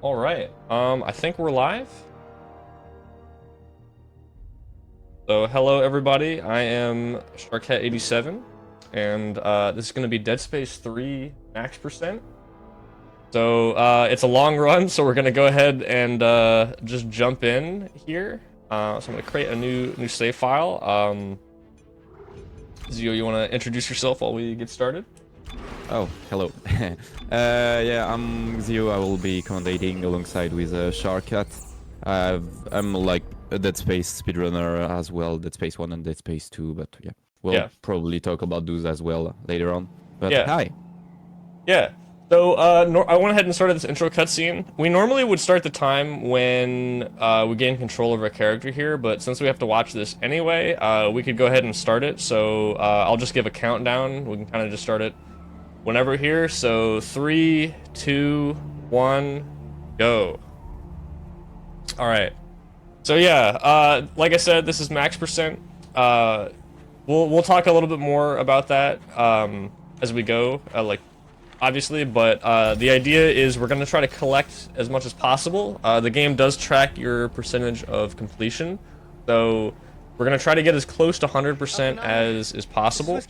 All right. I think we're live. So, hello everybody. I am sharkhat 87, and this is going to be Dead Space 3 max percent. So, it's a long run, so we're going to go ahead and just jump in here. So I'm going to create a new save file. Zio, you want to introduce yourself while we get started? Oh, hello. Yeah, I'm Zio. I will be commentating alongside with Sharkhat. I'm like a Dead Space speedrunner as well, Dead Space 1 and Dead Space 2, but yeah, we'll probably talk about those as well later on. But hi. Yeah. So I went ahead and started this intro cutscene. We normally would start the time when we gain control of our character here, but since we have to watch this anyway, we could go ahead and start it. So I'll just give a countdown. We can kind of just start it whenever here. So 3, 2, 1, go. All right. So yeah, like I said, this is max percent. We'll talk a little bit more about that as we go, obviously, but the idea is we're going to try to collect as much as possible. The game does track your percentage of completion, so we're going to try to get as close to 100% as is possible.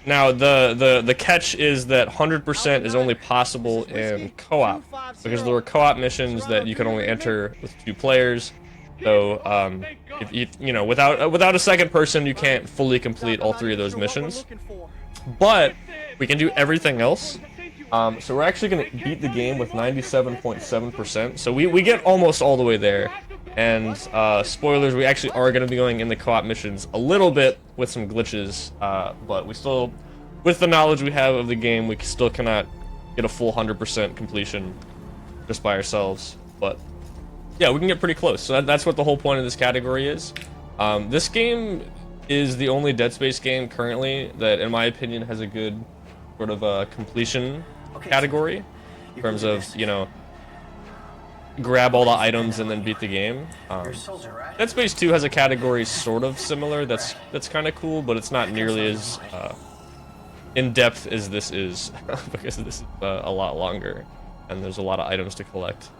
Now, the catch is that 100% is only possible in co-op, because there are co-op missions that you can only enter with 2 players. So, if you know, without a second person, you can't fully complete all 3 of those missions. But we can do everything else. So we're actually going to beat the game with 97.7%. So we get almost all the way there. And spoilers, we actually are going to be going in the co-op missions a little bit with some glitches. But we still, with the knowledge we have of the game, we still cannot get a full 100% completion just by ourselves. But yeah, we can get pretty close. So that's what the whole point of this category is. This game is the only Dead Space game currently that, in my opinion, has a good sort of completion category in terms of, you know, grab all the items and then beat the game. Dead Space 2 has a category sort of similar that's kind of cool, but it's not nearly as in-depth as this is because this is a lot longer and there's a lot of items to collect.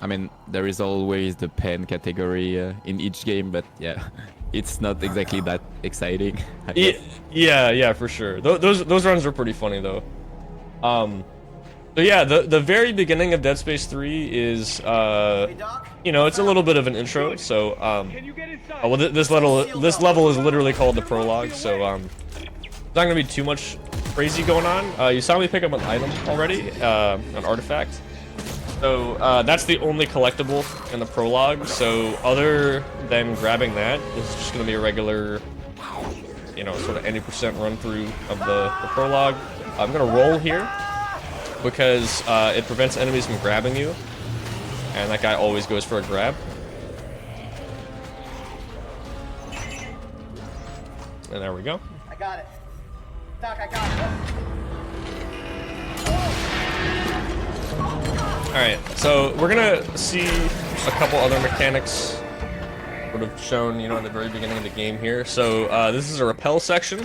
I mean, there is always the pen category in each game, but yeah, it's not exactly that exciting. Yeah, for sure. Those runs are pretty funny though. So yeah, the very beginning of Dead Space 3 is you know, it's a little bit of an intro. So well, this level is literally called the prologue. So there's not gonna be too much crazy going on. You saw me pick up an item already, an artifact. So that's the only collectible in the prologue. So other than grabbing that, it's just going to be a regular, you know, sort of any percent run through of the prologue. I'm going to roll here because it prevents enemies from grabbing you, and that guy always goes for a grab. And there we go. I got it. Doc, I got it. Alright, so we're gonna see a couple other mechanics sort of shown, you know, at the very beginning of the game here. So this is a rappel section.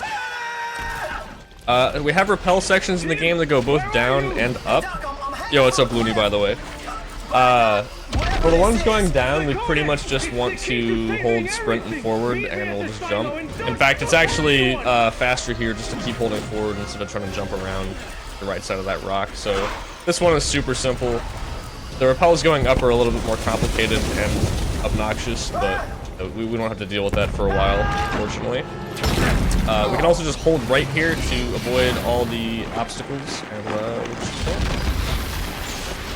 We have rappel sections in the game that go both down and up. Yo, what's up, Looney, by the way? For the ones going down, we pretty much just want to hold sprint and forward, and we'll just jump. In fact, it's actually faster here just to keep holding forward instead of trying to jump around the right side of that rock. So this one is super simple. The rappels going up are a little bit more complicated and obnoxious, but we don't have to deal with that for a while, fortunately. We can also just hold right here to avoid all the obstacles, and we'll just go.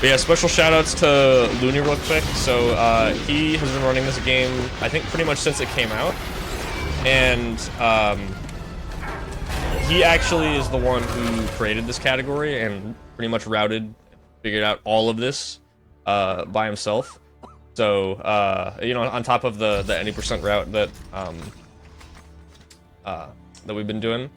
But yeah, special shoutouts to Looney real quick. So he has been running this game, I think, pretty much since it came out, and he actually is the one who created this category and pretty much figured out all of this by himself. So you know, on top of the any percent route that that we've been doing.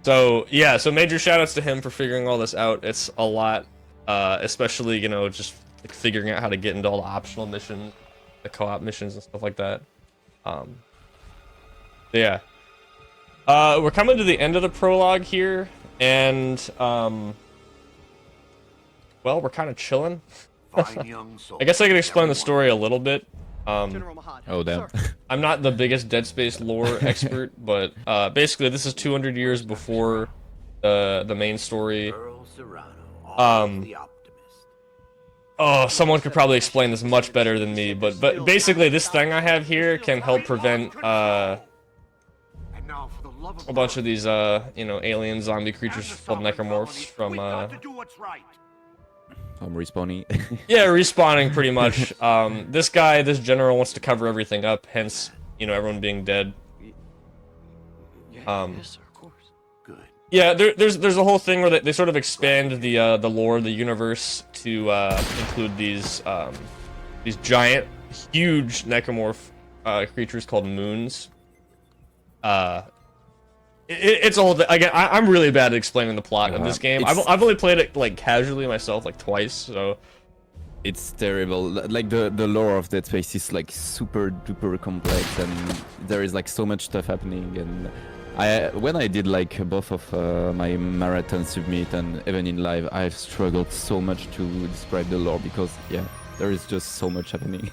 So yeah, so major shoutouts to him for figuring all this out. It's a lot, especially, you know, just like figuring out how to get into all the optional missions, the co-op missions and stuff like that. Yeah. We're coming to the end of the prologue here, and well, we're kind of chilling. Fine young soul. I guess I could explain the story a little bit. General Mahad. Oh damn. Sir. I'm not the biggest Dead Space lore expert, but basically this is 200 years before the main story. Earl Serrano, always Um, the optimist. Oh, someone could probably explain this much better than me, but basically this thing I have here can help prevent And now for the love of a bunch of these you know, alien zombie creatures called necromorphs from got to do what's right. I'm respawning. yeah, respawning pretty much. This general wants to cover everything up, hence, you know, everyone being dead. Yes, sir, of course. Good. Yeah, there's a whole thing where they sort of expand the lore of the universe to include these giant, huge necromorph creatures called moons. It's a whole thing. Again, I'm really bad at explaining the plot of this game. I've only played it like casually myself, like twice. So It's terrible. Like the lore of Dead Space is like super duper complex, and there is like so much stuff happening. And when I did like both of my marathon submit and even in live, I've struggled so much to describe the lore because yeah, there is just so much happening.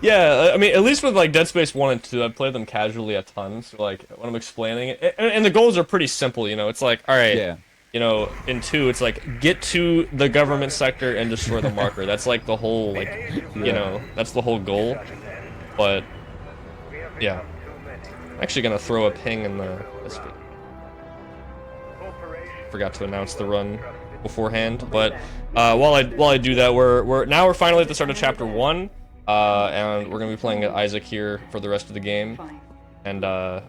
yeah, I mean, at least with like Dead Space 1 and 2, I've played them casually a ton. So like when I'm explaining it, and the goals are pretty simple. You know, it's like, all right. Yeah. You know, in 2, it's like, get to the government sector and destroy the marker. That's like the whole, like, you know, that's the whole goal. But, yeah. I'm actually gonna throw a ping in the... Forgot to announce the run beforehand. But, while I do that, we're finally at the start of Chapter 1. And we're gonna be playing Isaac here for the rest of the game. And,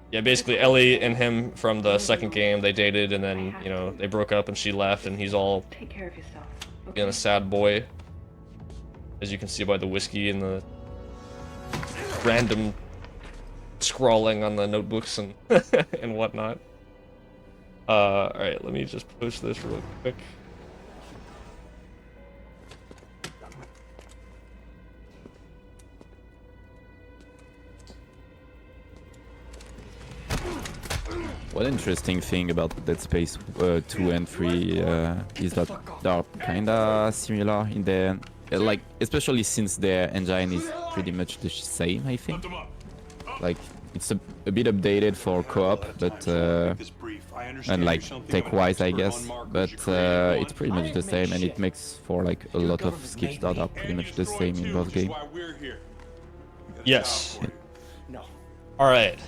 yeah, basically Ellie and him from the second game, they dated and then, you know, they broke up and she left and he's all Take care of yourself. being a sad boy. As you can see by the whiskey and the random scrawling on the notebooks and and whatnot. Alright, let me just post this real quick. One interesting thing about Dead Space 2 and 3 is that they are kinda similar in the like, especially since their engine is pretty much the same, I think. Like, it's a bit updated for co-op, but and like tech-wise, I guess. But it's pretty much the same, and it makes for like a lot of skips that are pretty much the same in both games. Yes. Alright.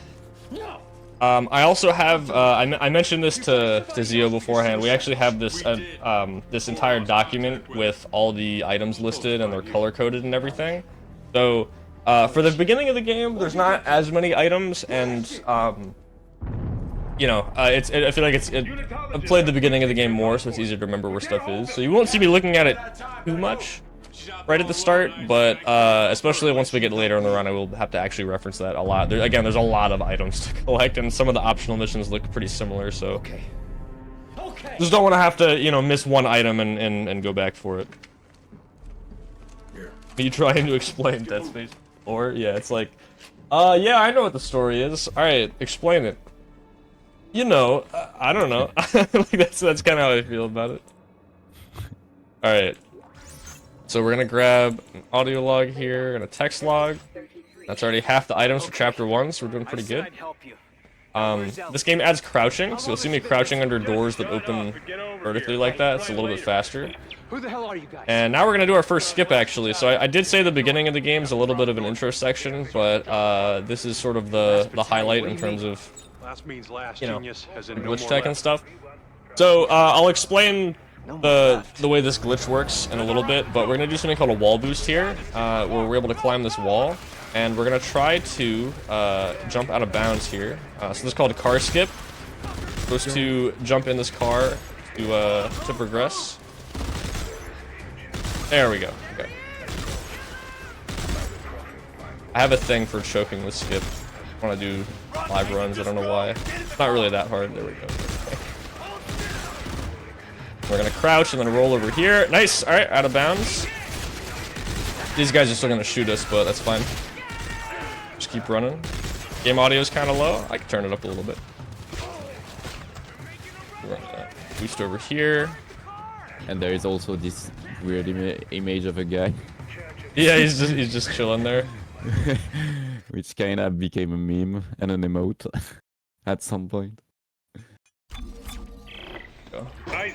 I also have, I mentioned this to Zio beforehand, we actually have this this entire document with all the items listed and they're color-coded and everything. So, for the beginning of the game, there's not as many items, and, you know, I feel like I've played the beginning of the game more, so it's easier to remember where stuff is. So you won't see me looking at it too much right at the start, but especially once we get later in the run, I will have to actually reference that a lot. Again, there's a lot of items to collect, and some of the optional missions look pretty similar, so... Okay. Just don't want to have to, you know, miss one item and go back for it. Are you trying to explain Dead Space 4? Yeah, it's like... yeah, I know what the story is. Alright, explain it. You know, I don't know. Like, that's kind of how I feel about it. Alright. So we're gonna grab an audio log here and a text log. That's already half the items for chapter 1, so we're doing pretty good. This game adds crouching, so you'll see me crouching under doors that open vertically like that. It's a little bit faster. Who the hell are you guys? And now we're gonna do our first skip, actually. So I did say the beginning of the game is a little bit of an intro section, but this is sort of the highlight in terms of, you know, glitch tech and stuff. So I'll explain the way this glitch works in a little bit, but we're gonna do something called a wall boost here, where we're able to climb this wall, and we're gonna try to jump out of bounds here. So this is called a car skip. We're supposed to jump in this car to progress. There we go. Okay. I have a thing for choking with skip. I want to do live runs. I don't know why. It's not really that hard. There we go. Okay. We're gonna crouch and then roll over here. Nice. All right, out of bounds. These guys are still gonna shoot us, but that's fine. Just keep running. Game audio is kind of low. I can turn it up a little bit. Boost over here. And there is also this weird image of a guy, Yeah, he's just chilling there. which kind of became a meme and an emote at some point.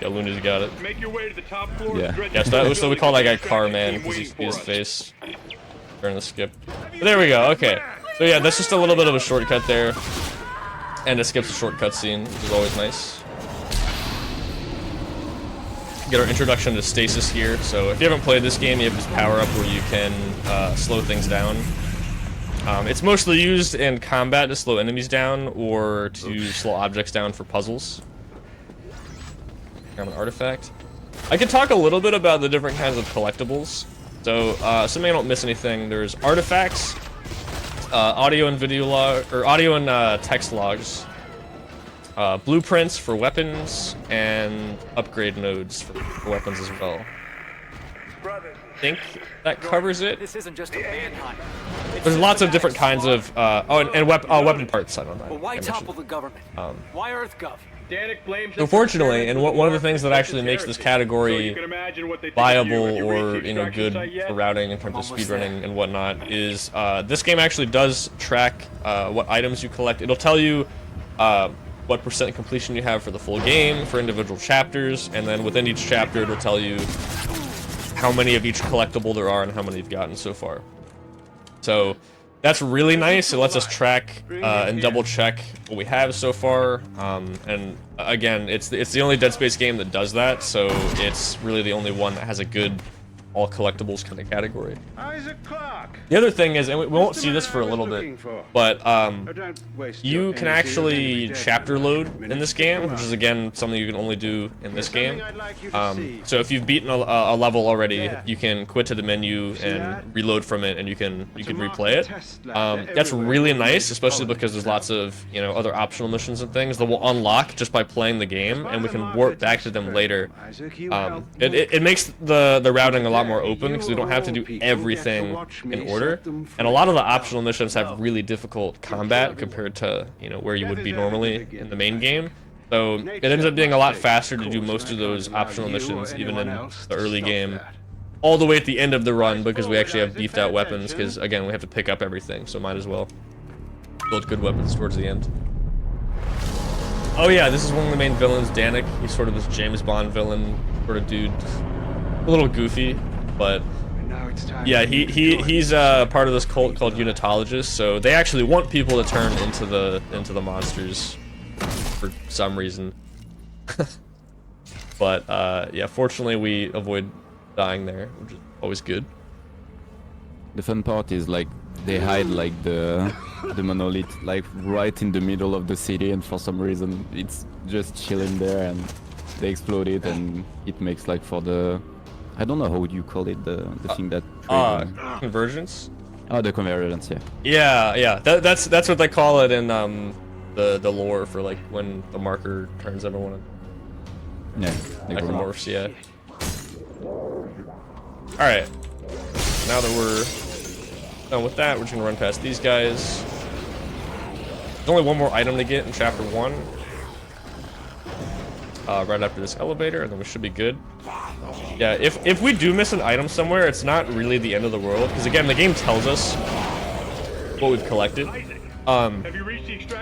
Yeah, Luna's got it. Make your way to the top floor. Yeah. Yes, so we call that guy Carman because you see his face during the skip. But there we go. Okay. So yeah, that's just a little bit of a shortcut there, and it skips a shortcut scene, which is always nice. Get our introduction to stasis here. So if you haven't played this game, you have this power up where you can slow things down. It's mostly used in combat to slow enemies down or to slow objects down for puzzles. Grab an artifact. I could talk a little bit about the different kinds of collectibles. So, assuming I don't miss anything, there's artifacts, audio and video log, or audio and text logs, blueprints for weapons, and upgrade nodes for weapons as well. I think that covers it. This isn't just a manhunt. There's lots of different kinds of weapon parts. I don't know. But why topple the government? Why EarthGov? Danik blames So fortunately, and one of the things that actually makes this category viable or good for routing in terms of speedrunning and whatnot is this game actually does track what items you collect. It'll tell you what % completion you have for the full game, for individual chapters, and then within each chapter it'll tell you how many of each collectible there are and how many you've gotten so far. So that's really nice. It lets us track and double check what we have so far. And again, it's the only Dead Space game that does that, so it's really the only one that has a good all collectibles kind of category. Isaac Clarke. The other thing is, and we won't see this for a little bit, but you can actually chapter load in this game, which is again something you can only do in this game. So if you've beaten a level already, you can quit to the menu and reload from it, and you can replay it. That's really nice, especially because there's lots of other optional missions and things that will unlock just by playing the game, and we can warp back to them later. It makes the routing a lot more open because we don't have to do everything in order, and a lot of the optional missions have really difficult combat compared to where you would be normally in the main game. So it ends up being a lot faster to do most of those optional missions even in the early game, all the way at the end of the run, because we actually have beefed out weapons, because again we have to pick up everything, so might as well build good weapons towards the end. Oh yeah, this is one of the main villains, Danik. He's sort of this James Bond villain sort of dude, a little goofy, but yeah, he's part of this cult called Unitologists. So they actually want people to turn into the monsters for some reason. But yeah, fortunately we avoid dying there, which is always good. The fun part is like they hide like the monolith like right in the middle of the city, and for some reason it's just chilling there, and they explode it, and it makes like for the, I don't know how would you call it, the thing that convergence. Oh, the convergence, yeah. Yeah. That's what they call it in the lore for like when the marker turns everyone. Yeah. Necromorphs, yeah. All right. Now that we're done with that, we're just gonna run past these guys. There's only one more item to get in chapter 1. Right after this elevator, and then we should be good. Yeah, if we do miss an item somewhere, it's not really the end of the world, because again, the game tells us what we've collected.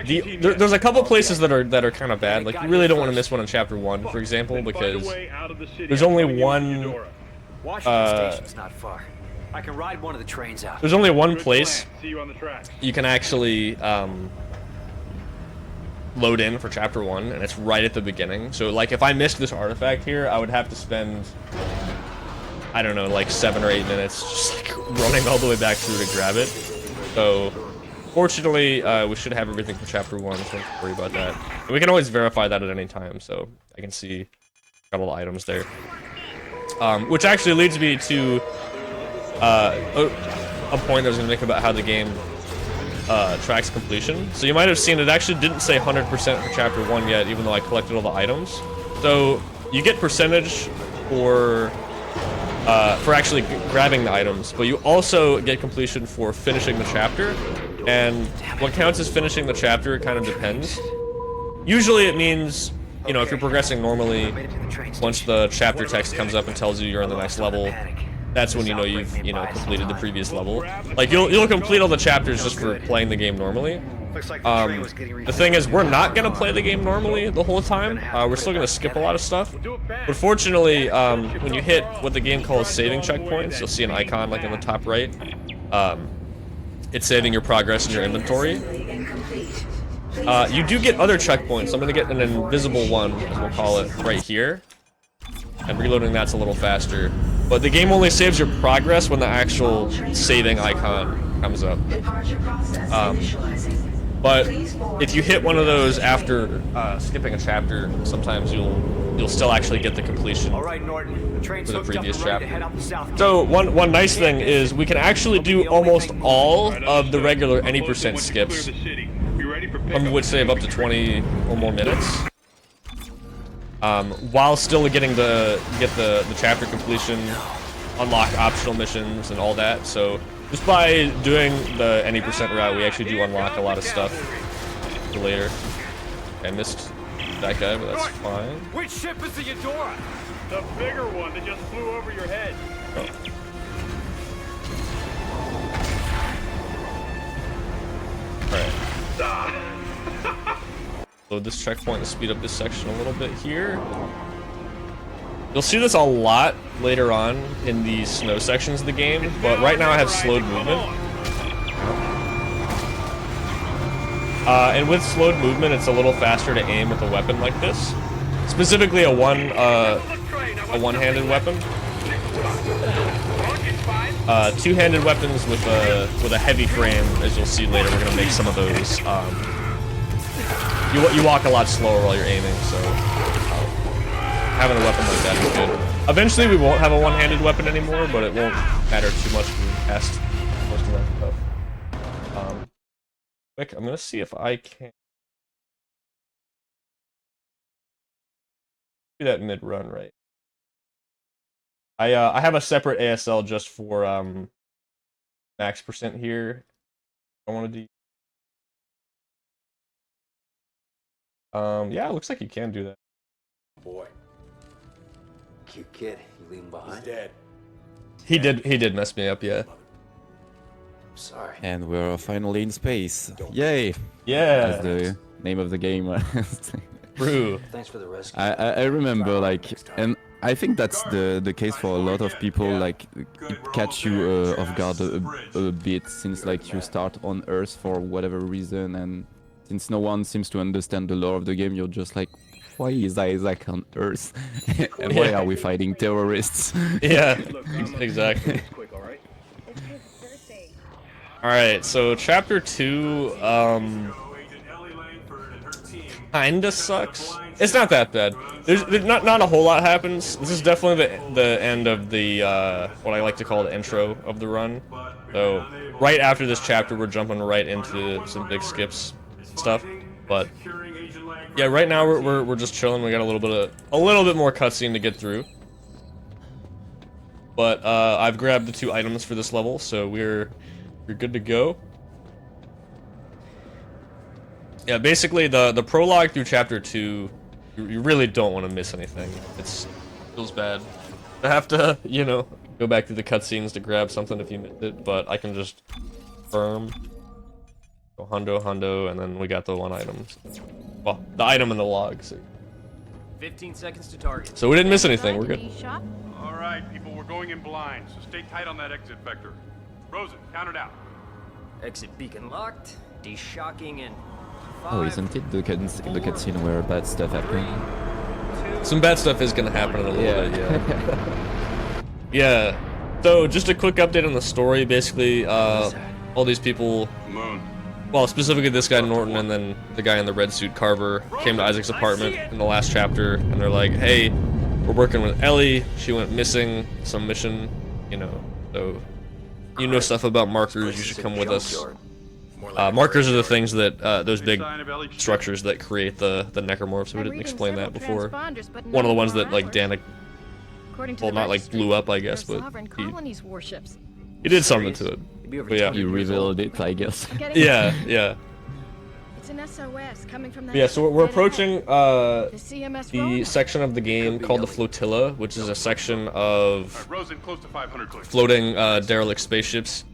There's a couple places that are kind of bad. Like, you really don't want to miss one in chapter 1, for example, because there's only one. Washington Station's not far. I can ride one of the trains out. There's only one place you can actually load in for chapter 1, and it's right at the beginning. So like if I missed this artifact here, I would have to spend, I don't know, like 7 or 8 minutes just like running all the way back through to grab it. So fortunately we should have everything for chapter 1, so don't worry about that. And we can always verify that at any time, so I can see got all the items there. Which actually leads me to a point I was going to make about how the game tracks completion. So you might have seen it actually didn't say 100% for chapter 1 yet, even though I collected all the items. So you get percentage for actually grabbing the items, but you also get completion for finishing the chapter. And what counts as finishing the chapter kind of depends. Usually it means you know, if you're progressing normally, Made it to the train once station. the chapter text comes up and tells you you're in the next level, that's when you know you've, you know, completed the previous level. Like, you'll complete all the chapters just for playing the game normally. Looks like the train was getting The thing is, we're not gonna play the game normally the whole time. We're still gonna skip a lot of stuff. But fortunately, when you hit what the game calls saving checkpoints, you'll see an icon like in the top right. It's saving your progress in your inventory. You do get other checkpoints. I'm gonna get an invisible one, as we'll call it, right here. And reloading that's a little faster. But the game only saves your progress when the actual saving icon comes up. But if you hit one of those after skipping a chapter, sometimes you'll still actually get the completion All right, Norton. The train's for the hooked up previous and ready to chapter. head out the south gate. So one nice thing is we can actually do almost all of the regular any percent skips, some of which save up to 20 or more minutes, while still getting the chapter completion, unlock optional missions and all that. So just by doing the any percent route, we actually do unlock a lot of stuff for later. I missed that guy, but that's fine. Which ship is the Eudora? The bigger one that just flew over your head. Alright. Load this checkpoint to speed up this section a little bit here. You'll see this a lot later on in the snow sections of the game, but right now I have slowed movement. And with slowed movement, it's a little faster to aim with a weapon like this. Specifically a one-handed weapon. Two-handed weapons with a heavy frame, as you'll see later. We're gonna make some of those. You walk a lot slower while you're aiming, so having a weapon like that is good. Eventually, we won't have a one-handed weapon anymore, but it won't matter too much when we past most of that stuff. Quick, I'm gonna see if I can do that mid-run right. I have a separate ASL just for max percent here. I want to do. Yeah, it looks like you can do that. Boy. Cute kid. You leaving behind? Dead. He did mess me up, yeah. Sorry. And we're finally in space. Yay! Yeah. That's the name of the game. True. Thanks for the rescue. I remember, like, and I think that's the case for a lot of people. Like, it catch you off guard a bit since like you start on Earth for whatever reason, and since no one seems to understand the lore of the game, you're just like, why is Isaac on Earth? And why are we fighting terrorists? Yeah, exactly. Alright, so chapter 2, kinda sucks. It's not that bad. There's not a whole lot happens. This is definitely the end of the, what I like to call the intro of the run. So, right after this chapter, we're jumping right into some big skips stuff. But, yeah, right now we're just chilling. We got a little bit more cutscene to get through. But, I've grabbed the 2 items for this level, so we're good to go. Yeah, basically the prologue through chapter 2, you really don't want to miss anything. It feels bad. I have to, you know, go back through the cutscenes to grab something if you missed it, but I can just confirm. Go hundo, and then we got the 1 item. Well, the item in the log. So. 15 seconds to target. So we didn't miss anything. We're good. All right, people, we're going in blind, so stay tight on that exit vector. Rosen, count it out. Exit beacon locked. Deshocking in. Oh, isn't it the cutscene where bad stuff happens? Some bad stuff is gonna happen in a little bit. Yeah. Yeah. So just a quick update on the story. Basically, all these people. Moon. Well, specifically this guy Norton and then the guy in the red suit, Carver, came to Isaac's apartment in the last chapter, and they're like, "Hey, we're working with Ellie. She went missing, some mission, you know. So, you know stuff about markers. You should come with us." Markers are the things that those big structures that create the necromorphs. We didn't explain that before. One of the ones that like Danik, well, not like blew up, I guess, but he did something to it. But yeah, You revealed it, I guess. yeah. an SOS coming from that. Yeah, so we're dead approaching end. The CMS the Roanoke. section of the game called the Flotilla, which is a section of All right, Rosen, close to 500 clicks. floating derelict spaceships.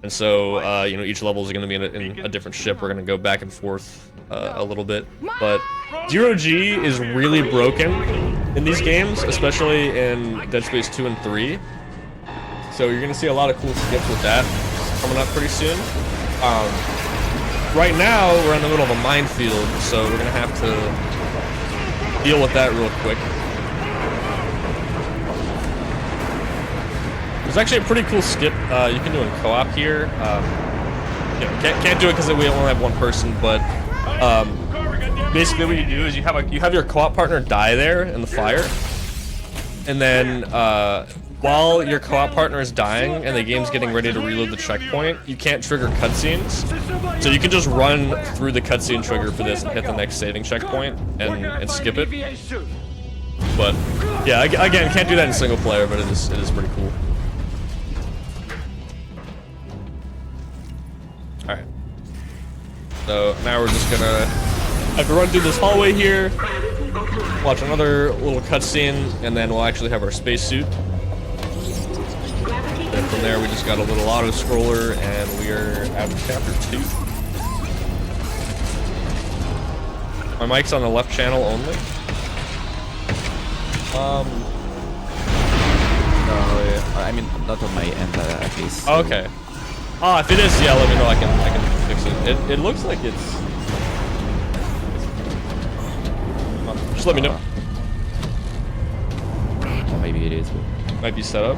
And so, you know, each level is going to be in a different ship. We're going to go back and forth a little bit. But Zero-G is really broken in these games, especially in Dead Space 2 and 3. So you're going to see a lot of cool skips with that coming up pretty soon. Right now, we're in the middle of a minefield, so we're going to have to deal with that real quick. There's actually a pretty cool skip you can do in co-op here. You know, can't do it because we only have one person, but basically what you do is you have your co-op partner die there in the fire, and then while your co-op partner is dying and the game's getting ready to reload the checkpoint, you can't trigger cutscenes, so you can just run through the cutscene trigger for this and hit the next saving checkpoint and skip it. But yeah, again, can't do that in single player, but it is pretty cool. Alright. So now we're just gonna have to run through this hallway here, watch another little cutscene, and then we'll actually have our spacesuit. And from there we just got a little auto scroller and we are out of chapter 2. My mic's on the left channel only. No, I mean not on my end at least. Okay. Ah, if it is, yeah, let me know. I can fix it. It looks like it's. Just let me know. Or maybe it is. Might be set up.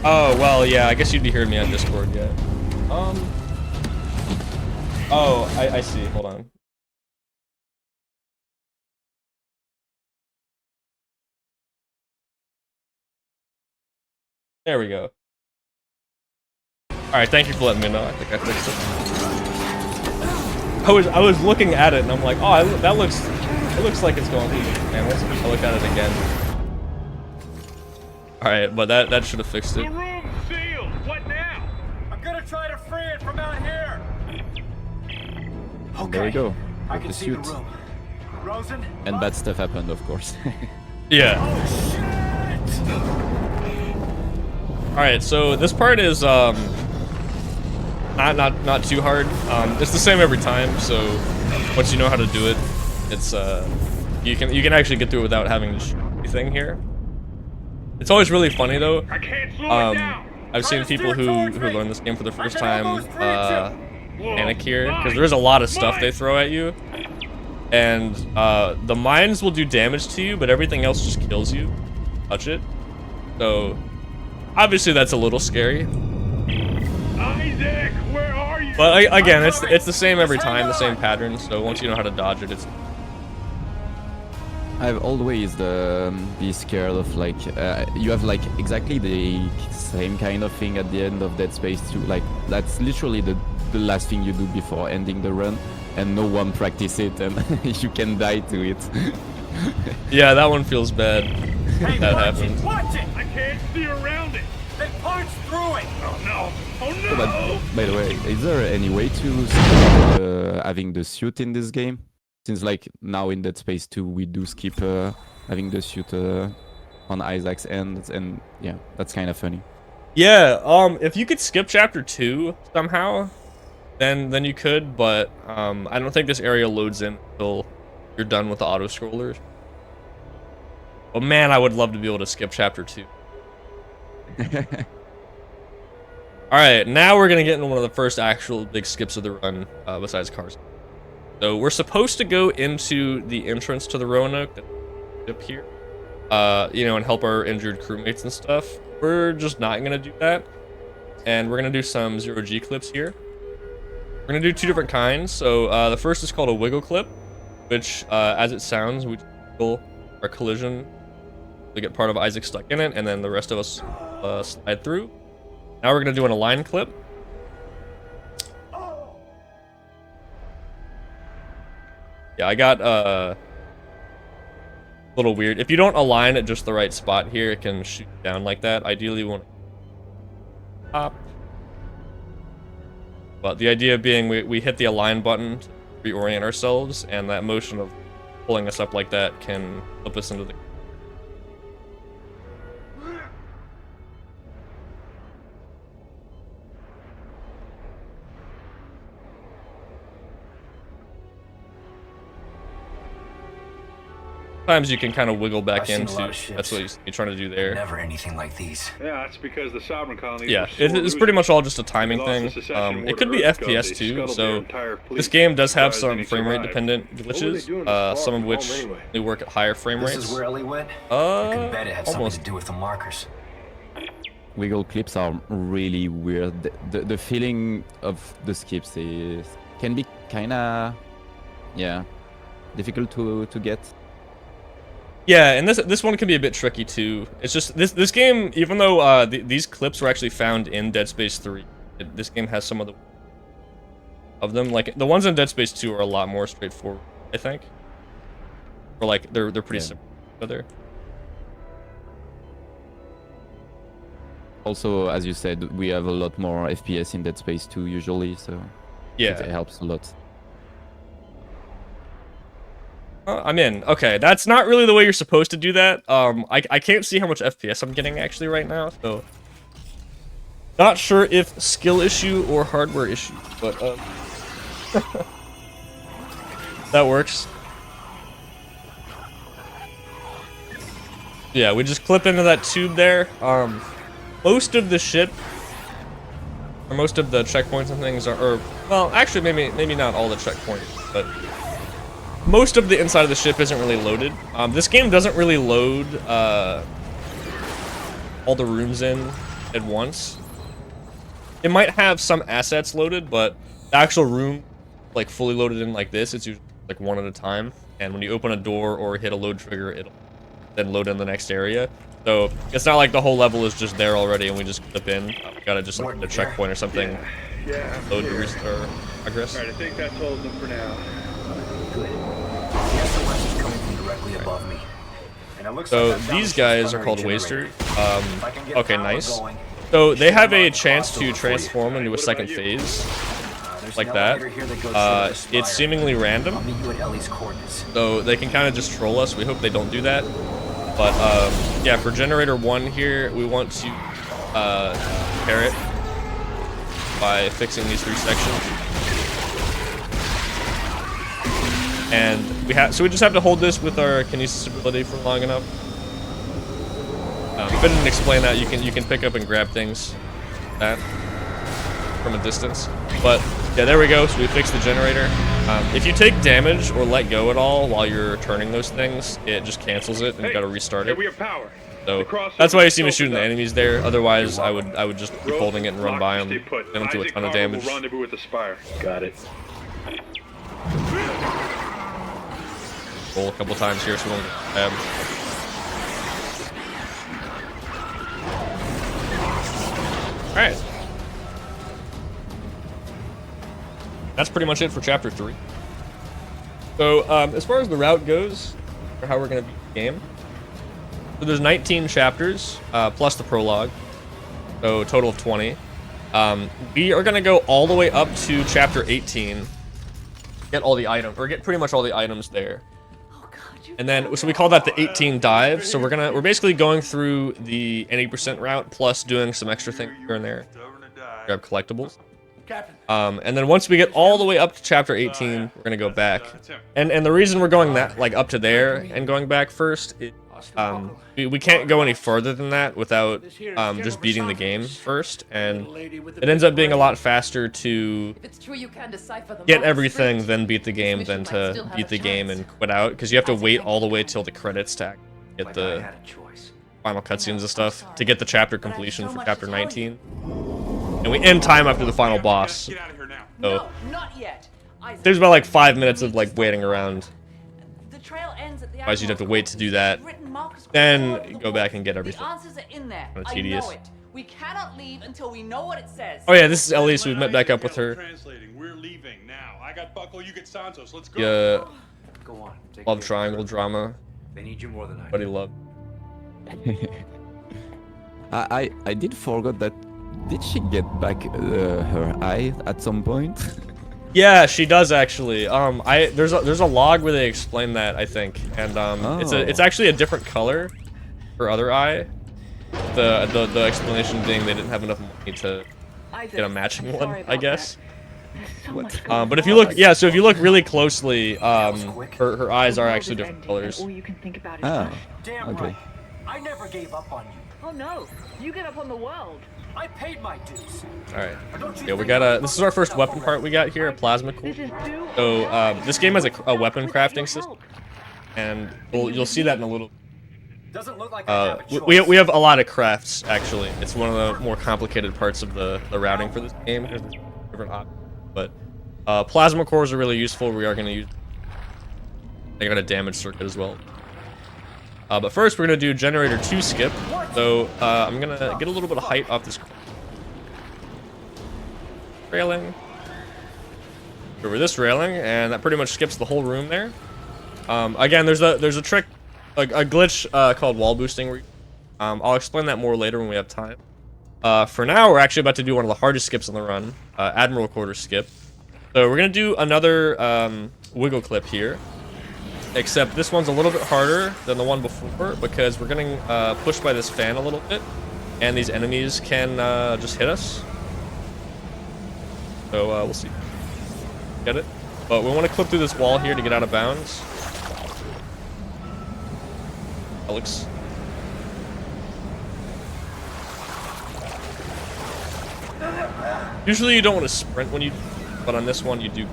Oh well, yeah. I guess you'd be hearing me on Discord, yeah. Oh, I see. Hold on. There we go. All right, thank you for letting me know. I think I fixed it. I was looking at it and I'm like, oh, it looks like it's going through. Man, let's look at it again. All right, but that should have fixed it. The room's sealed. What now? I'm gonna try to free it from out here. Okay. There we go. I With can the see suit. the room. Rosen? And bad stuff happened, of course. Yeah. Oh shit! All right, so this part is not too hard. It's the same every time, so once you know how to do it, it's you can actually get through it without having to shoot anything here. It's always really funny though. I can't slow it down. I've seen people who learn this game for the first time panic here because there is a lot of stuff they throw at you, and the mines will do damage to you, but everything else just kills you. Touch it. So obviously that's a little scary. Isaac, where are you? But again, it's the same every time, the same pattern. So once you know how to dodge it, it's. I've always be scared of like you have like exactly the same kind of thing at the end of Dead Space 2. Like that's literally the last thing you do before ending the run, and no one practice it, and you can die to it. Yeah, that one feels bad. Hey, That watch happened. it! Watch it! I can't see around it. They punched through it! Oh no! Oh no! But by the way, is there any way to skip having the suit in this game? Since like now in Dead Space 2 we do skip having the suit on Isaac's end, and yeah, that's kind of funny. Yeah, if you could skip chapter 2 somehow, then you could, but I don't think this area loads in until you're done with the auto scrollers. But man, I would love to be able to skip chapter 2. Alright, now we're gonna get into one of the first actual big skips of the run, besides cars. So we're supposed to go into the entrance to the Roanoke up here, you know, and help our injured crewmates and stuff. We're just not gonna do that, and we're gonna do some zero-G clips here. We're gonna do two different kinds. So the first is called a wiggle clip, which, as it sounds, we wiggle our collision. We get part of Isaac stuck in it, and then the rest of us slide through. Now we're gonna do an align clip. Yeah, I got a little weird. If you don't align at just the right spot here, it can shoot down like that. Ideally, we want to top. But the idea being we hit the align button to reorient ourselves, and that motion of pulling us up like that can flip us into the... Sometimes you can kind of wiggle back I've seen a into. lot of ships. That's what you're trying to do there. Never anything like these. Yeah, that's because the sovereign colonies. Yeah, were sore it's pretty losers. much all just a timing They lost thing. the secession war It could to be Earth because FPS they too, scuttled so their entire fleet. this game does have Surprised some any frame rate survived. dependent What were they glitches, doing this some far of from which home anyway? they work at higher frame This rates. is where Ellie went? I can bet it had something Almost. to do with the markers. Wiggle clips are really weird. The feeling of the skips can be kinda, yeah, difficult to get. Yeah, and this one can be a bit tricky too. It's just this game, even though these clips were actually found in Dead Space 3, this game has some of them. Like the ones in Dead Space 2 are a lot more straightforward, I think. Or like they're pretty similar to each other. Also, as you said, we have a lot more FPS in Dead Space 2 usually, so Yeah. it helps a lot. I'm in. Okay, that's not really the way you're supposed to do that. I can't see how much FPS I'm getting actually right now, so not sure if skill issue or hardware issue, but that works. Yeah, we just clip into that tube there. Most of the ship, or most of the checkpoints and things are, or well, actually maybe not all the checkpoints, but most of the inside of the ship isn't really loaded. This game doesn't really load all the rooms in at once. It might have some assets loaded, but the actual room, like fully loaded in like this, it's usually like one at a time. And when you open a door or hit a load trigger, it'll then load in the next area. So it's not like the whole level is just there already and we just clip in. We gotta just like, hit a checkpoint or something. Yeah. Load the progress. All right, I think that's holding them for now. Good. The SOS is coming from directly above me. And it looks So like I found these the guys are primary called generator. wasters. If I can get Okay, power nice. going, So they have a I'll chance cross over to for you. transform into a What second about you? phase, there's like an that. elevator here that goes straight to the spire. It's seemingly random, I'll meet you at Ellie's coordinates. so they can kind of just troll us. We hope they don't do that. But yeah, for generator 1 here, we want to repair it by fixing these 3 sections. And so we just have to hold this with our kinesis ability for long enough. If I didn't explain that, you can pick up and grab things that from a distance. But yeah, there we go. So we fixed the generator. If you take damage or let go at all while you're turning those things, it just cancels it and you gotta restart Hey, it. we have power. So The crossover that's why you see me is shooting the opened up. enemies there. Otherwise, I would just keep Rose, holding it and run lock by and them, stay put. get them to a Isaac ton of Carver damage. will rendezvous with the Spire. Got it. Roll a couple times here so we don't get stabbed. Alright. That's pretty much it for chapter 3. So, as far as the route goes, for how we're going to beat the game, so there's 19 chapters, plus the prologue, so a total of 20. We are going to go all the way up to chapter 18, get all the items, or get pretty much all the items there. And then, so we call that the 18 dive. So we're basically going through the 80% route plus doing some extra things here and there. Grab collectibles. And then once we get all the way up to chapter 18, we're gonna go back. And the reason we're going that like up to there and going back first, we can't go any further than that without just beating the game first. And it ends up being a lot faster to get everything, then beat the game, than to beat the game and quit out, because you have to wait all the way till the credits to get Like I the had a choice. final cutscenes and stuff to get the chapter completion for chapter 19. And we end time after the final boss. Get out of here now. So not yet. Isaac, there's about like 5 minutes of like waiting around. the trail ends at the Otherwise, you'd have to wait to do that. written markers all Then over the go back walls. and get everything. The answers are in there. Kinda I tedious. know it. We cannot leave until we know what it says. Oh yeah, this is Ellie, so we've met back up with her. Translating. We're leaving now. I got Buckle, you get Santos. Let's go. Yeah, Go on. Take love care. triangle drama. They need you more than I Buddy do. love. I did forget that. Did she get back her eye at some point? Yeah, she does actually. There's a log where they explain that, I think, and it's actually a different color for other eye. The explanation being they didn't have enough money to get a matching one, I guess. But if you look, yeah, so if you look really closely, her eyes are actually different colors. All you can think about is Oh, money. Damn okay. right. I never gave up on you. Oh no, you get up on the world. I paid my dues. All right. Don't you Yeah, we think got I'm this is our first weapon already? part we got here, a plasma core. This is due. So this game has a weapon crafting system, and you'll see that in a little. Doesn't look like I have a choice. We have a lot of crafts actually. It's one of the more complicated parts of the routing for this game. There's different options, but plasma cores are really useful. We are going to use. They got a damage circuit as well. But first we're going to do generator 2 skip. So I'm going to get a little bit of height off this railing. Over this railing, and that pretty much skips the whole room there. Again, there's a trick, a glitch called wall boosting. I'll explain that more later when we have time. For now, we're actually about to do one of the hardest skips on the run, Admiral Quarter skip. So we're gonna do another wiggle clip here, except this one's a little bit harder than the one before because we're getting pushed by this fan a little bit, and these enemies can just hit us. So we'll see. Get it? But we want to clip through this wall here to get out of bounds. That looks. Usually you don't want to sprint when you, but on this one you do.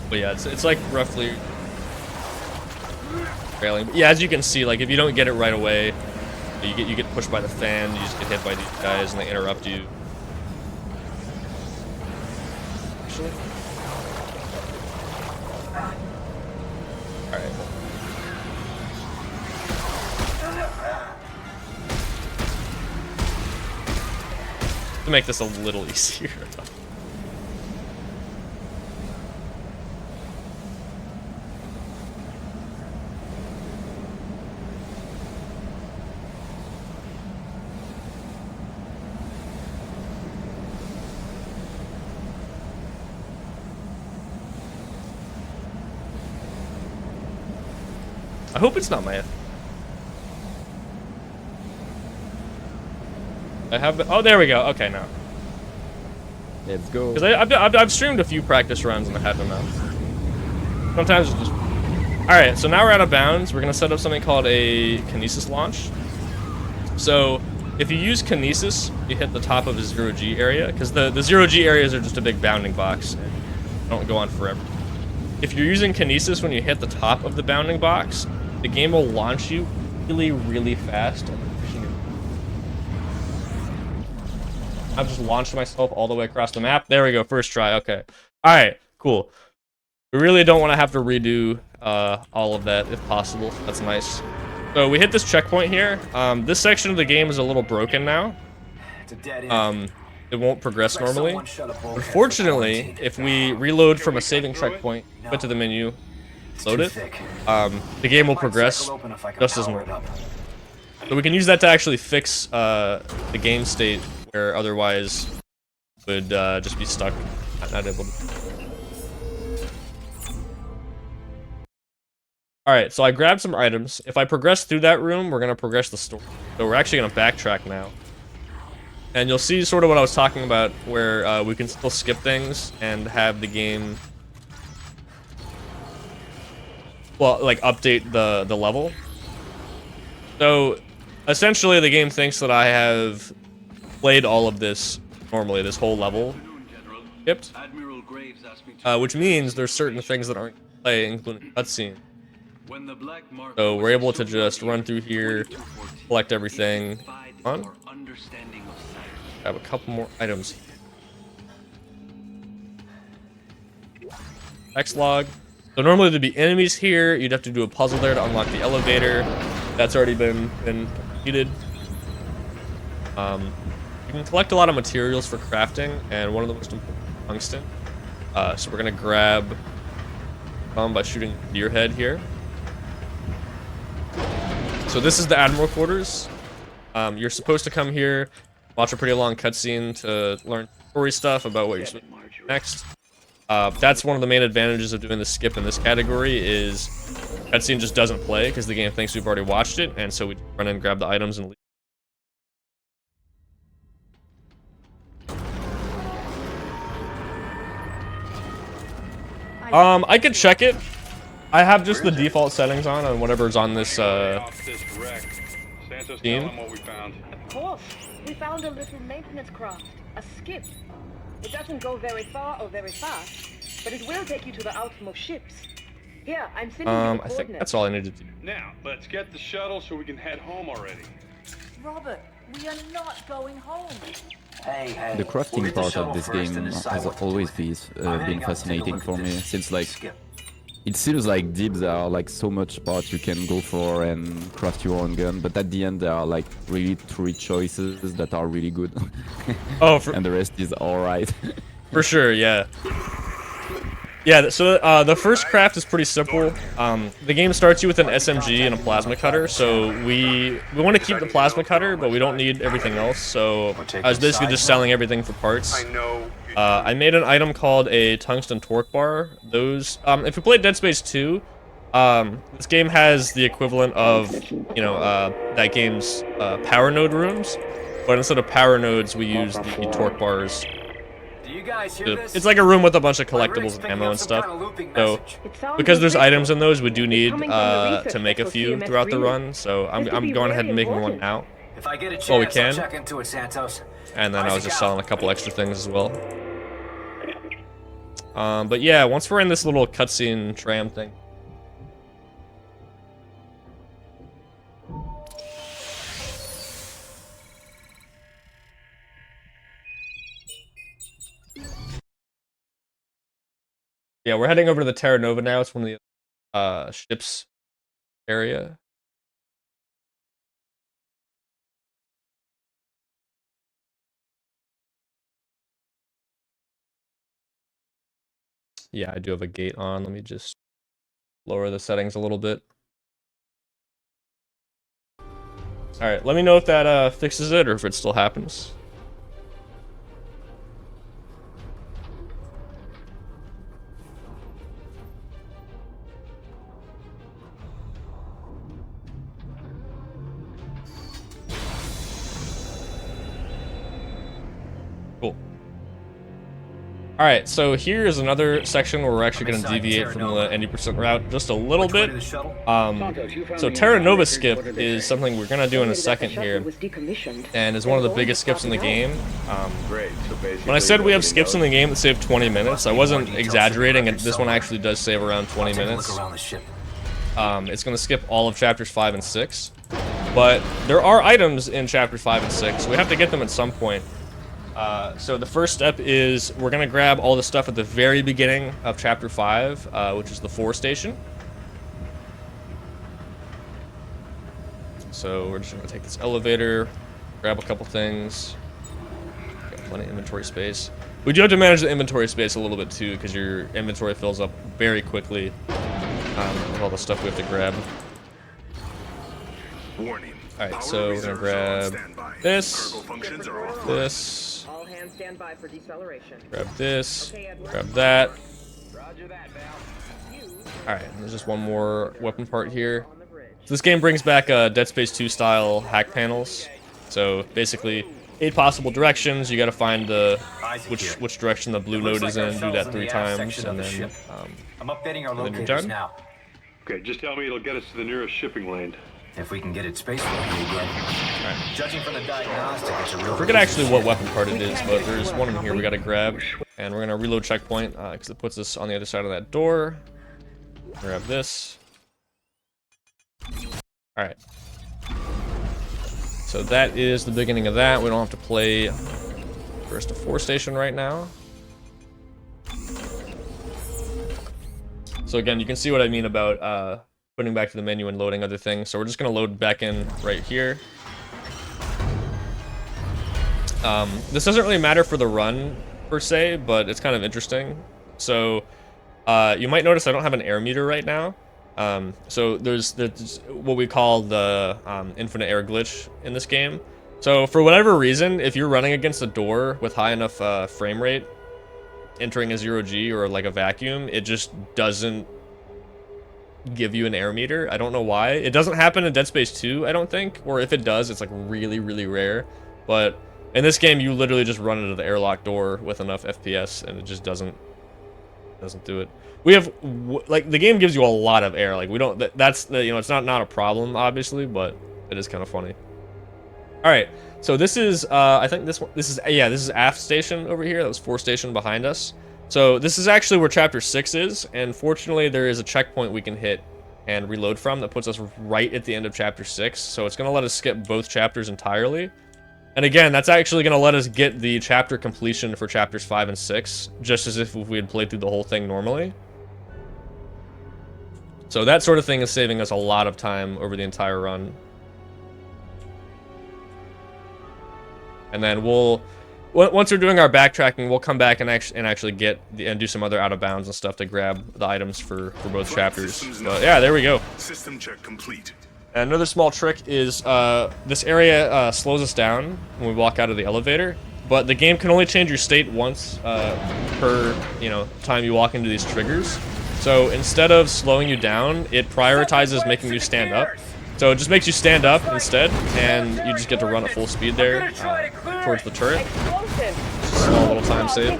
But yeah, it's like roughly railing. Yeah, as you can see, like if you don't get it right away, you get pushed by the fan. You just get hit by these guys and they interrupt you. Actually. All right. To make this a little easier. I hope it's not my. I have. Oh, there we go. Okay, now. Let's go. Because I've streamed a few practice runs and I had enough. Sometimes it's just. All right, so now we're out of bounds. We're gonna set up something called a kinesis launch. So if you use kinesis, you hit the top of the 0G area because the 0G areas are just a big bounding box and don't go on forever. If you're using kinesis when you hit the top of the bounding box, the game will launch you really, really fast. I've just launched myself all the way across the map. There we go, first try, okay. All right, cool. We really don't want to have to redo all of that if possible. That's nice. So we hit this checkpoint here. This section of the game is a little broken now. It's a dead end. It won't progress normally. Unfortunately, if we reload from a saving checkpoint, go to the menu, load it, the game will progress just as normal. So we can use that to actually fix the game state where otherwise would just be stuck, not able to. Alright, so I grabbed some items. If I progress through that room, we're going to progress the story. So we're actually going to backtrack now. And you'll see sort of what I was talking about, where we can still skip things and have the game, well, like update the level. So essentially the game thinks that I have played all of this normally, this whole level skipped, which means there's certain things that aren't play, including cutscene. So we're able to just run through here, collect everything. Come on. I have a couple more items. X log. So normally there'd be enemies here. You'd have to do a puzzle there to unlock the elevator. That's already been completed. You can collect a lot of materials for crafting, and one of the most important is tungsten. So we're gonna grab some by shooting deer head here. So this is the Admiral quarters. You're supposed to come here watch a pretty long cutscene to learn story stuff about what you're supposed to do next. That's one of the main advantages of doing the skip in this category is cutscene just doesn't play because the game thinks we've already watched it, and so we run in, grab the items, and leave. I could check it. I have just the default settings on whatever's on this Steam. Of course. We found a little maintenance craft. A skip. It doesn't go very far or very fast, but it will take you to the outermost ships. Here, I'm sending you the I think coordinates. that's all I needed to do. Now, let's get the shuttle so we can head home already. Robert, we are not going home. Hey, hey. The we'll crafting get the part shuttle of this first game and decide has what to always do. been Hang out and take a fascinating look for at me, this since like skip. it seems like deep there are like so much parts you can go for and craft your own gun, but at the end there are like really 3 choices that are really good. Oh, and the rest is alright. for sure, yeah. Yeah, so the first craft is pretty simple. The game starts you with an SMG and a plasma cutter, so we want to keep the plasma cutter, but we don't need everything else, so I was basically just selling everything for parts. I know. I made an item called a tungsten torque bar. Those, if you played Dead Space 2, this game has the equivalent of, you know, that game's power node rooms, but instead of power nodes, we use the torque bars. Do you guys hear this? It's like a room with a bunch of My rig's collectibles and picking ammo up and some stuff. kind of looping So, message. It sounds because there's official. items in those, we do need coming from the research to make a vessel few CMS throughout the 3. run. So I'm This could be going ahead very and making one important. now, If I get a chance, Well, we I'll can. check into it, Santos. and then I was Isaac just out. selling a couple extra things as well. But yeah, once we're in this little cutscene tram thing. Yeah, we're heading over to the Terra Nova now. It's one of the ships area. Yeah, I do have a gate on. Let me just lower the settings a little bit. Alright, let me know if that fixes it or if it still happens. Cool. Alright, so here's another section where we're actually going to deviate from the 90% route just a little Which way bit. to the shuttle? So Terra Nova skip is something we're going to do in a second here, and is one of the biggest skips in the game. When I said we have skips in the game that save 20 minutes, I wasn't exaggerating, and this one actually does save around 20 Take a minutes. look around the ship. It's going to skip all of chapters 5 and 6, but there are items in chapters 5 and 6, so we have to get them at some point. So the first step is we're going to grab all the stuff at the very beginning of chapter 5, which is the 4 station. So we're just going to take this elevator, grab a couple things. Got plenty of inventory space. We do have to manage the inventory space a little bit too, because your inventory fills up very quickly with all the stuff we have to grab. Warning. Alright, so we're going to grab this, this, All hands stand by for deceleration. grab this, Okay, Edward. grab that. Roger that, Val. Alright, there's just one more weapon part here. On the bridge. So this game brings back Dead Space 2 style hack panels. So basically, 8 possible directions. You got to find the Isaac here. which direction the blue It node looks is like our in. Do shuttle's that in 3 the aft times, section of and the then ship. I'm updating our then you're locators done? now. Okay, just tell me it'll get us to the nearest shipping lane. If we can get it space again. Judging from the diagnostic, it's a real. I forget actually what weapon part it is, but there's one in here we got to grab, and we're gonna reload checkpoint because it puts us on the other side of that door. Grab this. All right. So that is the beginning of that. We don't have to play first to 4 station right now. So again, you can see what I mean about putting back to the menu and loading other things. So we're just gonna load back in right here. This doesn't really matter for the run per se, but it's kind of interesting. So you might notice I don't have an air meter right now. So there's what we call the infinite air glitch in this game. So for whatever reason, if you're running against a door with high enough frame rate, entering a 0G or like a vacuum, it just doesn't give you an air meter. I don't know why. It doesn't happen in Dead Space 2, I don't think. Or if it does, it's like really, really rare. But in this game, you literally just run into the airlock door with enough FPS, and it just doesn't do it. We have like the game gives you a lot of air. Like we don't. That's the, you know, it's not a problem obviously, but it is kind of funny. All right, so this is I think this is aft station over here. That was 4 station behind us. So this is actually where chapter 6 is, and fortunately there is a checkpoint we can hit and reload from that puts us right at the end of chapter 6. So it's gonna let us skip both chapters entirely. And again, that's actually gonna let us get the chapter completion for chapters 5 and 6, just as if we had played through the whole thing normally. So that sort of thing is saving us a lot of time over the entire run. And then once we're doing our backtracking, we'll come back and actually get and do some other out of bounds and stuff to grab the items for both chapters. But yeah, there we go. System check complete. And another small trick is this area slows us down when we walk out of the elevator, but the game can only change your state once per time you walk into these triggers. So instead of slowing you down, it prioritizes making you stand up. So it just makes you stand up instead, and you just get to run at full speed there towards the turret. Small little time save.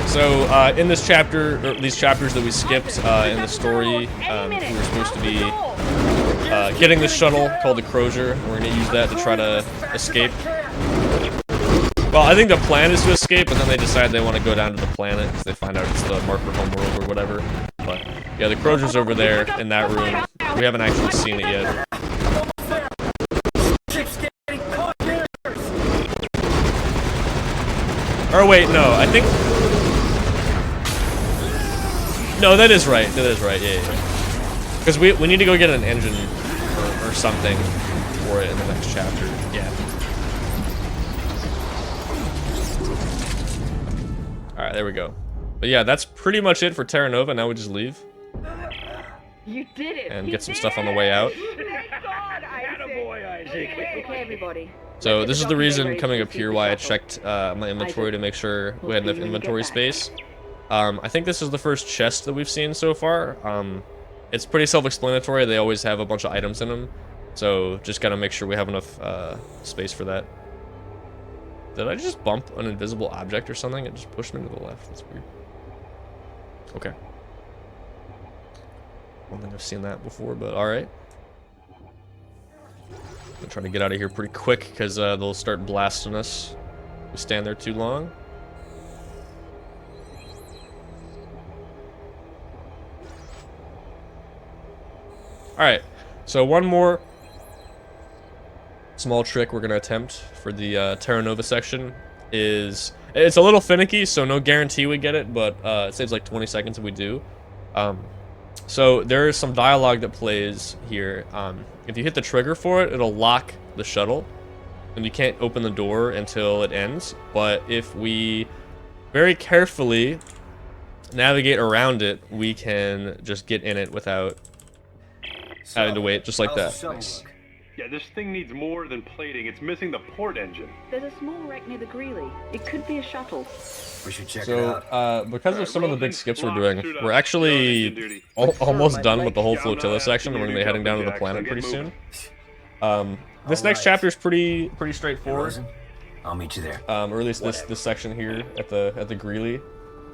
So in this chapter, or these chapters that we skipped in the story, we were supposed to be getting this shuttle called the Crozier. We're going to use that to try to escape. Well, I think the plan is to escape, but then they decide they want to go down to the planet because they find out it's the marker homeworld or whatever. But yeah, the Crozier's over there in that room. We haven't actually seen it yet. Or wait, no, I think... No, that is right. That is right, yeah. Because we need to go get an engine or something for it in the next chapter. Yeah. Alright, there we go. But yeah, that's pretty much it for Terra Nova. Now we just leave. You did it. And get some stuff on the way out. Okay, everybody. So this is the reason coming up here why I checked my inventory to make sure we had enough inventory space. I think this is the first chest that we've seen so far. It's pretty self-explanatory. They always have a bunch of items in them. So just gotta make sure we have enough space for that. Did I just bump an invisible object or something? It just pushed me to the left. That's weird. Okay. I don't think I've seen that before, but alright. I'm gonna try to get out of here pretty quick because they'll start blasting us if we stand there too long. Alright, so one more small trick we're going to attempt for the Terra Nova section is... It's a little finicky, so no guarantee we get it, but it saves like 20 seconds if we do. So there is some dialogue that plays here. If you hit the trigger for it, it'll lock the shuttle, and you can't open the door until it ends. But if we very carefully navigate around it, we can just get in it without having to wait, just like that. Nice. Yeah, this thing needs more than plating. It's missing the port engine. There's a small wreck near the Greeley. It could be a shuttle. We should check it So, out. because of some of the big skips we're doing, we're actually almost done with the whole flotilla section, and we're gonna be heading down to the planet pretty soon. This next chapter is pretty straightforward. I'll meet you there. Or at least this section here at the Greeley.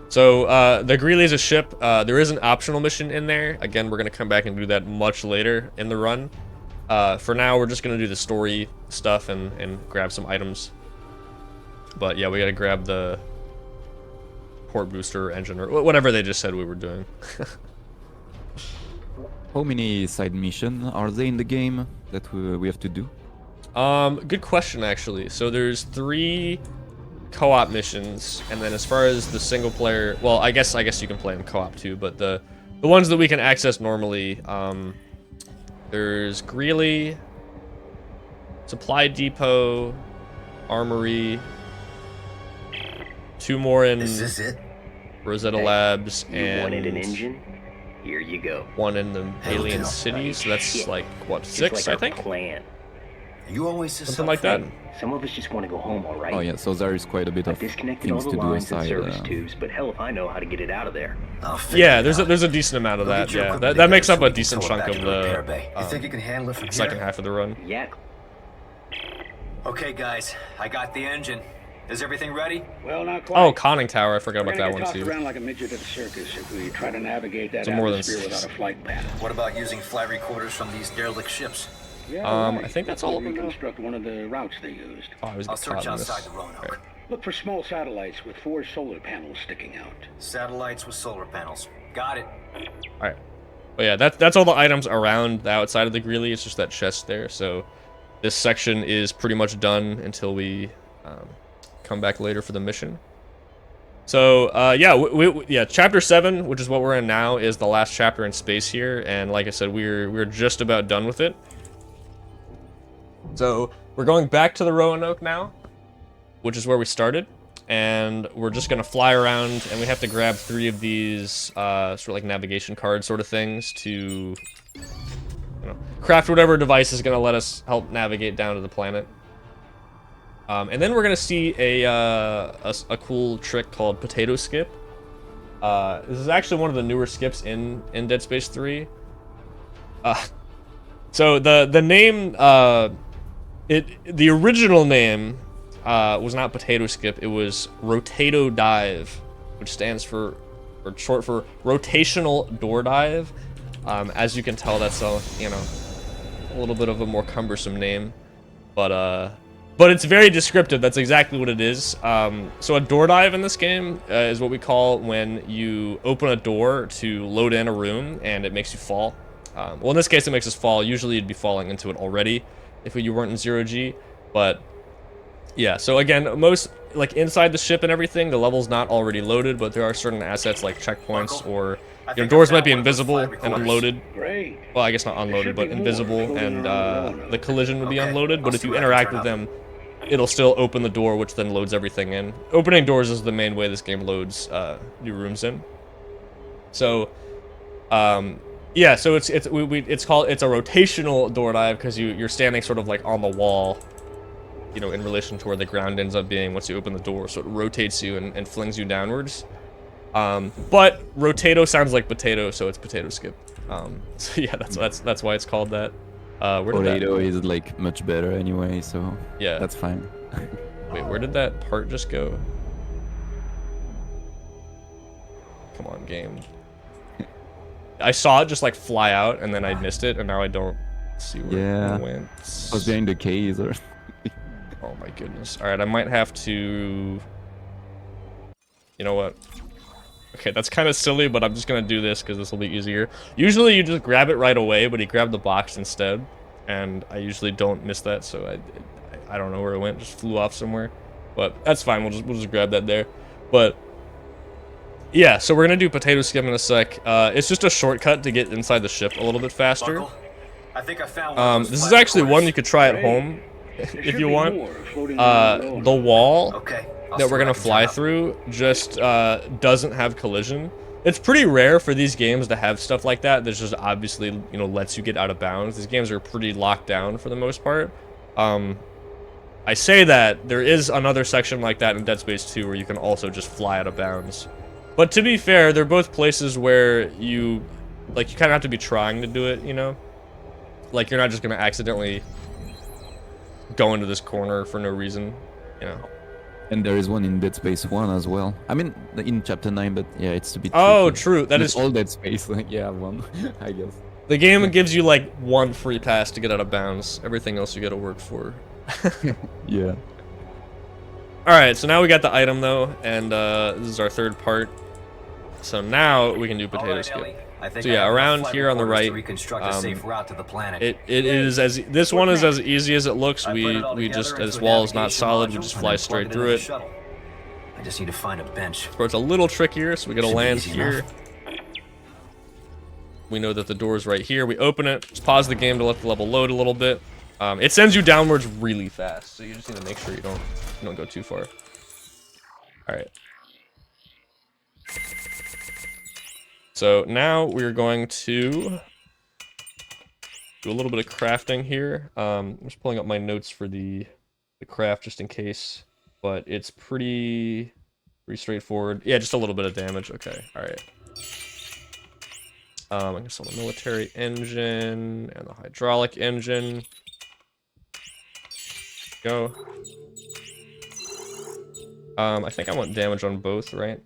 So the Greeley is a ship. There is an optional mission in there. Again, we're gonna come back and do that much later in the run. For now, we're just gonna do the story stuff and grab some items. But yeah, we gotta grab the port booster engine or whatever they just said we were doing. How many side missions are there in the game that we have to do? Good question actually. So there's 3 co-op missions, and then as far as the single player, well, I guess you can play in co-op too, but the ones that we can access normally, there's Greeley, Supply Depot, Armory, 2 more in Is this it? Rosetta Labs, and You wanted an engine? Here you go. one in the alien city, so that's like what, 6, I think? Plan. You always Something like that. Some of us just want to go home, all right? Oh yeah, so there is quite a bit I of disconnected all things the to do lines and aside. service tubes, but hell if I know how to get it out of there. Yeah, there's a decent amount of that. Yeah, that makes up a decent chunk of You the think you can handle it from second here? half of the run. Yeah. Okay, guys, I got the engine. Is everything ready? Well, not quite. Oh, conning tower. I forgot We're about gonna that get one tossed too. around like a midget at a circus if we try to navigate that So more than atmosphere without a flight path. What about using flight recorders from these derelict ships? Yeah, I think that's all of them now. Reconstruct one of the routes they used. Oh, I was I'll getting search caught in this. outside the Roanoke. Right. Look for small satellites with 4 solar panels sticking out. Satellites with solar panels. Got it. All right. But yeah, that's all the items around the outside of the Greeley. It's just that chest there. So this section is pretty much done until we come back later for the mission. So yeah, chapter 7, which is what we're in now, is the last chapter in space here, and like I said, we're just about done with it. So we're going back to the Roanoke now, which is where we started, and we're just gonna fly around, and we have to grab 3 of these sort of like navigation card sort of things to, craft whatever device is gonna let us help navigate down to the planet. And then we're gonna see a cool trick called potato skip. This is actually one of the newer skips in Dead Space 3. So the name, the original name was not potato skip. It was rotato dive, which stands for, or short for rotational door dive. As you can tell, that's a little bit of a more cumbersome name, but it's very descriptive. That's exactly what it is. So a door dive in this game is what we call when you open a door to load in a room and it makes you fall. Well, in this case, it makes us fall. Usually you'd be falling into it already if you weren't in 0G. But yeah, so again, most, like inside the ship and everything, the level's not already loaded, but there are certain assets like checkpoints or doors might be invisible and unloaded. Great. Well, I guess not unloaded, but invisible, and the collision would be unloaded. But if you interact with them, it'll still open the door, which then loads everything in. Opening doors is the main way this game loads new rooms in. So, yeah, so it's a rotational door dive because you're standing sort of like on the wall, in relation to where the ground ends up being once you open the door. So it rotates you and flings you downwards. But rotato sounds like potato, so it's potato skip. So yeah, that's why it's called that. Potato is like much better anyway, so yeah, that's fine. Wait, where did that part just go? Come on, game. I saw it just like fly out, and then I missed it, and now I don't see where it went. I was behind the case or. Oh my goodness. All right, I might have to. You know what? Okay, that's kind of silly, but I'm just gonna do this because this will be easier. Usually you just grab it right away, but he grabbed the box instead, and I usually don't miss that, so I don't know where it went. Just flew off somewhere, but that's fine. We'll just grab that there. But yeah, so we're gonna do potato skip in a sec. It's just a shortcut to get inside the ship a little bit faster. Buckle. I think I found This is actually one you could try at home if you want. The wall that we're gonna fly through just doesn't have collision. It's pretty rare for these games to have stuff like that. That just obviously lets you get out of bounds. These games are pretty locked down for the most part. I say that there is another section like that in Dead Space 2 where you can also just fly out of bounds. But to be fair, they're both places where you kind of have to be trying to do it. Like you're not just gonna accidentally go into this corner for no reason. And there is one in Dead Space 1 as well. I mean, in Chapter 9, but yeah, it's a bit Oh, tricky. true. That is all Dead Space. Yeah, one, I guess. The game gives you like one free pass to get out of bounds. Everything else you gotta work for. Yeah. Alright, so now we got the item though, and this is our third part. So now we can do potato skip. So yeah, around here on the right, it is this one is as easy as it looks. We just, this wall is not solid, we just fly straight through it. I just need to find a bench. So it's a little trickier, so we gotta land here. We know that the door is right here. We open it, just pause the game to let the level load a little bit. It sends you downwards really fast, so you just need to make sure you don't go too far. All right. So now we're going to do a little bit of crafting here. I'm just pulling up my notes for the craft just in case, but it's pretty straightforward. Yeah, just a little bit of damage. Okay, all right. I guess on the military engine and the hydraulic engine. Go. I think I want damage on both, right?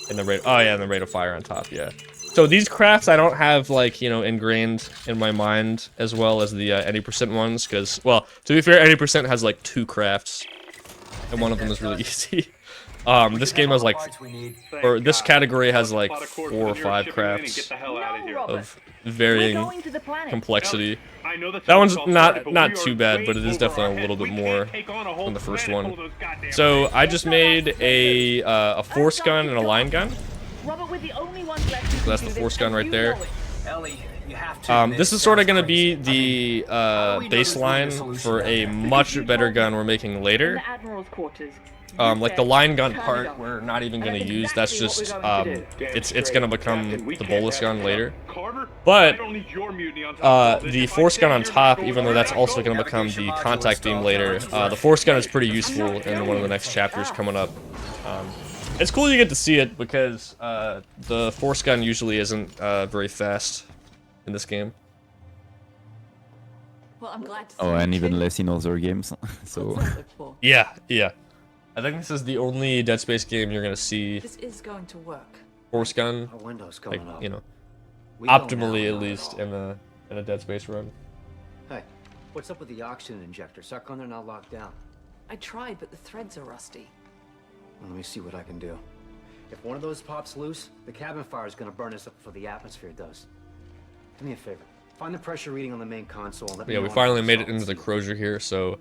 And the rate. Oh yeah, and the rate of fire on top. Yeah. So these crafts I don't have like, you know, ingrained in my mind as well as the 80% ones, because, well, to be fair, 80% has like 2 crafts, and one of them is really easy. This game has like, or this category has like 4 or 5 crafts of varying complexity. That one's not too bad, but it is definitely a little bit more than the first one. So I just made a force gun and a line gun. So that's the force gun right there. This is sort of going to be the baseline for a much better gun we're making later. Like the line gun part, we're not even going to use. That's just it's going to become the bolus gun later. But the force gun on top, even though that's also going to become the contact beam later, the force gun is pretty useful in one of the next chapters coming up. It's cool you get to see it because the force gun usually isn't very fast in this game. Well, I'm glad to Oh, and even less in other games. So yeah. I think this is the only Dead Space game you're gonna see. This is going to work. Force gun, like, you know, optimally at least in a Dead Space run. Hey, what's up with the oxygen injector? Suck on, they're not locked down. I tried, but the threads are rusty. Well, let me see what I can do. If one of those pops loose, the cabin fire is gonna burn us up before the atmosphere does. Do me a favor. Find the pressure reading on the main console. And let me Yeah, know we when finally the made it results. into the Crozier here, so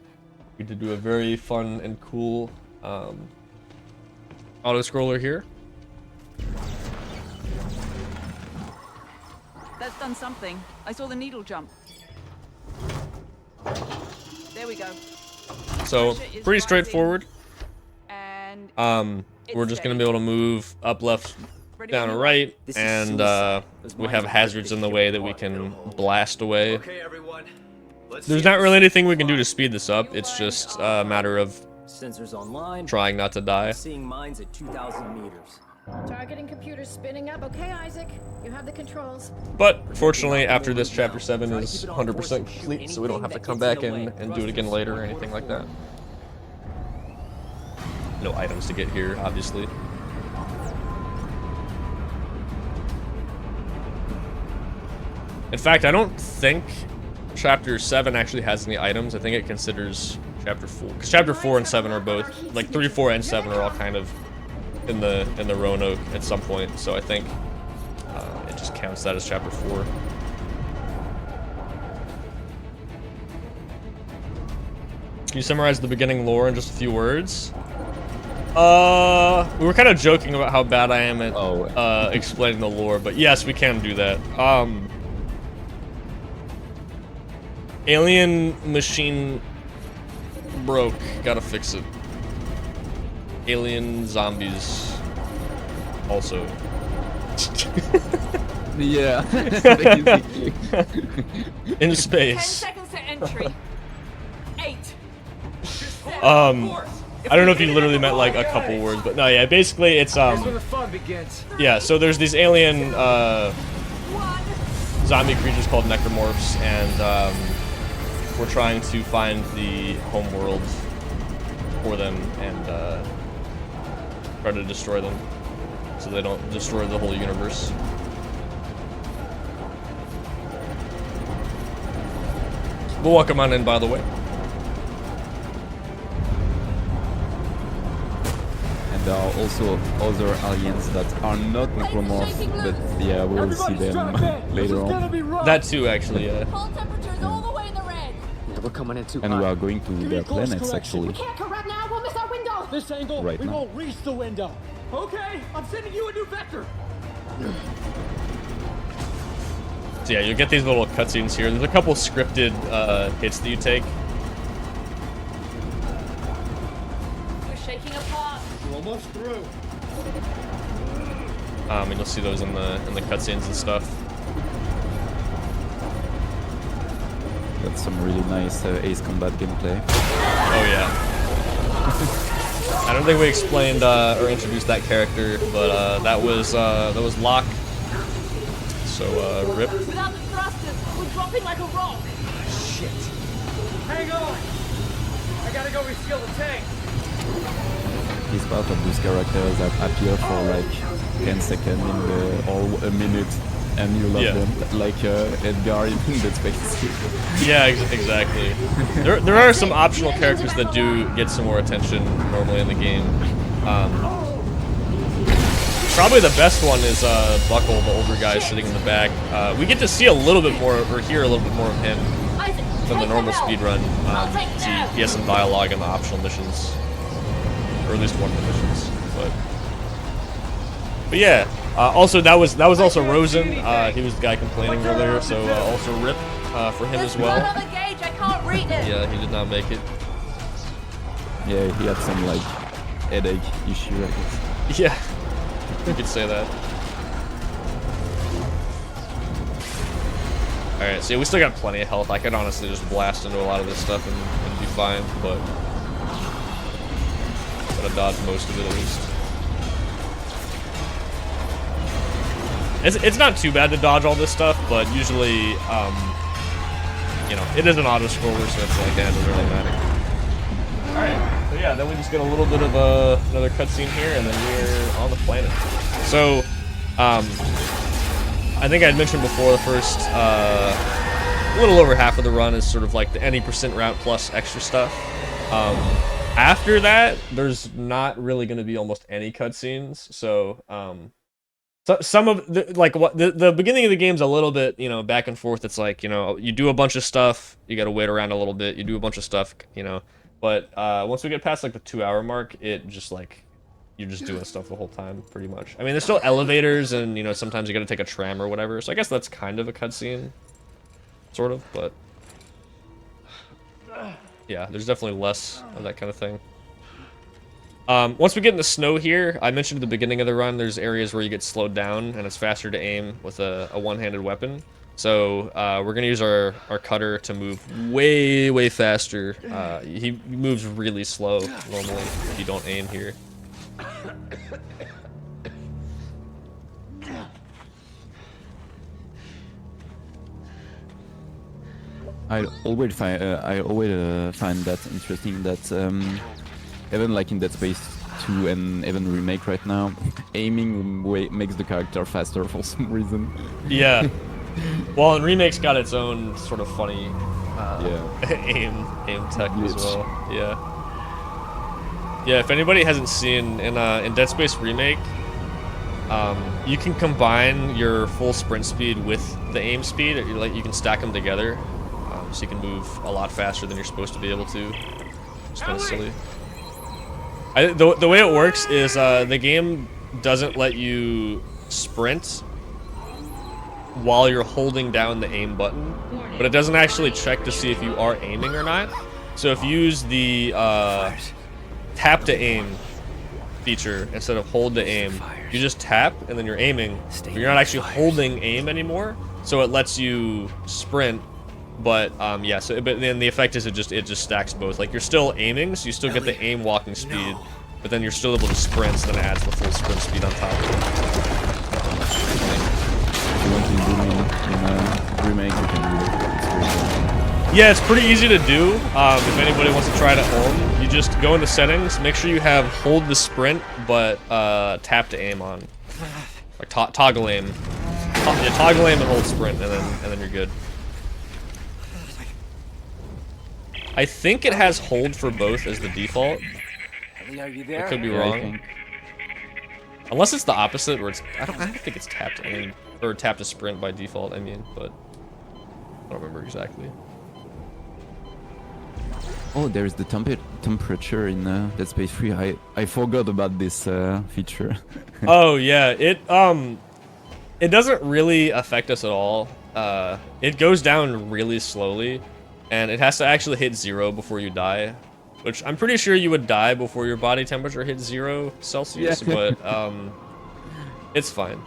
we did do a very fun and cool auto-scroller here. That's done something. I saw the needle jump. There we go. So, pretty straightforward. And we're just gonna be able to move up, left, down, and right, and we have hazards in the way that we can blast away. Okay, everyone. There's not really anything we can do to speed this up. It's just a matter of Sensors online. trying not to die. Seeing mines at 2,000 meters. Targeting computer spinning up. Okay, Isaac, you have the controls. But fortunately, after this, Chapter 7 is 100% complete, so we don't have to come back and do it again later or anything like that. No items to get here, obviously. In fact, I don't think Chapter 7 actually has any items. I think it considers Chapter 4. Because Chapter 4 and 7 are both, like 3, 4, and 7 are all kind of in the Roanoke at some point. So I think it just counts that as Chapter 4. Can you summarize the beginning lore in just a few words? We were kind of joking about how bad I am at explaining the lore, but yes, we can do that. Alien machine broke. Gotta fix it. Alien zombies also. yeah. In 10 space. seconds to entry. 8. I don't know if you literally meant like a couple words, but no, yeah, basically it's Here's where the fun begins. yeah, so there's these alien zombie creatures called necromorphs, and we're trying to find the home world for them and try to destroy them so they don't destroy the whole universe. Well, welcome on in, by the way. And there are also other aliens that are not necromorphs, but yeah, we'll see them later on. That too, actually, yeah. We're coming in too And hot. we are going to their planets, actually. Can't correct now. We'll miss our window. This angle, Right we now. won't reach the window. Okay, I'm sending you a new vector. So yeah, you'll get these little cutscenes here. There's a couple scripted hits that you take. We're shaking apart. We're almost through. And you'll see those in the cutscenes and stuff. Got some really nice Ace Combat gameplay. Oh yeah. I don't think we explained or introduced that character, but that was Locke. So rip. Without the thrusters, we're dropping like a rock. Shit. Hang on. I gotta go refuel the tank. He's part of those characters that appear for like 10 seconds or a minute, and you love them, like Edgar in Dead Space. Yeah, exactly. There are some optional characters that do get some more attention normally in the game. Probably the best one is Buckle, the older guy sitting in the back. We get to see a little bit more, or hear a little bit more of him than the normal speedrun. He has some dialogue in the optional missions, or at least one of the missions. But yeah. Also, that was also Rosen. He was the guy complaining earlier, so also rip for him as well. Another gauge, I can't read it. Yeah, he did not make it. Yeah, he had some like headache issue, I guess. Yeah, you could say that. Alright, so yeah, we still got plenty of health. I could honestly just blast into a lot of this stuff and be fine, but gotta dodge most of it at least. It's not too bad to dodge all this stuff, but usually, you know, it is an auto-scroller, so it's like, it doesn't really matter. Alright, so yeah, then we just get a little bit of another cutscene here, and then we're on the planet. So, I think I had mentioned before, the first, a little over half of the run is sort of like the any % route plus extra stuff. After that, there's not really going to be almost any cutscenes, so, so some of the, like, what the beginning of the game's a little bit, you know, back and forth. It's like, you know, you do a bunch of stuff, you got to wait around a little bit, you do a bunch of stuff, you know, but once we get past like the 2-hour mark, it just like, you're just doing stuff the whole time pretty much. I mean, there's still elevators, and you know, sometimes you got to take a tram or whatever, so I guess that's kind of a cutscene, sort of, but yeah, there's definitely less of that kind of thing. Once we get in the snow here, I mentioned at the beginning of the run, there's areas where you get slowed down, and it's faster to aim with a one-handed weapon. So we're gonna use our cutter to move way faster. He moves really slow normally if you don't aim here. I always find that interesting that even like in Dead Space 2 and even Remake right now, aiming makes the character faster for some reason. Yeah. Well, and Remake's got its own sort of funny aim tech as well. Yeah. Yeah, if anybody hasn't seen in Dead Space Remake, you can combine your full sprint speed with the aim speed. Like, you can stack them together, so you can move a lot faster than you're supposed to be able to. It's kind of silly. The way it works is the game doesn't let you sprint while you're holding down the aim button, but it doesn't actually check to see if you are aiming or not. So if you use the tap to aim feature instead of hold to aim, you just tap and then you're aiming, but you're not actually holding aim anymore, so it lets you sprint. But yeah, so but then the effect is it just stacks both. Like, you're still aiming, so you still get the aim walking speed, but then you're still able to sprint, so then it adds the full sprint speed on top of it. If you want to zoom in Remake, you can do it. Yeah, it's pretty easy to do. If anybody wants to try it at home, you just go into settings, make sure you have hold the sprint, but tap to aim on. Like toggle aim. Yeah, toggle aim and hold sprint, and then you're good. I think it has hold for both as the default. I could be wrong. Unless it's the opposite, where it's I don't think it's tap to aim or tap to sprint by default. I mean, but I don't remember exactly. Oh, there's the temperature in Dead Space 3. I forgot about this feature. Oh yeah, it doesn't really affect us at all. It goes down really slowly, and it has to actually hit 0 before you die, which I'm pretty sure you would die before your body temperature hits 0 Celsius. Yeah. But It's fine.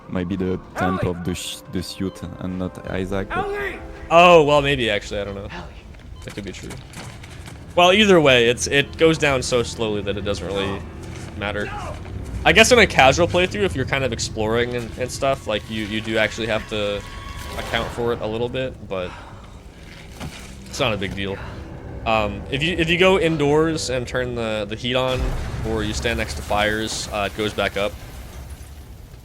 Maybe the temp of the suit and not Isaac. Oh, well, maybe actually, I don't know. That could be true. Well, either way, it goes down so slowly that it doesn't really matter. I guess in a casual playthrough, if you're kind of exploring and stuff, like you do actually have to account for it a little bit, but it's not a big deal. If you go indoors and turn the heat on, or you stand next to fires, it goes back up.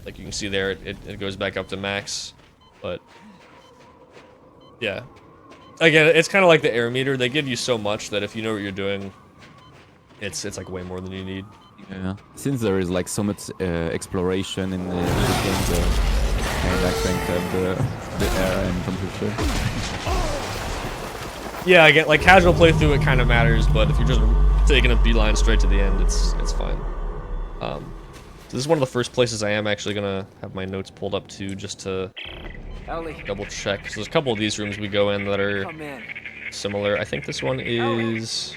Like you can see there, it goes back up to max, but yeah. Again, it's kind of like the air meter. They give you so much that if you know what you're doing, it's like way more than you need. Yeah. Since there is like so much exploration in the game, I think the air and temperature. Yeah, again, like casual playthrough, it kind of matters, but if you're just taking a beeline straight to the end, it's fine. So this is one of the first places I am actually gonna have my notes pulled up to, just to double check. So there's a couple of these rooms we go in that are similar. I think this one is...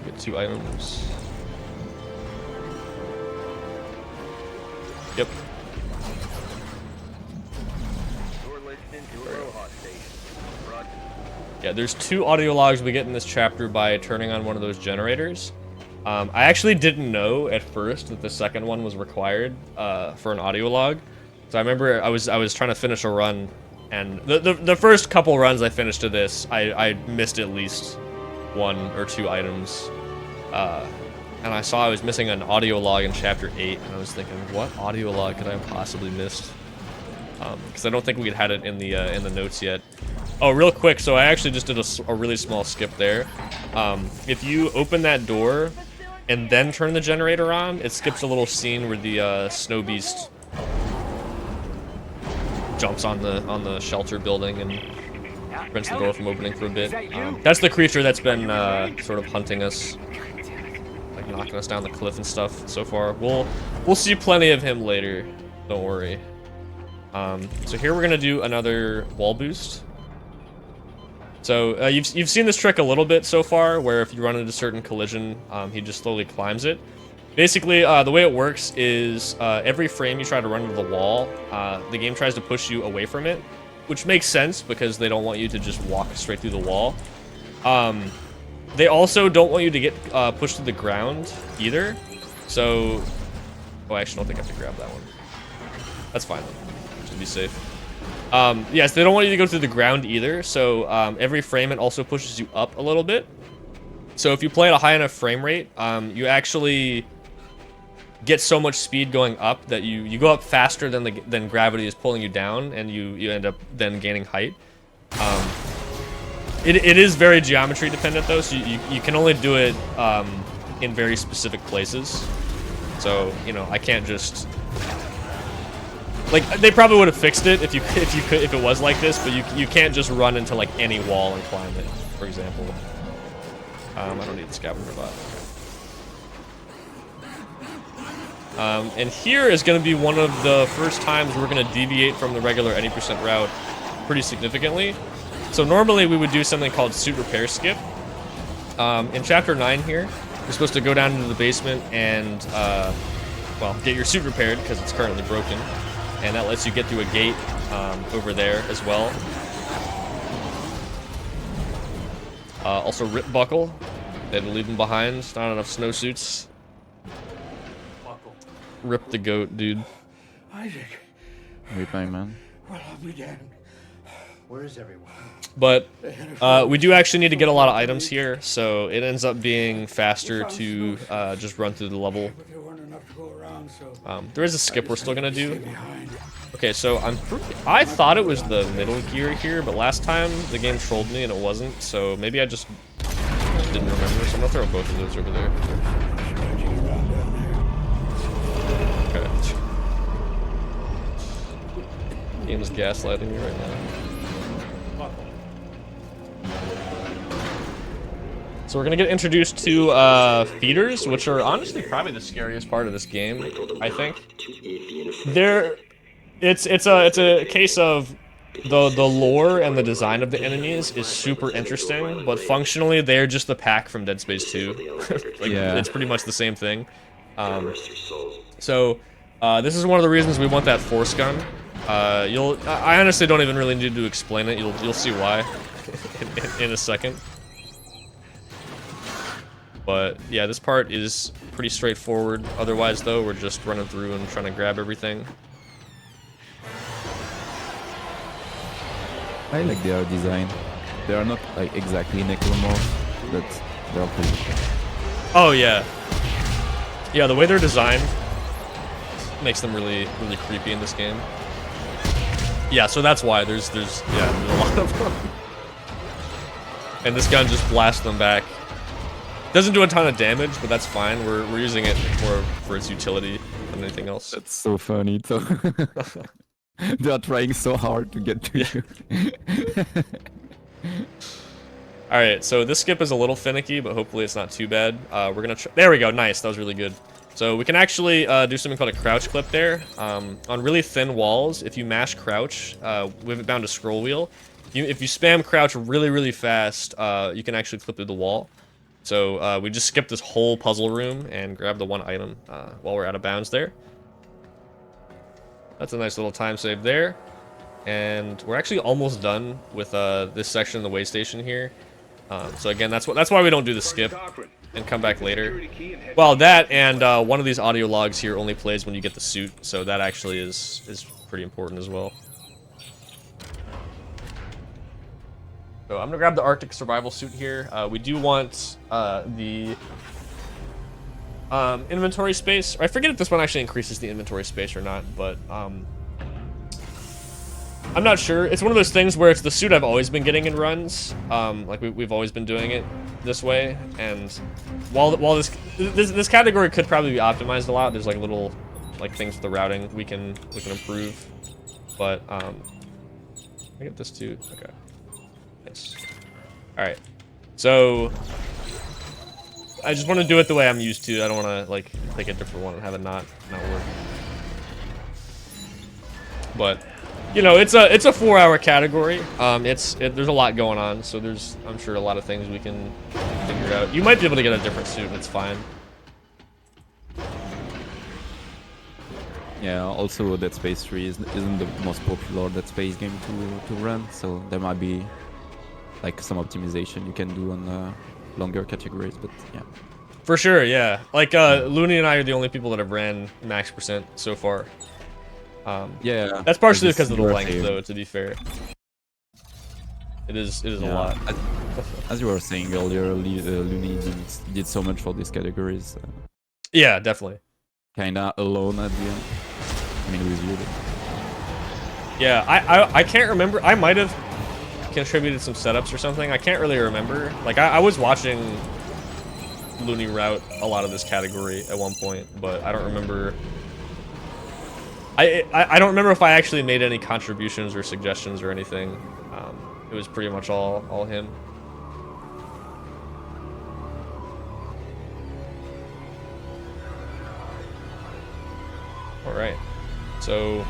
Get 2 items. Yep. Yeah, there's 2 audio logs we get in this chapter by turning on one of those generators. I actually didn't know at first that the second one was required for an audio log. So I remember I was trying to finish a run, and the first couple runs I finished to this, I missed at least 1 or 2 items. And I saw I was missing an audio log in chapter 8, and I was thinking, what audio log could I have possibly missed? Because I don't think we had it in the notes yet. Oh, real quick, so I actually just did a really small skip there. If you open that door and then turn the generator on, it skips a little scene where the snow beast jumps on the shelter building and prevents the door from opening for a bit. That's the creature that's been sort of hunting us, like knocking us down the cliff and stuff so far. We'll see plenty of him later, don't worry. So here we're gonna do another wall boost. So you've seen this trick a little bit so far, where if you run into a certain collision, he just slowly climbs it. Basically, the way it works is every frame you try to run into the wall, the game tries to push you away from it, which makes sense because they don't want you to just walk straight through the wall. They also don't want you to get pushed to the ground either. So, oh, I actually don't think I have to grab that one. That's fine, just to be safe. Yes, they don't want you to go through the ground either, so every frame it also pushes you up a little bit. So if you play at a high enough frame rate, you actually get so much speed going up that you go up faster than gravity is pulling you down, and you end up then gaining height. It is very geometry dependent though, so you can only do it in very specific places. So, you know, I can't just... Like, they probably would have fixed it if it was like this, but you can't just run into like any wall and climb it, for example. I don't need the scavenger bot. And here is going to be one of the first times we're going to deviate from the regular any % route pretty significantly. So normally we would do something called suit repair skip. In chapter 9 here, you're supposed to go down into the basement and, well, get your suit repaired because it's currently broken. And that lets you get through a gate over there as well. Also rip buckle. They had to leave them behind. Not enough snowsuits. Buckle. Rip the goat, dude. Isaac. Rip my man. Well, I'll be damned. Where is everyone? But we do actually need to get a lot of items here, so it ends up being faster to just run through the level. There is a skip we're still gonna do. Okay, so I thought it was the middle gear here, but last time the game trolled me and it wasn't, so maybe I just didn't remember, so I'm gonna throw both of those over there. Okay. Game is gaslighting me right now. So we're gonna get introduced to feeders, which are honestly probably the scariest part of this game, I think. It's a case of the lore and the design of the enemies is super interesting, but functionally they're just the pack from Dead Space 2. Like, Yeah. it's pretty much the same thing. So this is one of the reasons we want that force gun. I honestly don't even really need to explain it. You'll see why in a second. But yeah, this part is pretty straightforward. Otherwise, though, we're just running through and trying to grab everything. I like their design. They are not like exactly necromorphs, but they are pretty. Oh yeah, yeah. The way they're designed makes them really creepy in this game. Yeah, so that's why there's a lot of them. And this gun just blasts them back. Doesn't do a ton of damage, but that's fine. We're using it more for its utility than anything else. That's so funny. So they are trying so hard to get to you. All right, so this skip is a little finicky, but hopefully it's not too bad. We're gonna there we go. Nice, that was really good. So we can actually do something called a crouch clip there. On really thin walls, if you mash crouch with it bound to scroll wheel, if you spam crouch really fast, you can actually clip through the wall. So we just skipped this whole puzzle room and grabbed the one item while we're out of bounds there. That's a nice little time save there. And we're actually almost done with this section of the way station here. So again, that's why we don't do the skip and come back later. Well, that and one of these audio logs here only plays when you get the suit, so that actually is pretty important as well. So I'm gonna grab the Arctic survival suit here. We do want the inventory space. I forget if this one actually increases the inventory space or not, but I'm not sure. It's one of those things where it's the suit I've always been getting in runs. Like we've always been doing it this way, and while this category could probably be optimized a lot, there's like little things with the routing we can improve. But I get this too. Okay. Nice. All right. So I just want to do it the way I'm used to. I don't want to like take a different one and have it not work. But you know, it's a 4-hour category. There's a lot going on, so there's I'm sure a lot of things we can figure out. You might be able to get a different suit, and it's fine. Yeah. Also, Dead Space 3 isn't the most popular Dead Space game to run, so there might be like some optimization you can do on longer categories, but yeah. For sure, yeah. Like Looney and I are the only people that have ran max % so far. Yeah. That's partially because of the length, though. To be fair, it is a lot. As you were saying earlier, Looney did so much for these categories. Yeah, definitely. Kinda alone at the end. I mean, with you. Yeah, I can't remember. I might have contributed some setups or something. I can't really remember. Like I was watching Looney route a lot of this category at one point, but I don't remember. I don't remember if I actually made any contributions or suggestions or anything. It was pretty much all him. All right, so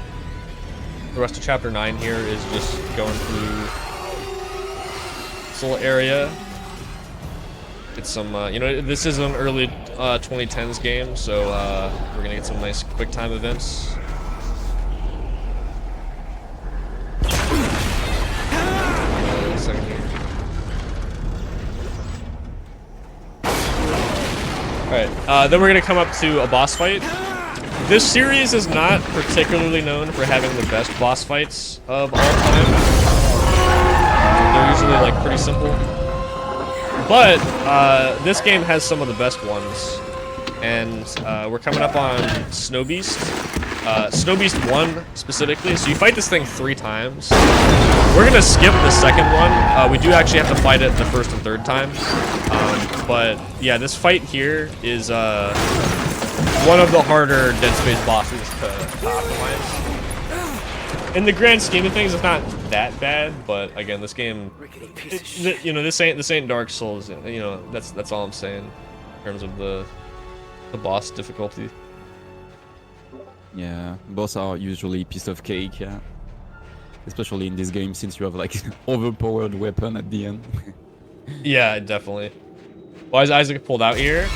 the rest of chapter 9 here is just going through this little area. It's some, you know, this is an early 2010s game, so we're gonna get some nice quick time events. Alright, then we're gonna come up to a boss fight. This series is not particularly known for having the best boss fights of all time. They're usually like pretty simple. But this game has some of the best ones. And we're coming up on Snow Beast. Snow Beast 1 specifically. So you fight this thing 3 times. We're gonna skip the second one. We do actually have to fight it the first and third time. But yeah, this fight here is one of the harder Dead Space bosses to optimize. In the grand scheme of things, it's not that bad, but again, this game, you know, this ain't Dark Souls. You know, that's all I'm saying in terms of the boss difficulty. Yeah, boss are usually piece of cake. Yeah. especially in this game since you have like overpowered weapon at the end. Yeah, definitely. Why is Isaac pulled out here?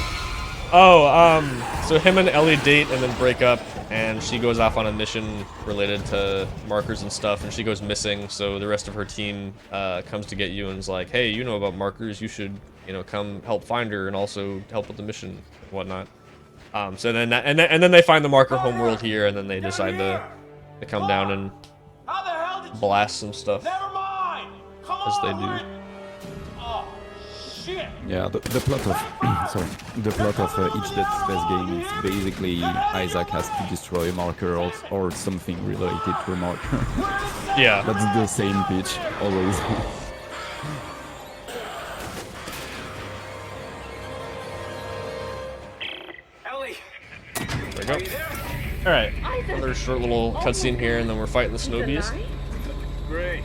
Oh, so him and Ellie date and then break up, and she goes off on a mission related to markers and stuff, and she goes missing, so the rest of her team comes to get you and is like, hey, you know about markers, you should, you know, come help find her and also help with the mission and whatnot. So then and then they find the marker homeworld here, and then they decide to come down and blast some stuff. As they do. Yeah, the plot of sorry, the plot of each Dead Space game is basically Isaac has to destroy a marker or something related to a marker. Yeah, that's the same pitch always. Ellie, there we go. All right, another short little cutscene here, and then we're fighting the snow beast. Great.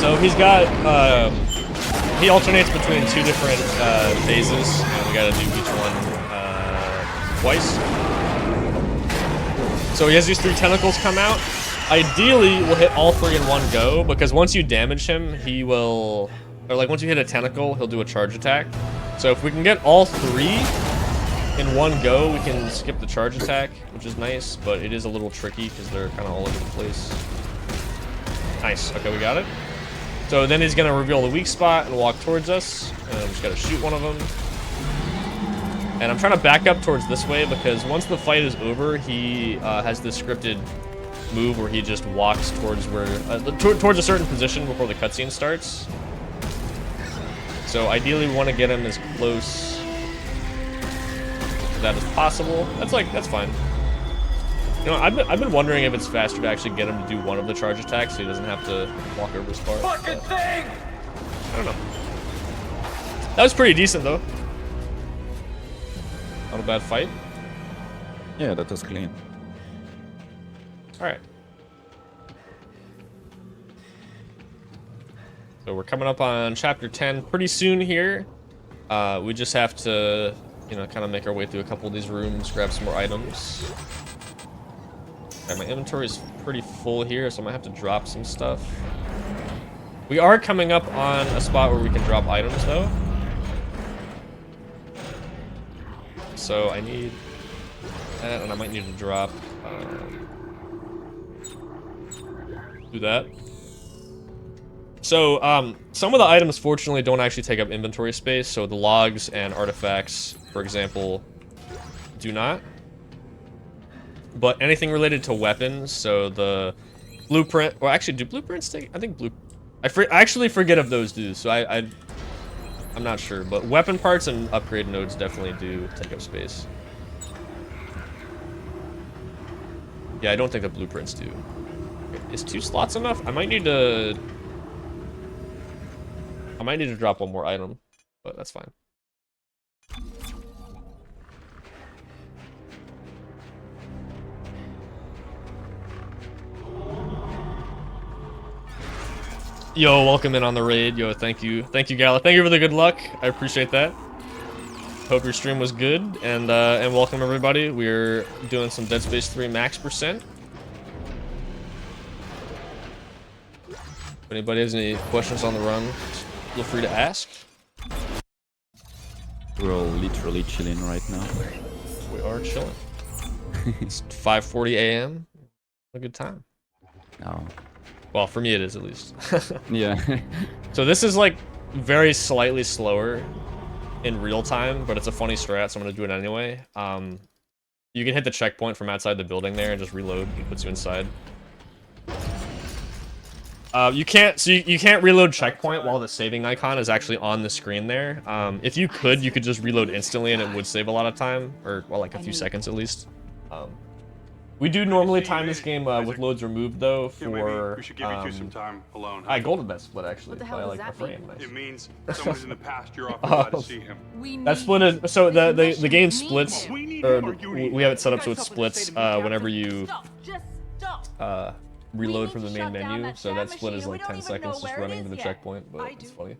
So he's got, he alternates between two different phases, and we gotta do each one twice. So he has these 3 tentacles come out. Ideally, we'll hit all 3 in one go, because once you damage him, he will, or like once you hit a tentacle, he'll do a charge attack. So if we can get all 3 in one go, we can skip the charge attack, which is nice, but it is a little tricky because they're kind of all over the place. Nice, okay, we got it. So then he's gonna reveal the weak spot and walk towards us, and I'm just gonna shoot one of them. And I'm trying to back up towards this way because once the fight is over, he has this scripted move where he just walks towards where, towards a certain position before the cutscene starts. So ideally we want to get him as close to that as possible. That's fine. You know, I've been wondering if it's faster to actually get him to do one of the charge attacks so he doesn't have to walk over as far. Fucking thing! I don't know. That was pretty decent though. Not a bad fight. Yeah, that was clean. Alright. So we're coming up on chapter 10 pretty soon here. We just have to, you know, kind of make our way through a couple of these rooms, grab some more items. Okay, my inventory is pretty full here, so I might have to drop some stuff. We are coming up on a spot where we can drop items, though. So I need that, and I might need to drop... do that. So, some of the items, fortunately, don't actually take up inventory space, so the logs and artifacts, for example, do not. But anything related to weapons, so the blueprint, or actually, do blueprints take? I think I actually forget if those do, so I'm not sure. But weapon parts and upgrade nodes definitely do take up space. Yeah, I don't think the blueprints do. Is 2 slots enough? I might need to drop one more item, but that's fine. Yo, welcome in on the raid. Yo, thank you, Gala. Thank you for the good luck. I appreciate that. Hope your stream was good, and welcome everybody. We're doing some Dead Space 3 max %. If anybody has any questions on the run, feel free to ask. We're all literally chilling right now. We are chilling. It's 5:40 a.m. A good time. Oh. Well, for me it is at least. Yeah. So this is like very slightly slower in real time, but it's a funny strat, so I'm gonna do it anyway. You can hit the checkpoint from outside the building there and just reload. It puts you inside. You can't reload checkpoint while the saving icon is actually on the screen there. If you could just reload instantly and it would save a lot of time, or well, like a few seconds at least. We do normally time this game with loads removed though for. We should give you some time alone. I golden that split actually. What the hell does that mean? Nice. It means someone's in the past. You're often glad to see him. That split is so the game splits. Or we have it set up so it splits whenever you reload from the main menu. So that split is like 10 seconds just running to the checkpoint, but it's funny.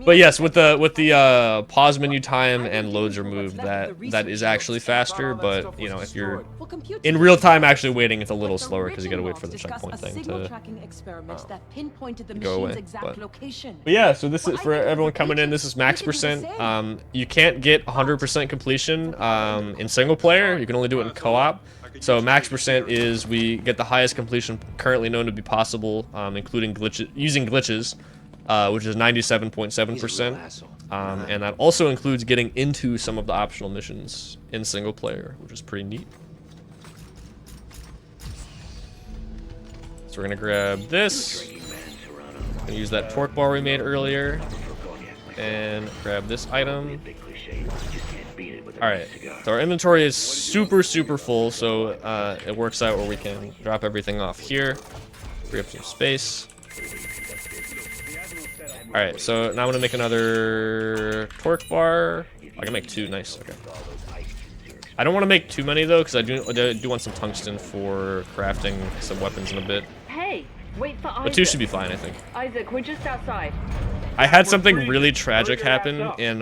But yes, with the pause menu time and loads removed, that is actually faster. But you know, if you're in real time actually waiting, it's a little slower because you gotta wait for the checkpoint thing to go away. But yeah, so this is for everyone coming in. This is max percent. You can't get 100% completion in single player. You can only do it in co-op. So max percent is we get the highest completion currently known to be possible, including using glitches. Which is 97.7%, and that also includes getting into some of the optional missions in single player, which is pretty neat. So we're gonna grab this, and use that torque bar we made earlier, and grab this item. Alright, so our inventory is super full, so it works out where we can drop everything off here, free up some space. Alright, so now I'm gonna make another torque bar. I can make 2, nice, okay. I don't want to make too many though, because I do want some tungsten for crafting some weapons in a bit. Hey, wait for Isaac. But 2 should be fine, I think. Isaac, we're just outside. I had something really tragic happen in,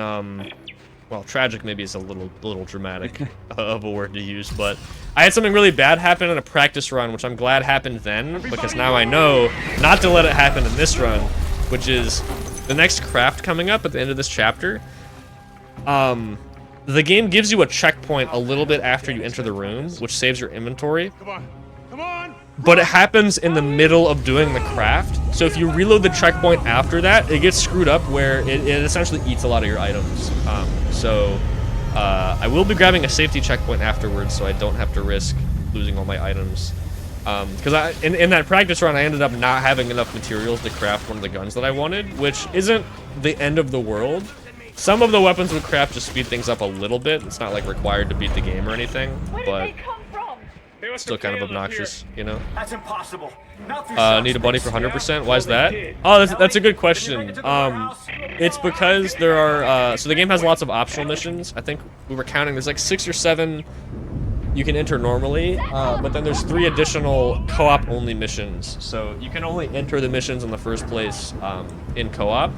well, tragic maybe is a little dramatic of a word to use, but I had something really bad happen in a practice run, which I'm glad happened then, because now I know not to let it happen in this run, which is the next craft coming up at the end of this chapter. The game gives you a checkpoint a little bit after you enter the room, which saves your inventory. Come on! But it happens in the middle of doing the craft, so if you reload the checkpoint after that, it gets screwed up where it essentially eats a lot of your items. I will be grabbing a safety checkpoint afterwards, so I don't have to risk losing all my items. Because in that practice run, I ended up not having enough materials to craft one of the guns that I wanted, which isn't the end of the world. Some of the weapons would craft just speed things up a little bit. It's not like required to beat the game or anything, but it's still kind of obnoxious, you know? That's impossible. Need a buddy for 100%. Why is that? Oh, that's a good question. It's because there are so the game has lots of optional missions. I think we were counting. There's like 6 or 7 you can enter normally, but then there's 3 additional co-op only missions. So you can only enter the missions in the first place in co-op.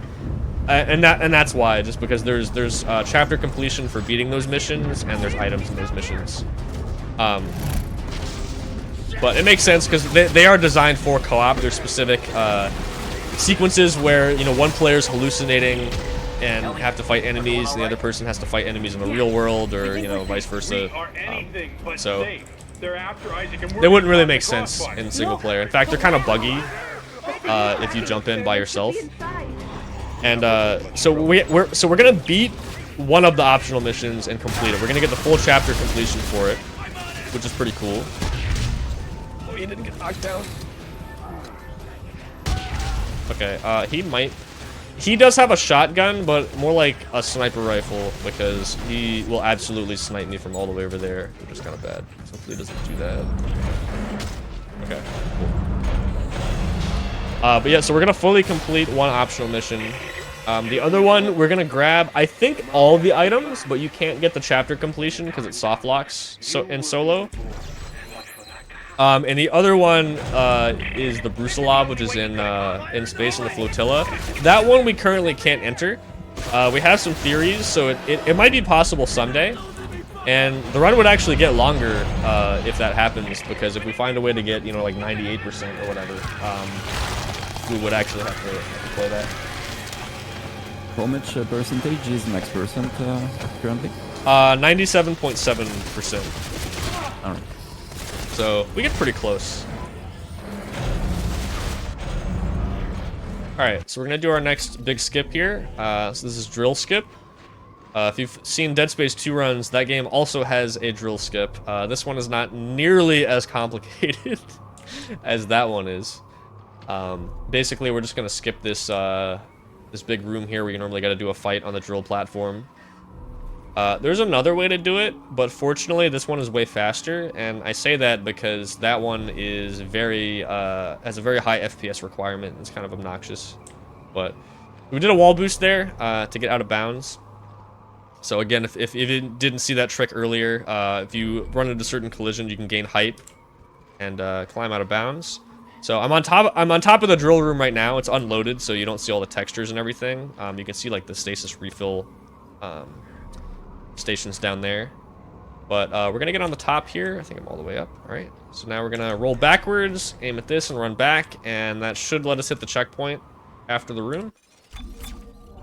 And that's why, just because there's chapter completion for beating those missions, and there's items in those missions. But it makes sense because they are designed for co-op. There's specific sequences where, you know, one player's hallucinating and have to fight enemies, and the other person has to fight enemies in the real world, or, you know, vice versa. So they wouldn't really make sense in single player. In fact, they're kind of buggy if you jump in by yourself. And so we're gonna beat one of the optional missions and complete it. We're gonna get the full chapter completion for it, which is pretty cool. Oh, he didn't get knocked down. Okay, he does have a shotgun, but more like a sniper rifle, because he will absolutely snipe me from all the way over there, which is kind of bad. So hopefully he doesn't do that. Okay, cool. But yeah, so we're gonna fully complete one optional mission. The other one, we're gonna grab, I think, all the items, but you can't get the chapter completion because it soft locks in solo. And the other one is the Brusilov, which is in space in the flotilla. That one we currently can't enter. We have some theories, so it might be possible someday. And the run would actually get longer if that happens, because if we find a way to get, you know, like 98% or whatever, we would actually have to play that. How much percentage is max percent currently? 97.7%. Alright. So we get pretty close. Alright, so we're gonna do our next big skip here. So this is drill skip. If you've seen Dead Space 2 runs, that game also has a drill skip. This one is not nearly as complicated as that one is. Basically, we're just gonna skip this this big room here where you normally gotta do a fight on the drill platform. There's another way to do it, but fortunately this one is way faster, and I say that because that one is has a very high FPS requirement. It's kind of obnoxious, but we did a wall boost there to get out of bounds. So again, if you didn't see that trick earlier, if you run into certain collisions, you can gain height and climb out of bounds. So I'm on top of the drill room right now. It's unloaded, so you don't see all the textures and everything. You can see like the stasis refill stations down there. But we're gonna get on the top here. I think I'm all the way up. All right. So now we're gonna roll backwards, aim at this, and run back, and that should let us hit the checkpoint after the room.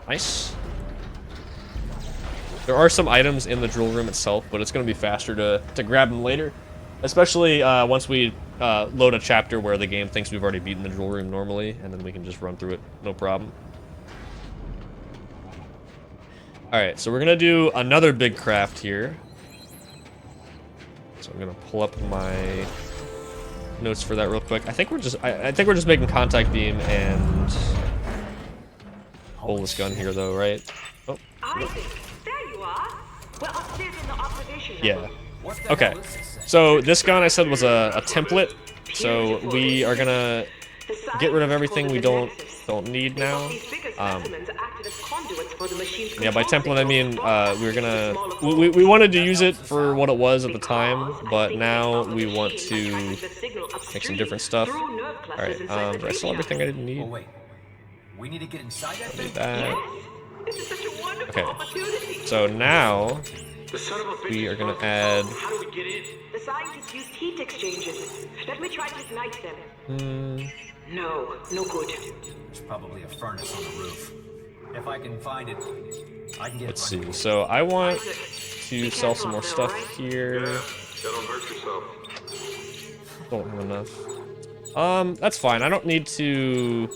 Nice. There are some items in the drill room itself, but it's gonna be faster to grab them later, especially once we load a chapter where the game thinks we've already beaten the drill room normally, and then we can just run through it, no problem. All right, so we're gonna do another big craft here. So I'm gonna pull up my notes for that real quick. I think we're just making contact beam and pull this gun here though, right? Oh. Isaac, there you are. We're upstairs in the observation Yeah. Okay. So this gun I said was a template. So we are gonna get rid of everything we don't need now. Yeah, by template I mean we wanted to use it for what it was at the time, but now we want to make some different stuff. All right, did I sell everything I didn't need? Wait, we need to get inside that Need thing. that. Okay, so now we are gonna add. The scientists used heat exchangers. Let me try to ignite them. No good. There's probably a furnace on the roof. If I can find it, I can get Let's see. So I want to sell some more stuff here. Don't hurt yourself. Don't have enough. That's fine. I don't need to.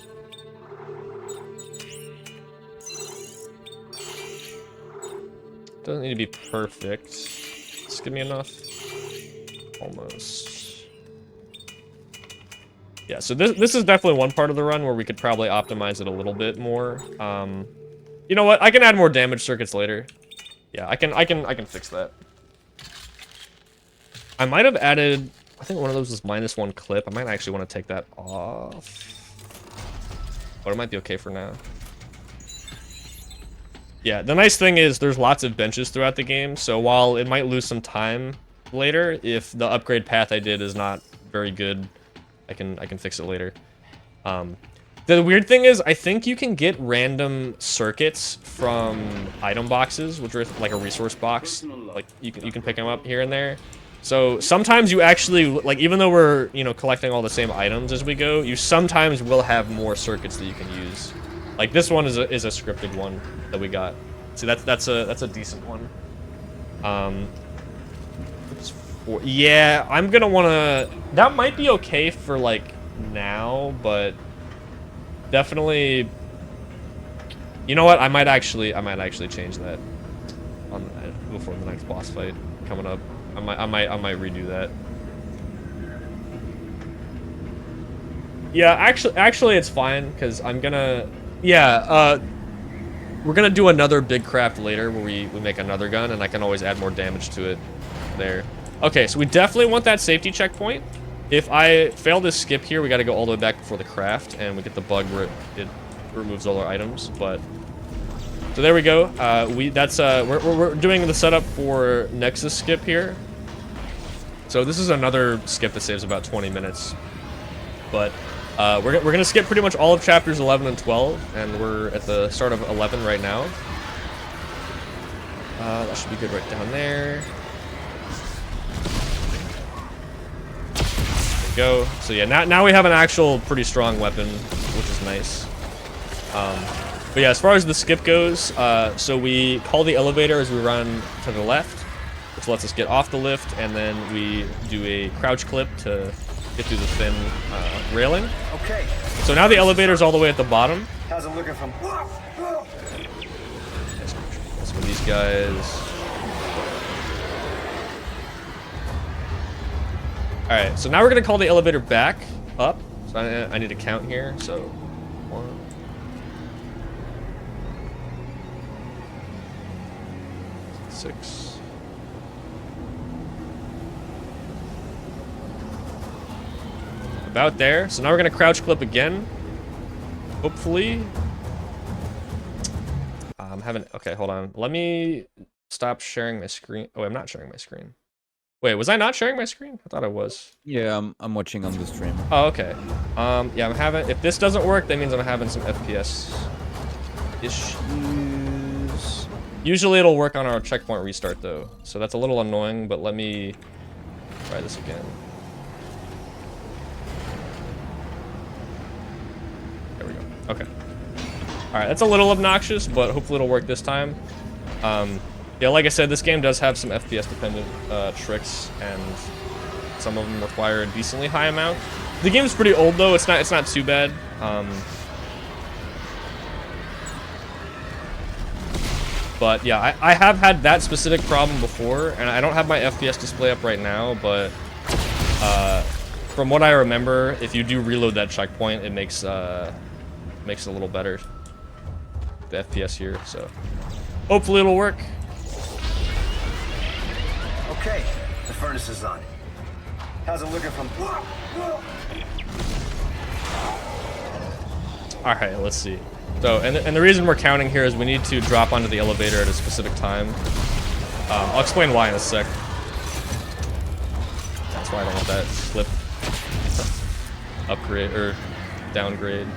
Doesn't need to be perfect. Just give me enough. Almost. Yeah, so this is definitely one part of the run where we could probably optimize it a little bit more. You know what? I can add more damage circuits later. Yeah, I can fix that. I might have added. I think one of those was -1 clip. I might actually want to take that off, but it might be okay for now. Yeah, the nice thing is there's lots of benches throughout the game, so while it might lose some time later, if the upgrade path I did is not very good, I can fix it later. The weird thing is, I think you can get random circuits from item boxes, which are like a resource box. Like you can pick them up here and there. So sometimes you actually, like, even though we're collecting all the same items as we go, you sometimes will have more circuits that you can use. Like this one is a scripted one that we got. See, that's a decent one. Yeah, I'm gonna wanna. That might be okay for like now, but definitely. You know what? I might actually change that before the next boss fight coming up. I might redo that. Yeah, actually, it's fine because I'm gonna. Yeah, we're gonna do another big craft later where we make another gun, and I can always add more damage to it there. Okay, so we definitely want that safety checkpoint. If I fail this skip here, we got to go all the way back before the craft, and we get the bug where it removes all our items. But so there we go. We're doing the setup for Nexus skip here. So this is another skip that saves about 20 minutes. But we're gonna skip pretty much all of chapters 11 and 12, and we're at the start of 11 right now. That should be good right down there. Go. So yeah, now we have an actual pretty strong weapon, which is nice. But yeah, as far as the skip goes, so we call the elevator as we run to the left, which lets us get off the lift, and then we do a crouch clip to get through the thin railing. Okay. So now the elevator's all the way at the bottom. How's it looking from? Some of these guys. Alright, so now we're gonna call the elevator back up. So I need to count here. So 1, 6. About there. So now we're gonna crouch clip again. Hopefully. I'm having. Okay, hold on. Let me stop sharing my screen. Oh, I'm not sharing my screen. Wait, was I not sharing my screen? I thought I was. Yeah, I'm watching on the stream. Oh, okay. Yeah, I'm having. If this doesn't work, that means I'm having some FPS issues. Usually it'll work on our checkpoint restart though, so that's a little annoying. But let me try this again. There we go. Okay. All right, that's a little obnoxious, but hopefully it'll work this time. Yeah, like I said, this game does have some FPS dependent tricks, and some of them require a decently high amount. The game's pretty old though; it's not too bad. But yeah, I have had that specific problem before, and I don't have my FPS display up right now, but from what I remember, if you do reload that checkpoint, it makes it a little better, the FPS here. So hopefully it'll work. Okay, the furnace is on. How's it looking from... Alright, let's see. So, and the reason we're counting here is we need to drop onto the elevator at a specific time. I'll explain why in a sec. That's why I don't want that slip upgrade, or downgrade.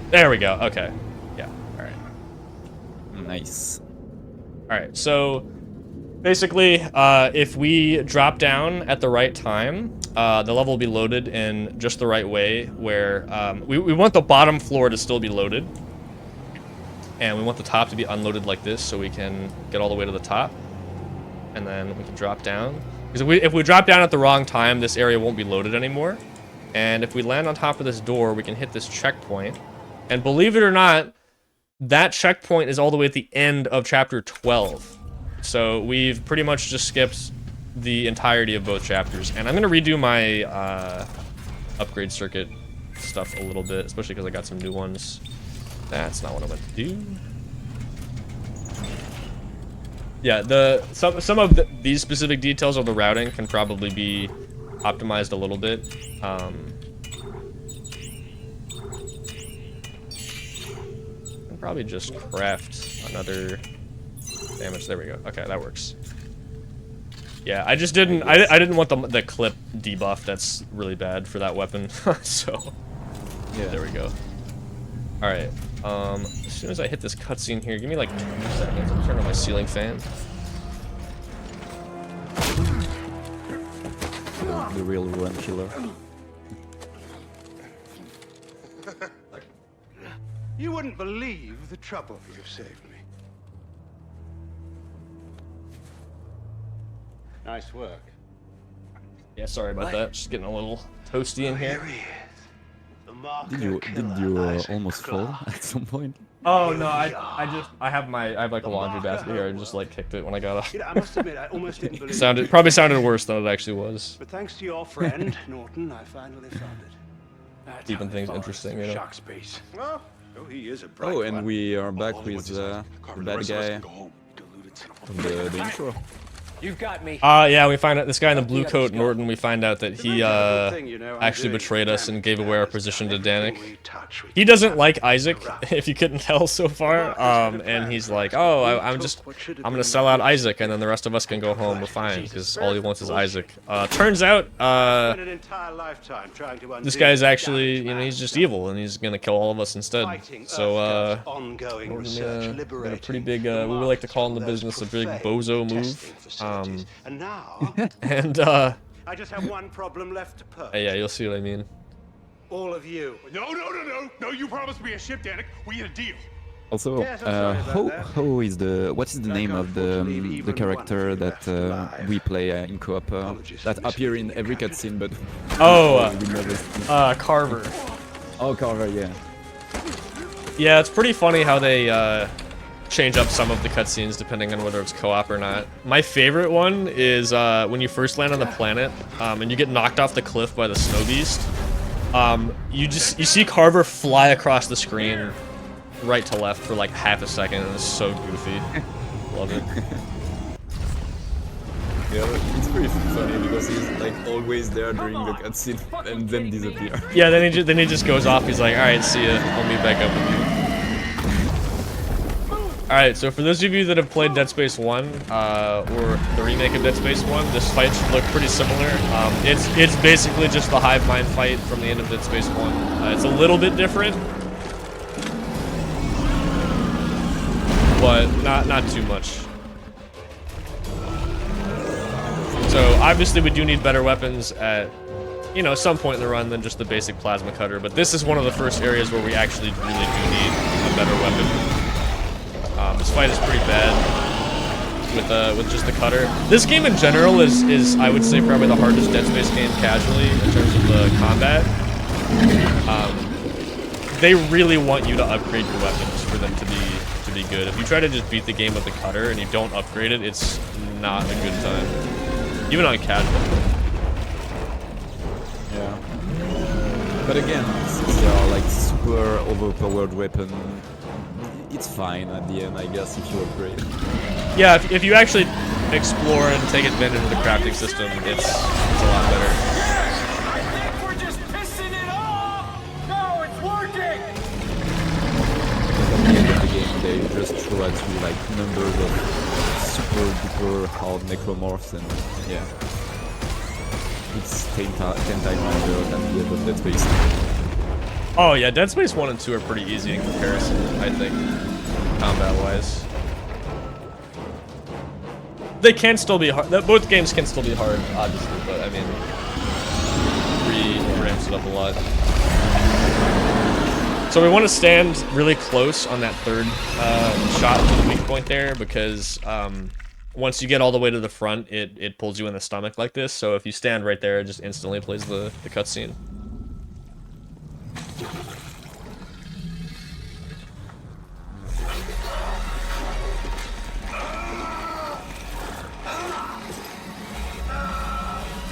There we go. Okay. Yeah. All right. Nice. All right. So basically, if we drop down at the right time, the level will be loaded in just the right way. Where we want the bottom floor to still be loaded, and we want the top to be unloaded like this, so we can get all the way to the top, and then we can drop down. Because if we drop down at the wrong time, this area won't be loaded anymore. And if we land on top of this door, we can hit this checkpoint. And believe it or not, that checkpoint is all the way at the end of chapter 12. So we've pretty much just skipped the entirety of both chapters. And I'm going to redo my upgrade circuit stuff a little bit, especially because I got some new ones. That's not what I meant to do. Yeah, some of these specific details of the routing can probably be optimized a little bit. Probably just craft another damage. There we go. Okay, that works. Yeah, I just didn't. I didn't want the clip debuff. That's really bad for that weapon. So yeah, there we go. All right. As soon as I hit this cutscene here, give me like 2 seconds. I'll turn on my ceiling fan. The real run killer. You wouldn't believe the trouble you've saved me. Nice work. Yeah, sorry about that. Just getting a little toasty in here. Did you almost fall at some point? Oh no, I have like a laundry basket here. I just like kicked it when I got up. I must admit, I almost didn't believe Probably sounded worse than it actually was. But thanks to your friend, Norton, I finally found it. Keeping things interesting, you know. Shark space. Well, he is a bright Oh, and one. we are back with the bad guy from the intro. You've got me. Yeah, we find out this guy in the blue coat, Norton. We find out that he actually betrayed us and gave away our position to Danik. He doesn't like Isaac, if you couldn't tell so far. And he's like, "Oh, I'm gonna sell out Isaac, and then the rest of us can go home. We're fine, because all he wants is Isaac." Turns out, this guy's actually, you know, he's just evil, and he's gonna kill all of us instead. So, Norton made a pretty big, we would like to call in the business a big bozo move. And now, and I just have one problem left to purge. yeah, you'll see what I mean. All of you. No, you promised me a ship, Danik. We had a deal. Also, what's the name of the character that we play in co-op that appear in every cutscene, but Carver. Oh, Carver, yeah. Yeah, it's pretty funny how they change up some of the cutscenes depending on whether it's co-op or not. My favorite one is when you first land on the planet and you get knocked off the cliff by the snow beast. You see Carver fly across the screen right to left for like half a second, and it's so goofy. Love it. Yeah, it's pretty funny because he's like always there during the cutscene and then disappear. Yeah, then he just goes off. He's like, all right, see ya. I'll meet back up with you. All right, so for those of you that have played Dead Space 1 or the remake of Dead Space 1, this fight should look pretty similar. It's basically just the hive mind fight from the end of Dead Space 1. It's a little bit different, but not too much. So obviously we do need better weapons at, you know, some point in the run than just the basic plasma cutter, but this is one of the first areas where we actually really do need a better weapon. This fight is pretty bad with just the cutter. This game in general is I would say probably the hardest Dead Space game casually in terms of the combat. They really want you to upgrade your weapons for them to be good. If you try to just beat the game with the cutter and you don't upgrade it, it's not a good time. Even on casual. Yeah. But again, since they are like super overpowered weapon, it's fine at the end, I guess, if you upgrade. Yeah, if you actually explore and take advantage of the crafting system, it's a lot better. I think we're just pissing it off! No, it's working! At the end of the game, they just throw at you like numbers of super duper hard necromorphs, and yeah. It's 10 times harder than the end of Dead Space. Oh yeah, Dead Space 1 and 2 are pretty easy in comparison, I think, combat-wise. They can still be hard. Both games can still be hard, obviously, but I mean, 3 ramps it up a lot. So we want to stand really close on that third shot to the weak point there, because once you get all the way to the front, it pulls you in the stomach like this. So if you stand right there, it just instantly plays the cutscene.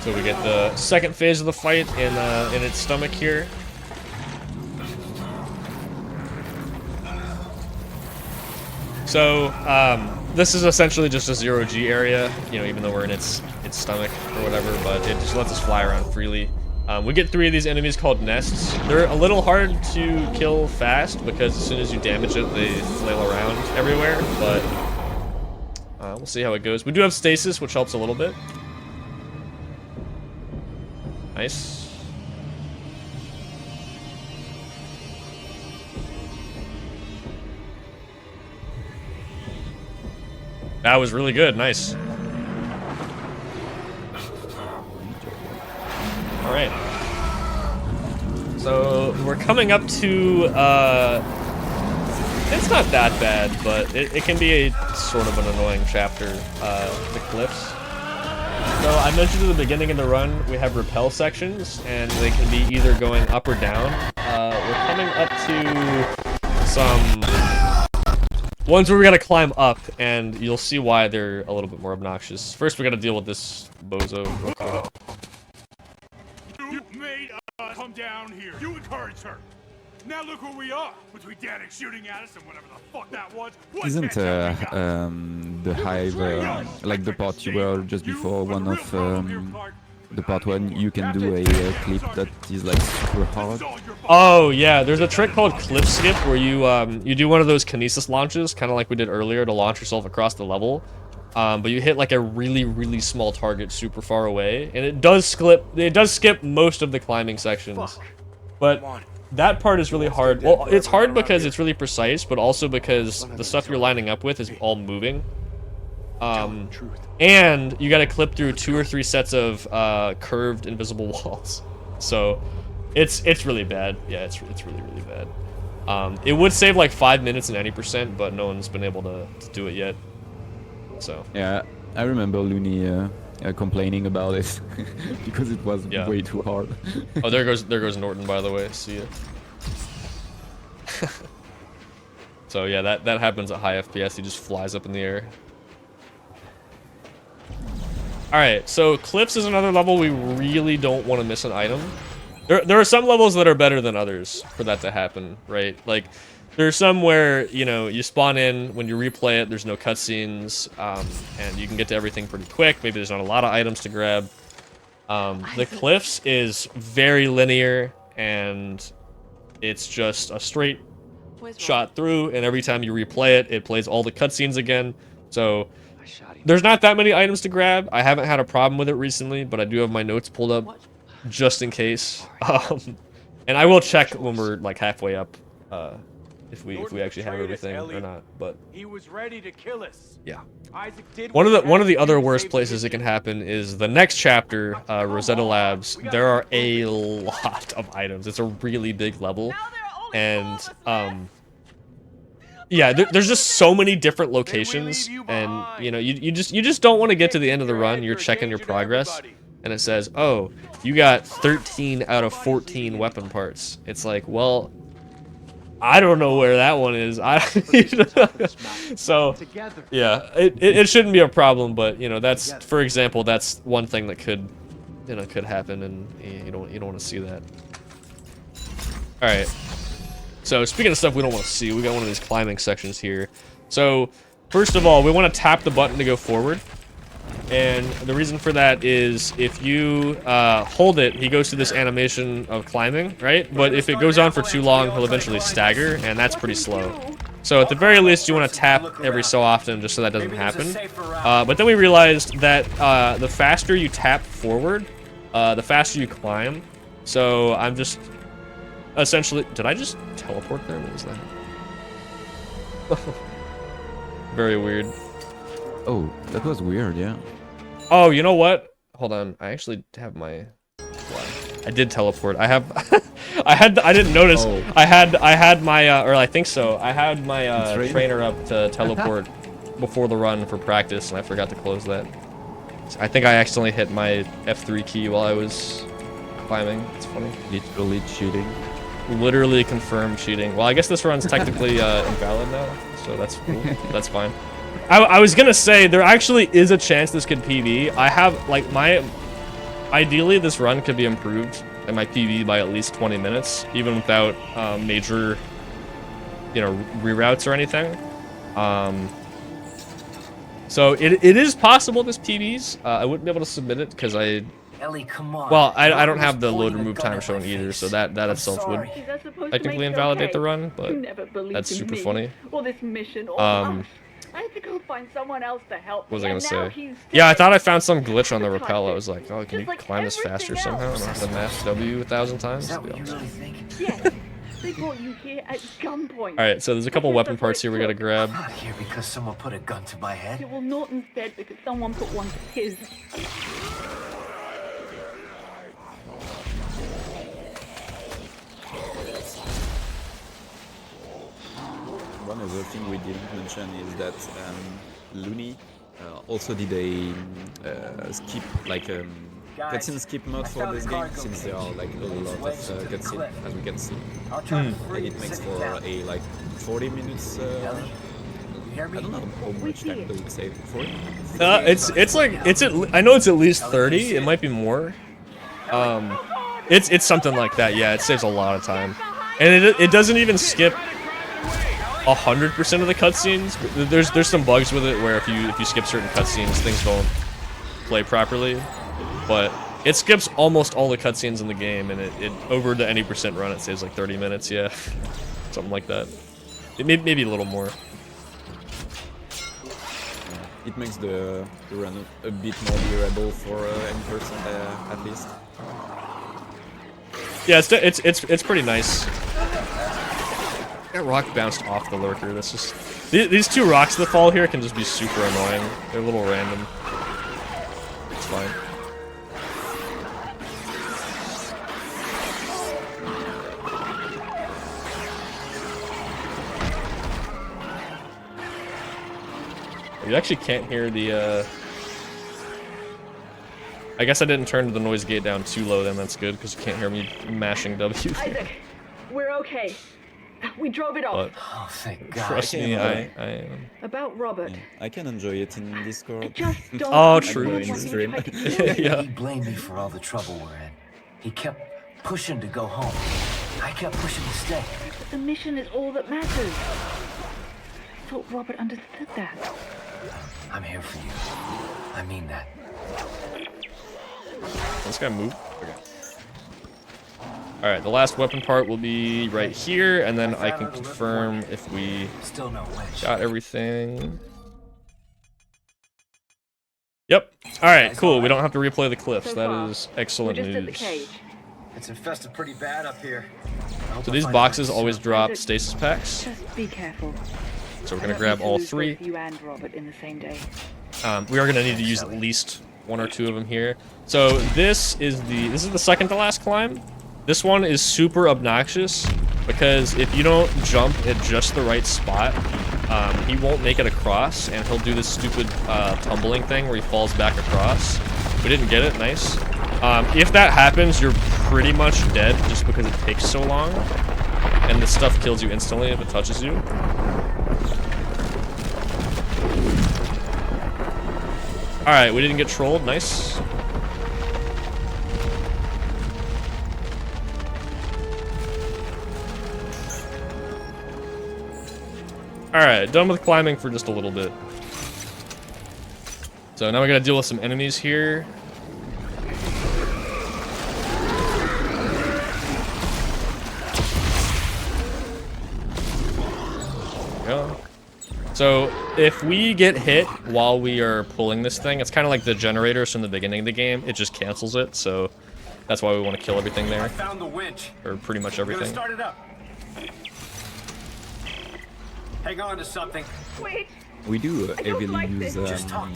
So we get the second phase of the fight in its stomach here. So this is essentially just a 0G area, you know, even though we're in its stomach or whatever, but it just lets us fly around freely. We get 3 of these enemies called nests. They're a little hard to kill fast because as soon as you damage it, they flail around everywhere, but we'll see how it goes. We do have stasis, which helps a little bit. Nice. That was really good. Nice. All right. So we're coming up to, it's not that bad, but it can be a sort of an annoying chapter, the cliffs. So I mentioned at the beginning of the run, we have rappel sections, and they can be either going up or down. We're coming up to some ones where we gotta climb up, and you'll see why they're a little bit more obnoxious. First, we gotta deal with this bozo real quick. You made us come down here. You encouraged her. Now look where we are. Between Danik shooting at us and whatever the fuck that was. Isn't the hive like the part you were just before one of the part when you can do a clip that is like super hard? Oh yeah, there's a trick called cliff skip where you you do one of those kinesis launches, kind of like we did earlier, to launch yourself across the level. But you hit like a really small target super far away, and it does skip most of the climbing sections. But that part is really hard. Well, it's hard because it's really precise, but also because the stuff you're lining up with is all moving. And you gotta clip through 2 or 3 sets of curved invisible walls. So it's really bad. Yeah, it's really bad. It would save like 5 minutes and 90%, but no one's been able to do it yet. So yeah, I remember Looney complaining about it because it was way too hard. Oh, there goes Norton, by the way. See ya. So yeah, that happens at high FPS. He just flies up in the air. All right, so cliffs is another level we really don't want to miss an item. There are some levels that are better than others for that to happen, right? Like There's some where, you know, you spawn in, when you replay it, there's no cutscenes, and you can get to everything pretty quick. Maybe there's not a lot of items to grab. The Cliffs is very linear, and it's just a straight shot through, and every time you replay it, it plays all the cutscenes again. So there's not that many items to grab. I haven't had a problem with it recently, but I do have my notes pulled up just in case. And I will check when we're like halfway up, if we actually have everything or not. But he was ready to kill us. yeah. Isaac did One of the other worst places it can happen is the next chapter, Rosetta Labs. There are a lot of items. It's a really big level, and yeah, there's just so many different locations, and you know, you just don't want to get to the end of the run. You're checking your progress, and it says, oh, you got 13 out of 14 weapon parts. It's like, well, I don't know where that one is. So yeah, it shouldn't be a problem, but you know, that's, for example, that's one thing that could happen, and you don't want to see that. All right. So speaking of stuff we don't want to see, we got one of these climbing sections here. So first of all, we want to tap the button to go forward. And the reason for that is if you hold it, he goes through this animation of climbing, right? But if it goes on for too long, he'll eventually stagger, and that's pretty slow. So at the very least, you want to tap every so often just so that doesn't happen. But then we realized that the faster you tap forward, the faster you climb. So I'm just essentially... Did I just teleport there? What was that? Very weird. Oh, that was weird, yeah. Oh, you know what? Hold on. I actually have my... I did teleport. I have... I didn't notice. Oh. I had my... or I think so. I had my trainer up to teleport before the run for practice, and I forgot to close that. I think I accidentally hit my F3 key while I was climbing. It's funny. Literally cheating. Literally confirmed cheating. Well, I guess this run's technically invalid now, so that's cool. That's fine. I was gonna say, there actually is a chance this could PV. I have, like, ideally this run could be improved in my PV by at least 20 minutes, even without major, you know, reroutes or anything. So it is possible this PVs. I wouldn't be able to submit it because Ellie, come on. Well, I don't have the load remove time shown either, so that itself would technically invalidate the run, but that's super funny. Or this mission, or I had to go find someone else to help. What was I gonna say? Yeah, I thought I found some glitch on the rappel. I was like, oh, can you climb this faster somehow? I don't have to mash W 1,000 times. Is that what you really think? Yes. They brought you here at gunpoint. Alright, so there's a couple weapon parts here we gotta grab. I'm not here because someone put a gun to my head. Yeah, well, Norton's dead because someone put one to his. One other thing we didn't mention is that Looney also did a skip, like cutscene skip mode for this game, since there are like a lot of cutscenes, as we can see. And it makes for a like 40 minutes. I don't know how much time they would save. 40? I know it's at least 30. It might be more. It's something like that. Yeah, it saves a lot of time, and it doesn't even skip 100% of the cutscenes. There's some bugs with it where if you skip certain cutscenes, things don't play properly. But it skips almost all the cutscenes in the game, and it over the any percent run, it saves like 30 minutes. Yeah, something like that. Maybe a little more. It makes the run a bit more bearable for any person, at least. Yeah, it's pretty nice. That rock bounced off the lurker. That's just these two rocks that fall here can just be super annoying. They're a little random. It's fine. You actually can't hear the. I guess I didn't turn the noise gate down too low. Then that's good because you can't hear me mashing W. Isaac, we're okay. We drove it off. Oh, thank God. Trust me, I About Robert. Yeah, I can enjoy it in Discord. Just don't. Oh, true. In stream. Yeah. He blamed me for all the trouble we're in. He kept pushing to go home. I kept pushing to stay. But the mission is all that matters. I thought Robert understood that. I'm here for you. I mean that. This guy move. Okay. All right, the last weapon part will be right here, and then I can confirm if we Still no winch. got everything. Yep. All right, cool. We don't have to replay the cliffs. That is excellent news. It's infested pretty bad up here. So these boxes always drop stasis packs. Just be careful. So we're gonna grab all three. You and Robert in the same day. We are gonna need to use at least one or two of them here. So this is the second to last climb. This one is super obnoxious because if you don't jump at just the right spot, he won't make it across, and he'll do this stupid tumbling thing where he falls back across. We didn't get it, nice. If that happens, you're pretty much dead just because it takes so long, and this stuff kills you instantly if it touches you. All right, we didn't get trolled, nice. Alright, done with climbing for just a little bit. So now we gotta deal with some enemies here. There we go. So if we get hit while we are pulling this thing, it's kind of like the generators from the beginning of the game. It just cancels it, so that's why we want to kill everything there. I found the winch. Or pretty much everything. Start it up. Hang on to something. Wait. We do heavily use stasis down.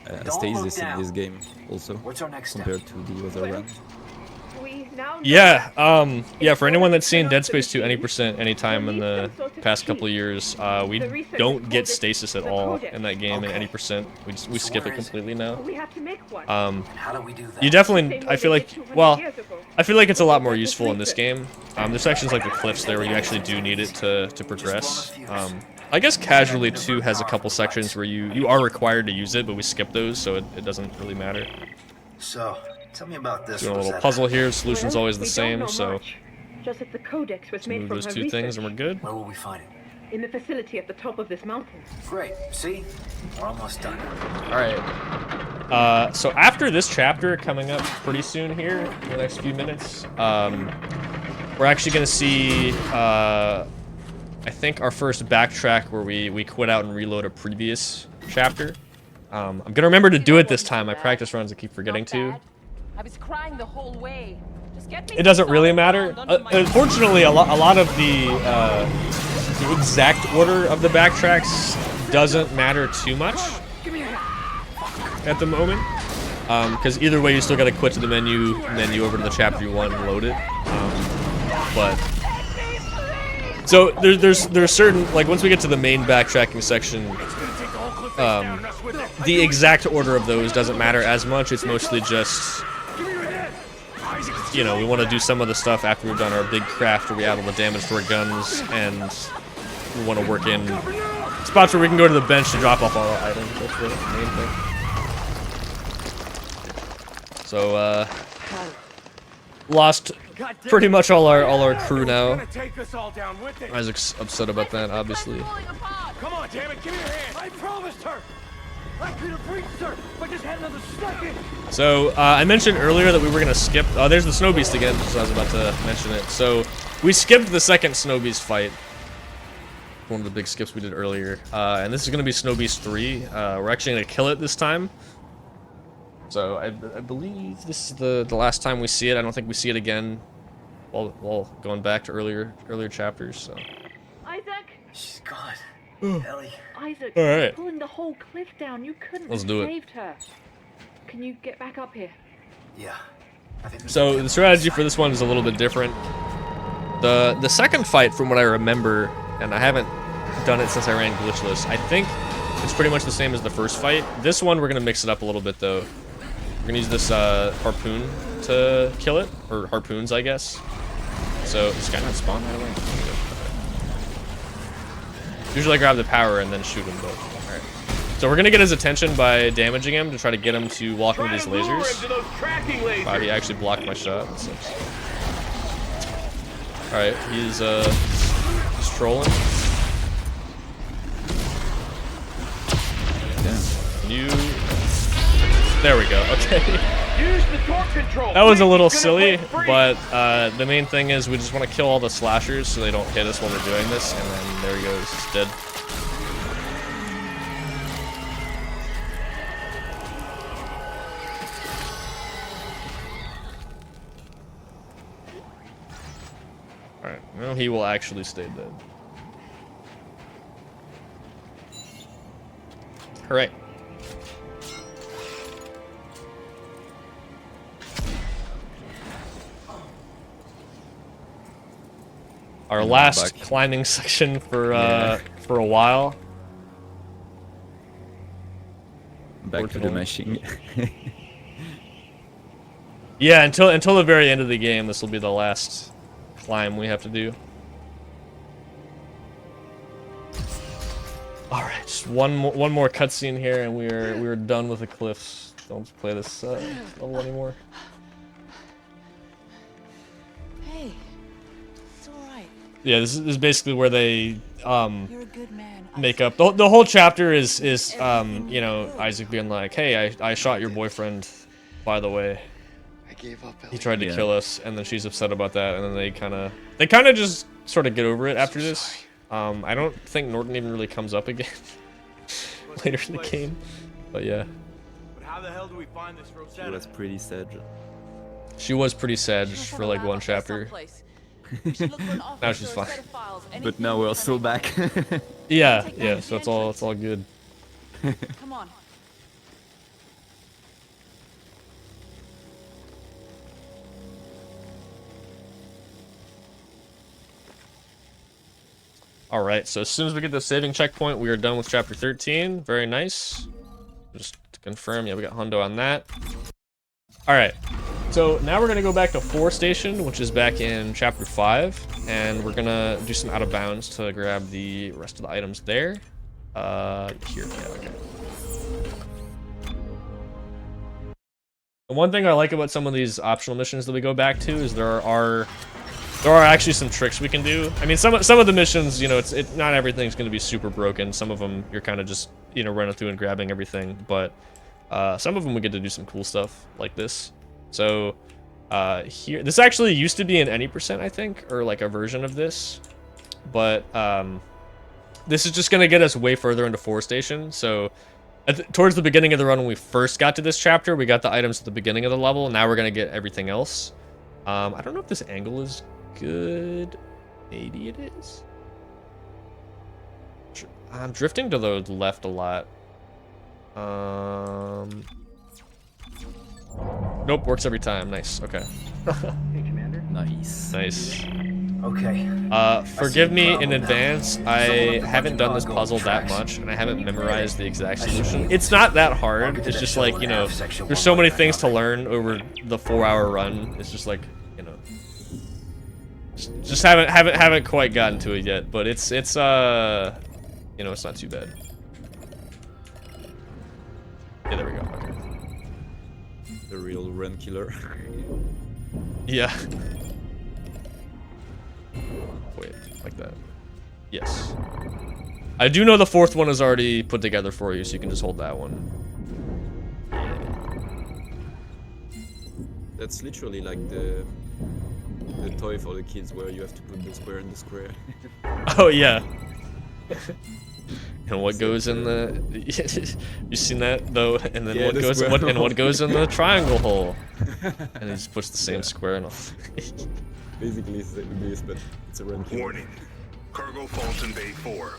in this game also, What's our next compared to the other run. We now know Yeah, for anyone that's seen Dead Space 2 any percent anytime in the past couple of years, we don't get stasis at all in that game in any percent. We skip it completely now. we have to make one. How do we do that? You definitely, I feel like it's a lot more useful in this game. There's sections like the cliffs there where you actually do need it to progress. I guess Casually 2 has a couple sections where you are required to use it, but we skip those, so it doesn't really matter. So, tell me about this. Doing a little puzzle here. Solution's always the same, so just if the codex was made move from those her two things and we're good. Where will we find it? in the facility at the top of this mountain. Great. See? We're almost done. Alright. So after this chapter coming up pretty soon here, in the next few minutes, we're actually going to see, I think, our first backtrack where we quit out and reload a previous chapter. I'm going to remember to do it this time. My practice runs I keep forgetting to. I was crying the whole way. Just get me It doesn't really matter. Unfortunately, a lot of the exact order of the backtracks doesn't matter too much at the moment, because either way you still got to quit to the menu over to the chapter you want and load it. But so there's certain, like, once we get to the main backtracking section, the exact order of those doesn't matter as much. It's mostly just, you know, we want to do some of the stuff after we've done our big craft where we add all the damage to our guns, and we want to work in spots where we can go to the bench to drop off all our items. That's the main thing. So, lost pretty much all our crew now. Isaac's upset about that, obviously. Come on, damn it, give me your hand. I promised her. I could have reached her, but just had another second. So, I mentioned earlier that we were gonna skip. Oh, there's the Snow Beast again, so I was about to mention it. So, we skipped the second Snow Beast fight. One of the big skips we did earlier. And this is gonna be Snow Beast 3. We're actually gonna kill it this time. So, I believe this is the last time we see it. I don't think we see it again while going back to earlier chapters, so. Isaac! She's gone. Ellie. Isaac, All right. pulling the whole cliff down. You couldn't Let's have do it. saved her. Can you get back up here? Yeah. I think So the strategy for this one is a little bit different. The second fight, from what I remember, and I haven't done it since I ran glitchless, I think it's pretty much the same as the first fight. This one we're gonna mix it up a little bit though. We're gonna use this harpoon to kill it, or harpoons, I guess. So this guy not spawn right away. Usually I grab the power and then shoot him, but alright. So we're gonna get his attention by damaging him to try to get him to walk into these lasers. Wow, he actually blocked my shot. That sucks. Alright, he's trolling. Yeah. You... There we go, okay. Use the torque control. That was a little It's gonna silly, break free. but the main thing is we just want to kill all the slashers so they don't hit us while we're doing this, and then there he goes, he's dead. Alright, well, he will actually stay dead. Hooray. Our last climbing section for a while. Back to the machine. Yeah, until the very end of the game, this will be the last climb we have to do. All right, just one more cutscene here, and we're done with the cliffs. Don't play this level anymore. Hey, it's all right. Yeah, this is basically where they You're a good man. make up. The whole chapter is you know, Isaac being like, hey, I shot your boyfriend, by the way. I gave up. He tried to kill us, and then she's upset about that, and then they kind of just sort of get over it after this. I don't think Norton even really comes up again later in the game, but yeah. But how the hell do we find this Rosetta? She was pretty sad. She was pretty sad for like one chapter. Now she's fine. But now we're still back. Yeah, yeah. So it's all good. Come on. All right. So as soon as we get the saving checkpoint, we are done with chapter 13. Very nice. Just to confirm, yeah, we got Hundo on that. All right. So now we're gonna go back to 4 Station, which is back in chapter 5, and we're gonna do some out of bounds to grab the rest of the items there. Here, yeah, okay. The one thing I like about some of these optional missions that we go back to is there are actually some tricks we can do. I mean, some of the missions, you know, not everything's gonna be super broken. Some of them you're kind of just, you know, running through and grabbing everything, but some of them we get to do some cool stuff like this. So here, this actually used to be an any %, I think, or like a version of this, but this is just gonna get us way further into 4 Station. So towards the beginning of the run, when we first got to this chapter, we got the items at the beginning of the level. Now we're gonna get everything else. I don't know if this angle is good. Maybe it is. I'm drifting to the left a lot. Nope, works every time. Nice. Okay. Hey, Commander. Nice. Nice. Okay. Forgive me in advance. I haven't done this puzzle that much, and I haven't memorized the exact solution. It's not that hard. It's just like, you know, there's so many things to learn over the 4-hour run. It's just like, you know, just haven't quite gotten to it yet. But it's you know, it's not too bad. Yeah, there we go. Okay. The real run killer. Yeah. Wait, like that. Yes. I do know the 4th one is already put together for you, so you can just hold that one. That's literally like the toy for the kids where you have to put the square in the square. Oh yeah. And what goes in the? You seen that though? And then yeah, what goes in the triangle hole? And he just puts the same square in. Basically, it's this, but it's a run. Warning: cargo fault in Bay 4.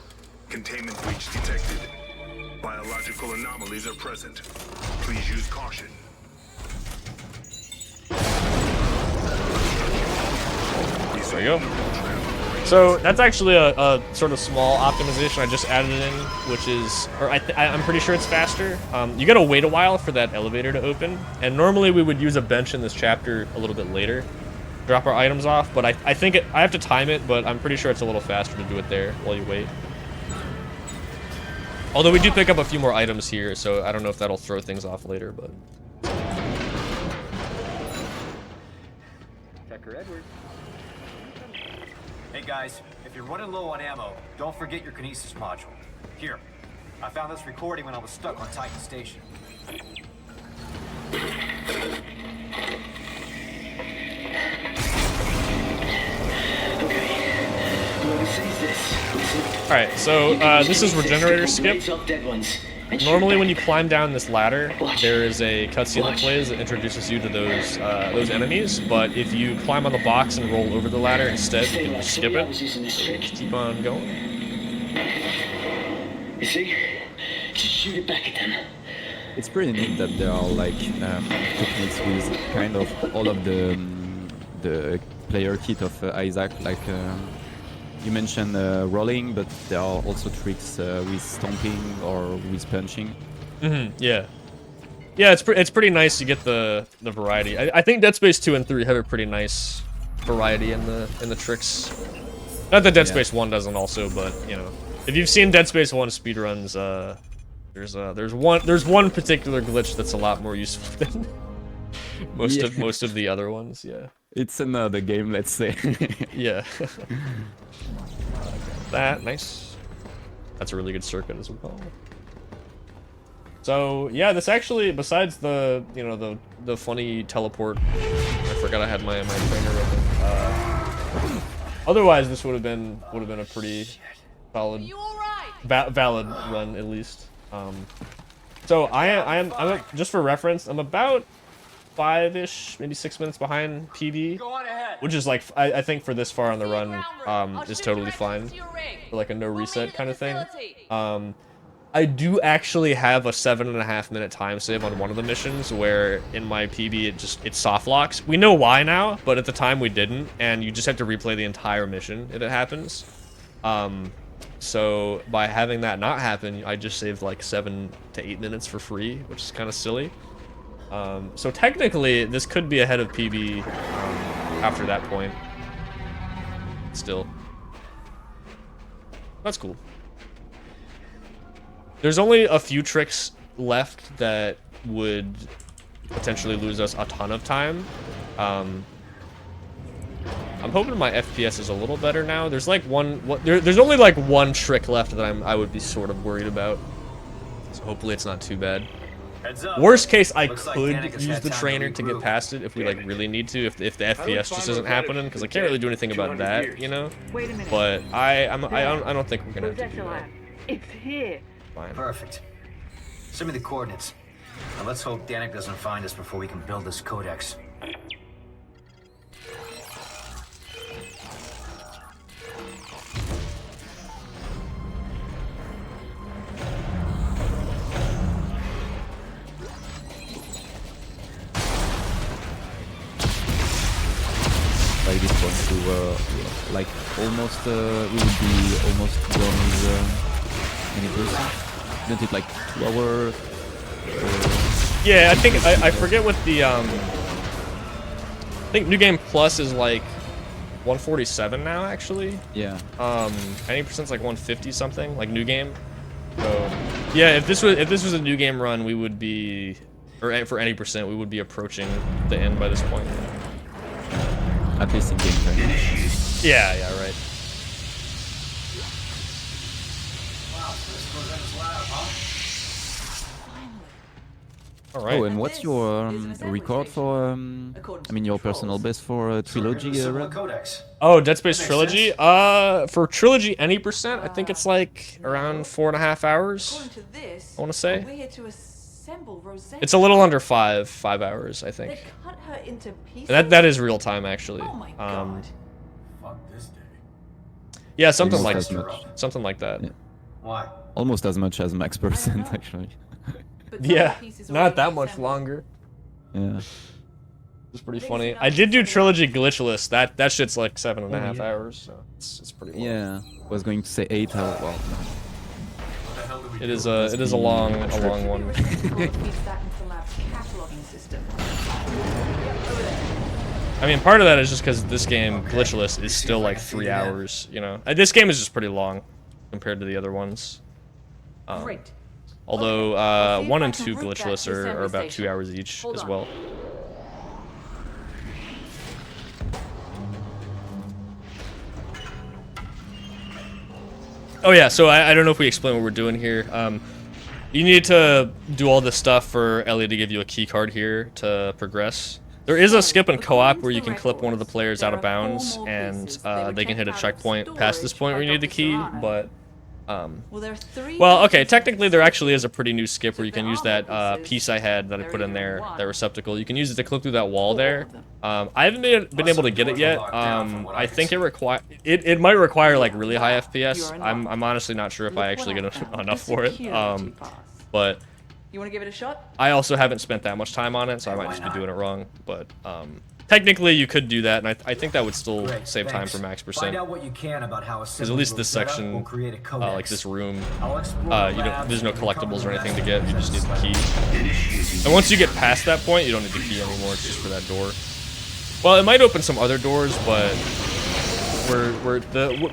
Containment breach detected. Biological anomalies are present. Please use caution. There you go. So that's actually a sort of small optimization I just added in, which is, or I'm pretty sure it's faster. You gotta wait a while for that elevator to open, and normally we would use a bench in this chapter a little bit later, drop our items off. But I think I have to time it, but I'm pretty sure it's a little faster to do it there while you wait. Although we do pick up a few more items here, so I don't know if that'll throw things off later, but. Tucker Edwards. Hey guys, if you're running low on ammo, don't forget your kinesis module. Here, I found this recording when I was stuck on Titan Station. Alright, so this is regenerator skip. Normally when you climb down this ladder, there is a cutscene that plays that introduces you to those enemies, but if you climb on the box and roll over the ladder instead, you can just skip it. So just keep on going. You see? Just shoot it back at them. It's pretty neat that there are like techniques with kind of all of the player kit of Isaac, like you mentioned rolling, but there are also tricks with stomping or with punching. Yeah. Yeah, it's pretty nice to get the variety. I think Dead Space 2 and 3 have a pretty nice variety in the tricks. Not that Dead Space 1 doesn't also, but you know, if you've seen Dead Space 1 speedruns, there's one particular glitch that's a lot more useful than most of the other ones. Yeah. It's another game, let's say. Yeah. That nice. That's a really good circuit as well. So yeah, this actually, besides the the funny teleport, I forgot I had my trainer open. Otherwise, this would have been a pretty solid, valid run at least. So I'm just for reference, I'm about 5-ish, maybe 6 minutes behind PB, which is like I think for this far on the run is totally fine for like a no reset kind of thing. I do actually have a 7.5 minute time save on one of the missions where in my PB it soft locks. We know why now, but at the time we didn't, and you just have to replay the entire mission if it happens. So by having that not happen, I just saved like 7 to 8 minutes for free, which is kind of silly. So technically, this could be ahead of PB after that point. Still. That's cool. There's only a few tricks left that would potentially lose us a ton of time. I'm hoping my FPS is a little better now. There's like there's only like one trick left that I would be sort of worried about. So hopefully it's not too bad. Worst case, I could use the trainer to get past it if we like really need to, if the FPS just isn't happening, because I can't really do anything about that, you know. But I don't think we're gonna have to do that. It's here. Fine. Perfect. Send me the coordinates. Now let's hope Danik doesn't find us before we can build this codex. By this point, we were like almost, we would be almost done with any person. Isn't it like 2 hours? Yeah, I think I forget what the I think New Game Plus is like 147 now actually. Yeah. Any percent's like 150 something, like New Game. So yeah, if this was a New Game run, we would be, or for any percent, we would be approaching the end by this point. At least in game time. Yeah, right. All right. Oh, and what's your record for? I mean, your personal best for trilogy run? Oh, Dead Space Trilogy. For Trilogy, any percent, I think it's like around 4.5 hours. I want to say. It's a little under 5 hours, I think. That is real time, actually. Fuck this day. Yeah, something like that. Yeah. Why? Almost as much as max percent, actually. Yeah, not that much longer. Yeah. It's pretty funny. I did do Trilogy glitchless. That shit's like 7.5 hours, so it's pretty long. Yeah, I was going to say 8 hours. Well, no. It is a long one. I mean, part of that is just because this game, glitchless, is still like 3 hours, you know. This game is just pretty long compared to the other ones. Although 1 and 2 glitchless are about 2 hours each as well. Oh yeah, so I don't know if we explain what we're doing here. You need to do all this stuff for Ellie to give you a key card here to progress. There is a skip in co-op where you can clip one of the players out of bounds and they can hit a checkpoint past this point where you need the key, but well, okay, technically there actually is a pretty new skip where you can use that piece I had that I put in there, that receptacle. You can use it to clip through that wall there. I haven't been able to get it yet. I think it might require like really high FPS. I'm honestly not sure if I actually get enough for it. But You want to give it a shot? I also haven't spent that much time on it, so I might just be doing it wrong. But technically, you could do that, and I think that would still save time for max percent. Find out what you can about how Because at least this section, like this room, there's no collectibles or anything to get. You just need the key. And once you get past that point, you don't need the key anymore. It's just for that door. Well, it might open some other doors, but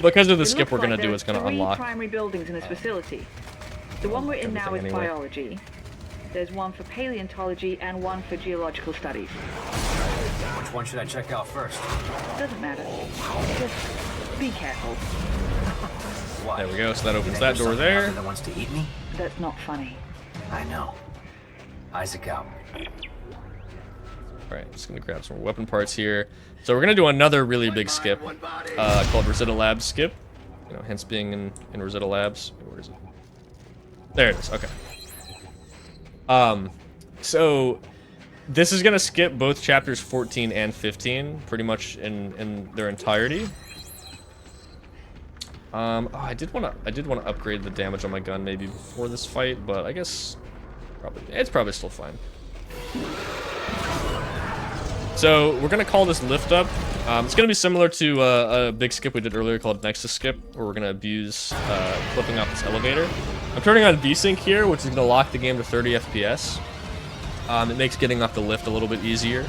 because of the skip we're gonna do, it's gonna unlock. Primary buildings in this facility. The one we're in now is biology. There's one for paleontology and one for geological studies. Which one should I check out first? Doesn't matter. Just be careful. There we go. So that opens that door there. That wants to eat me? That's not funny. I know. Isaac out. All right, just gonna grab some weapon parts here. So we're gonna do another really big skip called Rosetta Labs skip. You know, hence being in Rosetta Labs. Where is it? There it is. Okay. So this is gonna skip both chapters 14 and 15 pretty much in their entirety. Oh, I did want to upgrade the damage on my gun maybe before this fight, but I guess it's probably still fine. So we're gonna call this lift up. It's gonna be similar to a big skip we did earlier called Nexus skip, where we're gonna abuse flipping off this elevator. I'm turning on VSync here, which is gonna lock the game to 30 FPS. It makes getting off the lift a little bit easier.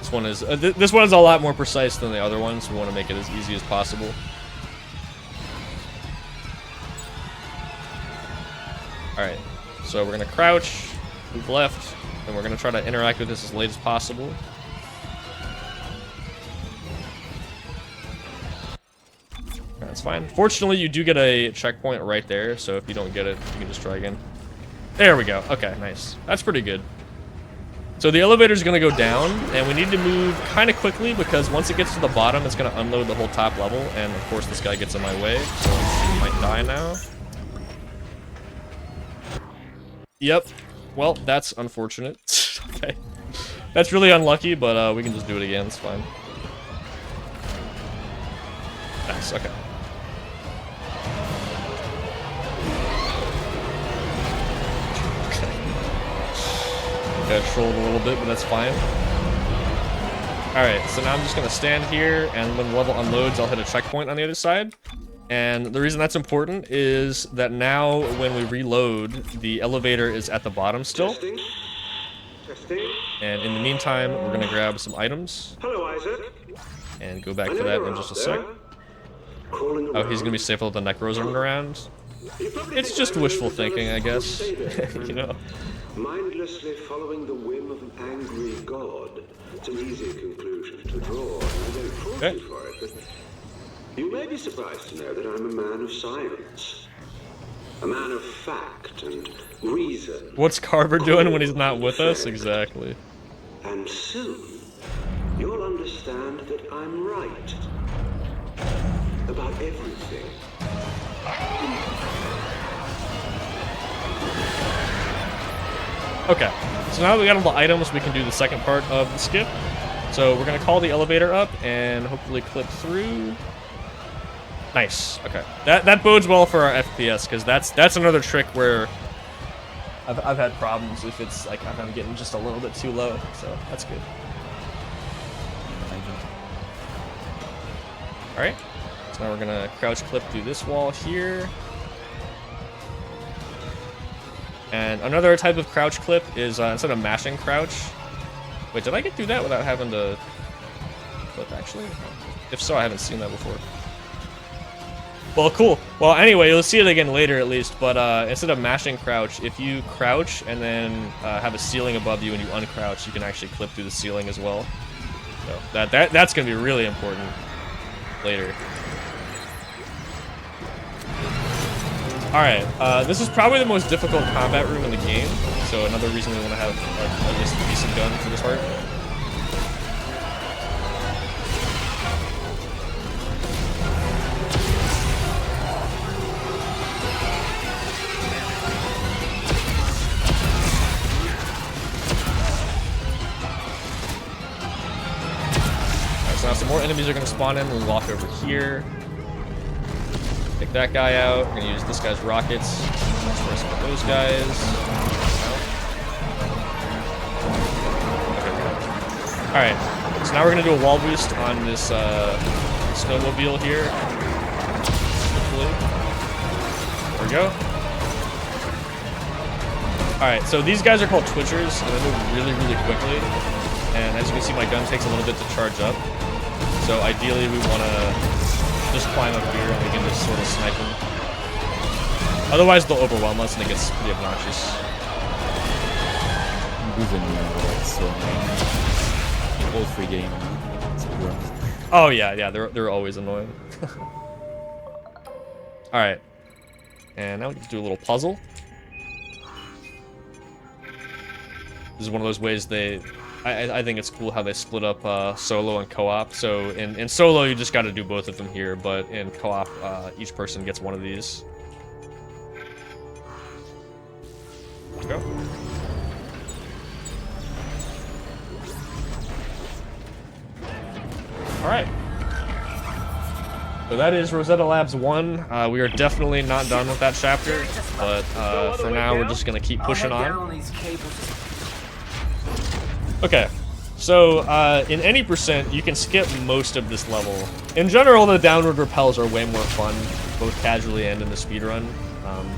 This one is a lot more precise than the other ones. So we want to make it as easy as possible. All right, so we're gonna crouch, move left, and we're gonna try to interact with this as late as possible. That's fine. Fortunately, you do get a checkpoint right there, so if you don't get it, you can just try again. There we go. Okay, nice. That's pretty good. So the elevator's gonna go down, and we need to move kind of quickly because once it gets to the bottom, it's gonna unload the whole top level, and of course this guy gets in my way, so he might die now. Yep. Well, that's unfortunate. Okay. That's really unlucky, but we can just do it again. It's fine. Nice. Okay. Got trolled a little bit, but that's fine. Alright, so now I'm just going to stand here, and when the level unloads, I'll hit a checkpoint on the other side. And the reason that's important is that now, when we reload, the elevator is at the bottom still. Testing. Testing. And in the meantime, we're going to grab some items. Hello, Isaac. And go back to that in just a sec. Oh, he's going to be safe with the Necros running around. It's just wishful thinking, I guess. You know? Mindlessly following the whim of an angry god. It's an easy conclusion to draw, and I don't fault you for it, but you may be surprised to know that I'm a man of science. A man of fact and reason. What's Carver doing when he's not with us? Exactly. And soon, you'll understand that I'm right. About everything. Okay, so now that we got all the items, we can do the second part of the skip. So we're gonna call the elevator up and hopefully clip through. Nice. Okay, that bodes well for our FPS because that's another trick where I've had problems if it's like I'm getting just a little bit too low. So that's good. All right. So now we're gonna crouch clip through this wall here. And another type of crouch clip is instead of mashing crouch. Wait, did I get through that without having to clip actually? If so, I haven't seen that before. Well, cool. Well, anyway, you'll see it again later at least, but instead of mashing crouch, if you crouch and then have a ceiling above you and you uncrouch, you can actually clip through the ceiling as well. So that's going to be really important later. Alright, this is probably the most difficult combat room in the game, so another reason we want to have at least a decent gun for this part. Alright, so now some more enemies are going to spawn in. We'll walk over here. Take that guy out. We're gonna use this guy's rockets. Let's some of those guys. Okay. Alright, so now we're gonna do a wall boost on this snowmobile here. Hopefully. There we go. Alright, so these guys are called twitchers, and they move really, really quickly. And as you can see, my gun takes a little bit to charge up. So ideally we wanna just climb up here and we can just sort of snipe them. Otherwise they'll overwhelm us and it gets pretty obnoxious. So all three games. Oh yeah, they're always annoying. Alright. And now we can do a little puzzle. This is one of those ways I think it's cool how they split up solo and co-op. So in solo, you just got to do both of them here, but in co-op, each person gets one of these. Let's go. All right. So that is Rosetta Labs 1. We are definitely not done with that chapter, but for now, we're just going to keep pushing on. Okay, so in any percent, you can skip most of this level. In general, the downward rappels are way more fun, both casually and in the speedrun.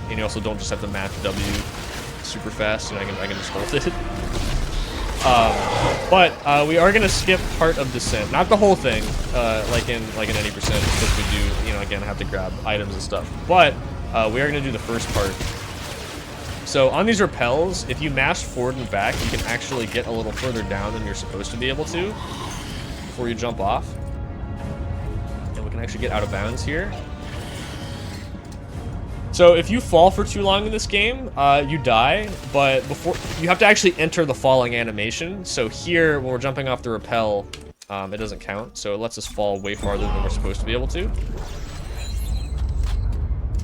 And you also don't just have to mash W super fast, and I can just hold it. But we are gonna skip part of Descent, not the whole thing, like in any percent, because we do, again, have to grab items and stuff. But we are gonna do the first part. So on these rappels, if you mash forward and back, you can actually get a little further down than you're supposed to be able to before you jump off. And we can actually get out of bounds here. So if you fall for too long in this game, you die, but before you have to actually enter the falling animation. So here, when we're jumping off the rappel, it doesn't count, so it lets us fall way farther than we're supposed to be able to.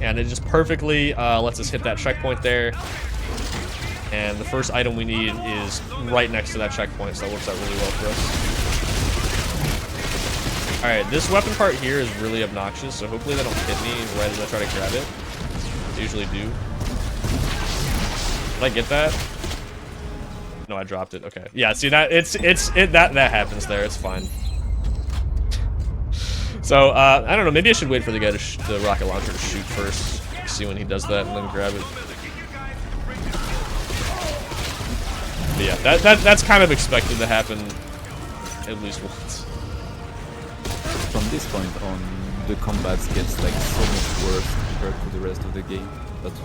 And it just perfectly lets us hit that checkpoint there. And the first item we need is right next to that checkpoint, so that works out really well for us. Alright, this weapon part here is really obnoxious, so hopefully they don't hit me right as I try to grab it. They usually do. Did I get that? No, I dropped it. Okay. Yeah, see that that happens there. It's fine. So, I don't know, maybe I should wait for the guy the rocket launcher to shoot first. See when he does that and then grab it. But yeah, that's kind of expected to happen at least once. From this point on, the combat gets like so much worse compared to the rest of the game. That's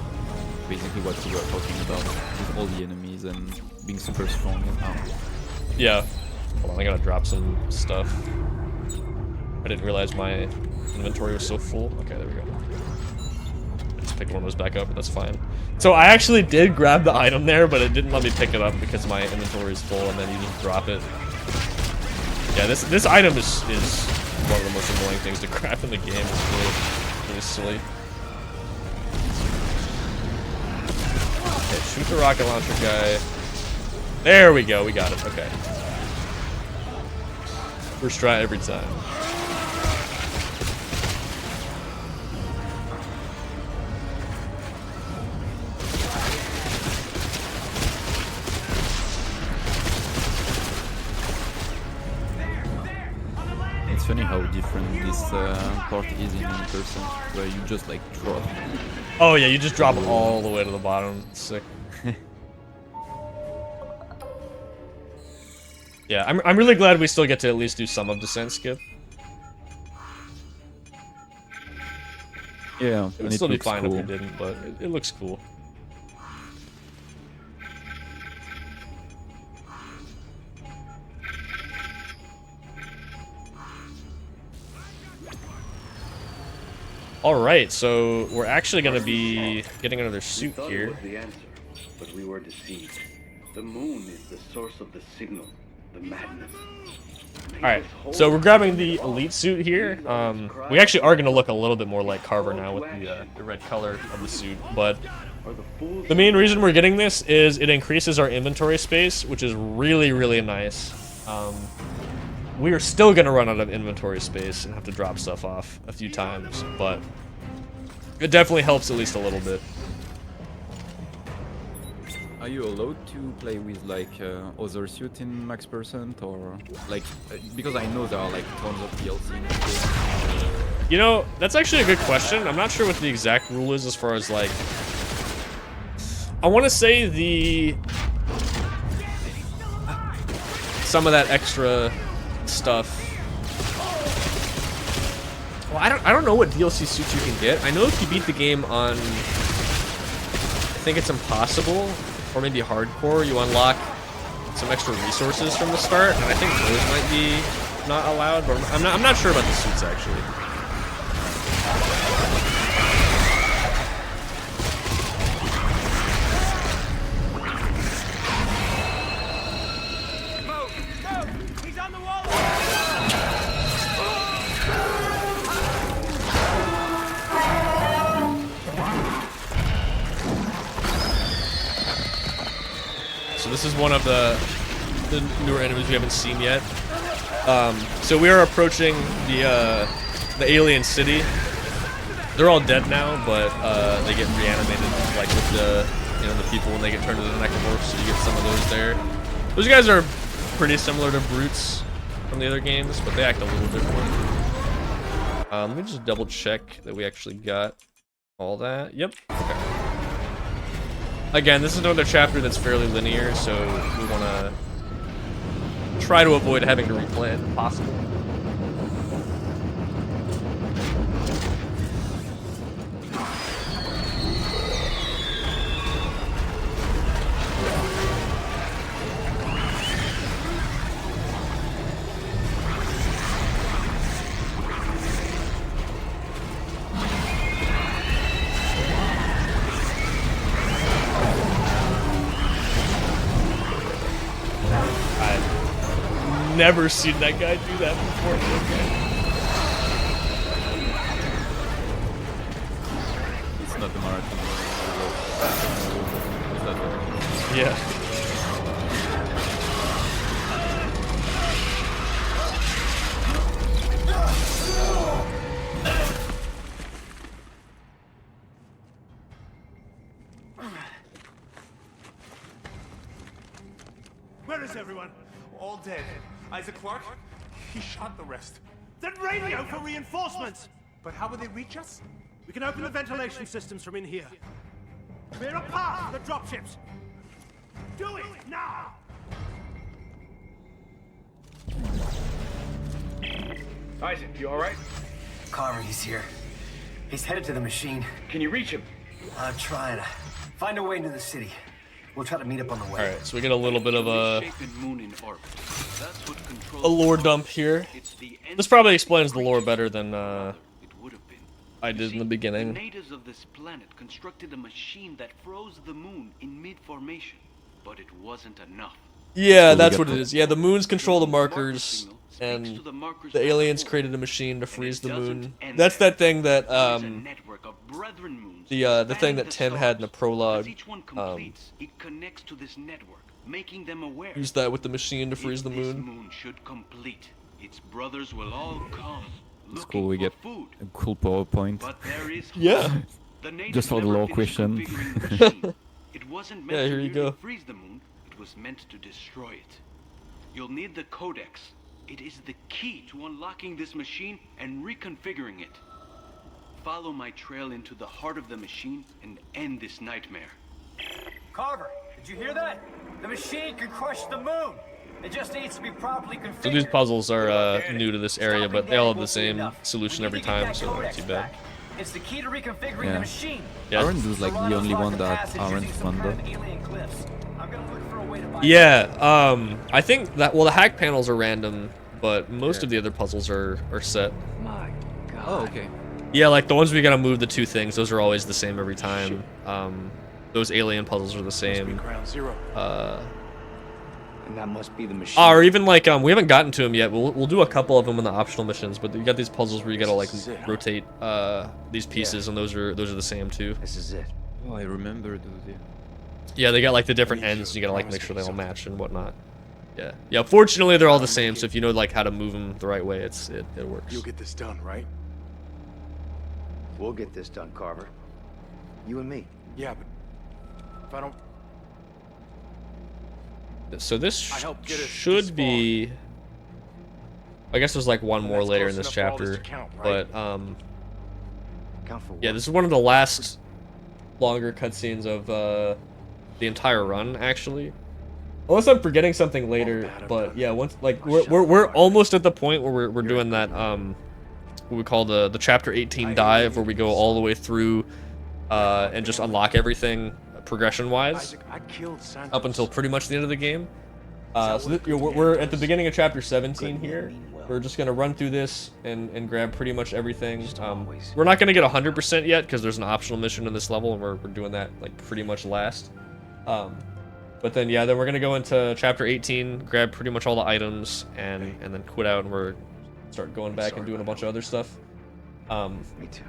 basically what we were talking about, with all the enemies and being super strong and how. Yeah. Hold on, I gotta drop some stuff. I didn't realize my inventory was so full. Okay, there we go. Just pick one of those back up, but that's fine. So I actually did grab the item there, but it didn't let me pick it up because my inventory is full, and then you just drop it. Yeah, this item is one of the most annoying things to grab in the game. It's really silly. Okay, shoot the rocket launcher guy. There we go, we got it. Okay. First try every time. It's funny how different this part is in person, where you just like drop. Oh yeah, you just drop all the way to the bottom. It's sick. Yeah, I'm really glad we still get to at least do some of Descent skip. Yeah, it would still be fine if we didn't, but it looks cool. Alright, so we're actually going to be getting another suit thought here. it was the answer, but we were deceived. The moon is the source of the signal, the madness. Alright, so we're grabbing the elite suit here. We actually are going to look a little bit more like Carver now with the red color of the suit, but the main reason we're getting this is it increases our inventory space, which is really, really nice. We are still going to run out of inventory space and have to drop stuff off a few times, but it definitely helps at least a little bit. Are you allowed to play with like other suit in max percent or like because I know there are like tons of DLC in this game. You know, that's actually a good question. I'm not sure what the exact rule is as far as like I want to say some of that extra stuff. Well, I don't know what DLC suits you can get. I know if you beat the game on I think it's impossible or maybe hardcore, you unlock some extra resources from the start, and I think those might be not allowed, but I'm not sure about the suits actually. So this is one of the newer enemies we haven't seen yet. So we are approaching the alien city. They're all dead now, but they get reanimated like with the the people when they get turned into the necromorphs. So you get some of those there. Those guys are pretty similar to brutes from the other games, but they act a little different. Let me just double check that we actually got all that. Yep. Okay. Again, this is another chapter that's fairly linear, so we want to try to avoid having to replay it if possible. Never seen that guy do that before. It's not the marathon. Yeah. Where is everyone? All dead. Isaac Clarke? He shot the rest. Then radio for reinforcements! But how will they reach us? We can open the ventilation systems from in here. Clear a path for the dropships! Do it now! Isaac, you alright? Carver, he's here. He's headed to the machine. Can you reach him? I'm trying to find a way into the city. We'll try to meet up on the way. Alright, so we get a little bit of a lore dump here. This probably explains the lore better than I did in the beginning. The natives of this planet constructed a machine that froze the moon in mid-formation, but it wasn't enough. Yeah, that's what it is. Yeah, the moons control the markers, and the aliens created a machine to freeze the moon. That's that thing that the thing that Tim had in the prologue. It connects to this network, making them aware. Use that with the machine to freeze the This moon. moon should complete. Its brothers will all come. It's cool. We get a cool PowerPoint. But there is Yeah. The natives Just for the never lore finished question. configuring the machine. It wasn't meant Yeah, to here you merely go. freeze the moon. It was meant to destroy it. You'll need the codex. It is the key to unlocking this machine and reconfiguring it. Follow my trail into the heart of the machine and end this nightmare. Carver, did you hear that? The machine can crush the moon. It just needs to be properly configured. So these puzzles are new to this area, but they all have the same solution every time, so not too bad. It's the key to reconfiguring the Yeah. machine. Yeah. Aren't those like the only one that aren't random? Yeah, I think that, well, the hack panels are random, but most of the other puzzles are set. My God. Oh, okay. Yeah, like the ones we gotta move the two things, those are always the same every time. Those alien puzzles are the same. Ground zero. And that must be the machine. Or even like we haven't gotten to them yet. We'll do a couple of them in the optional missions, but you got these puzzles where you gotta like rotate these pieces, and those are the same too. This is it. Oh, I remember those. Yeah. Yeah, they got like the different ends. You gotta like make sure they all match and whatnot. Yeah, yeah. Fortunately, they're all the same. So if you know like how to move them the right way, it works. You'll get this done, right? We'll get this done, Carver. You and me. Yeah, but if I don't. So this helped get us should be. I guess there's like one more later in this chapter, but yeah, this is one of the last longer cutscenes of the entire run, actually. Unless I'm forgetting something later, but yeah, once like we're almost at the point where we're doing that what we call the chapter 18 dive, where we go all the way through and just unlock everything progression wise up until pretty much the end of the game. So we're at the beginning of chapter 17 here. We're just gonna run through this and grab pretty much everything. We're not gonna get 100% yet because there's an optional mission in this level, and we're doing that like pretty much last. But then yeah, then we're gonna go into chapter 18, grab pretty much all the items, and then quit out, and we're start going back and doing a bunch of other stuff. Me too.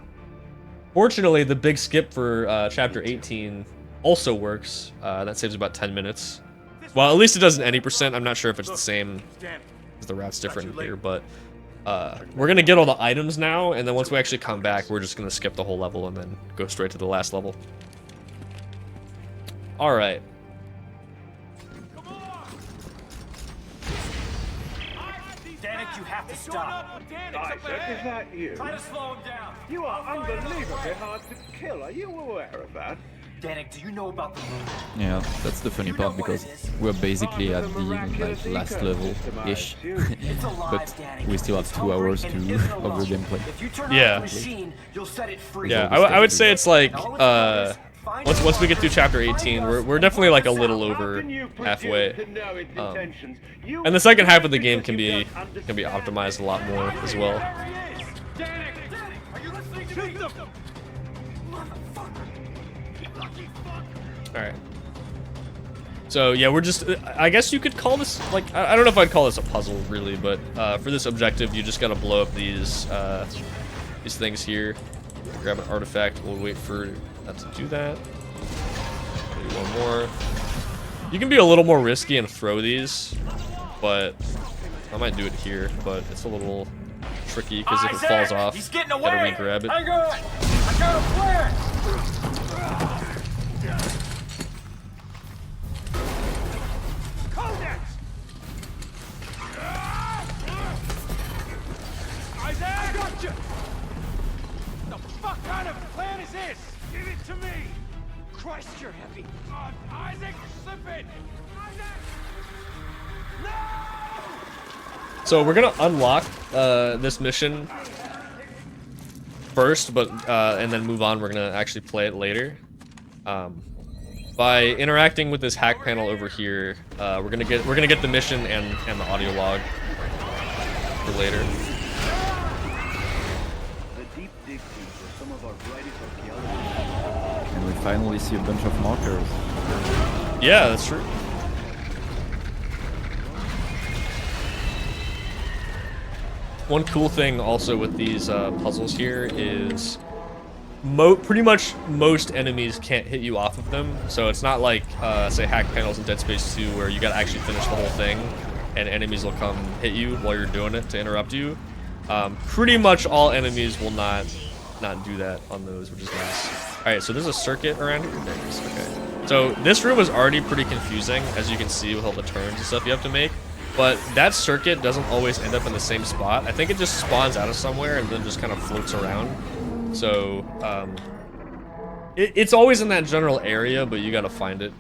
Fortunately, the big skip for chapter 18 also works. That saves about 10 minutes. Well, at least it does an 80%. I'm not sure if it's the same, because the route's different here, but we're gonna get all the items now, and then once we actually come back, we're just gonna skip the whole level and then go straight to the last level. All right. Danik, you have to stop. Is that you? Try to slow him down. You are unbelievably hard to kill. Are you aware of that? Danik, do you know about the moon? Yeah, that's the funny part, because we're basically at the like last level-ish, but we still have 2 hours to of the gameplay. Yeah. Yeah, I would say it's like once we get through chapter 18, we're definitely like a little over halfway. And the second half of the game can be optimized a lot more as well. Alright. So yeah, we're just, I guess you could call this, like, I don't know if I'd call this a puzzle really, but for this objective you just gotta blow up these things here. Grab an artifact, we'll wait for that to do that. Maybe one more. You can be a little more risky and throw these, but I might do it here, but it's a little tricky because if it falls off, you gotta re-grab it. Hang on! I got a plan! Isaac! I got you! The fuck kind of plan is this? Give it to me! Christ, you're heavy. Isaac, slip it! Isaac! No! So we're gonna unlock this mission first, but and then move on. We're gonna actually play it later. By interacting with this hack panel over here, we're gonna get the mission and the audio log for later. And we finally see a bunch of markers. Yeah, that's true. One cool thing also with these puzzles here is pretty much most enemies can't hit you off of them. So it's not like, say, hack panels in Dead Space 2 where you gotta actually finish the whole thing and enemies will come hit you while you're doing it to interrupt you. Pretty much all enemies will not do that on those, which is nice. Alright, so there's a circuit around here. There it is. Okay. So this room is already pretty confusing, as you can see with all the turns and stuff you have to make. But that circuit doesn't always end up in the same spot. I think it just spawns out of somewhere and then just kind of floats around. So, it's always in that general area, but you gotta find it.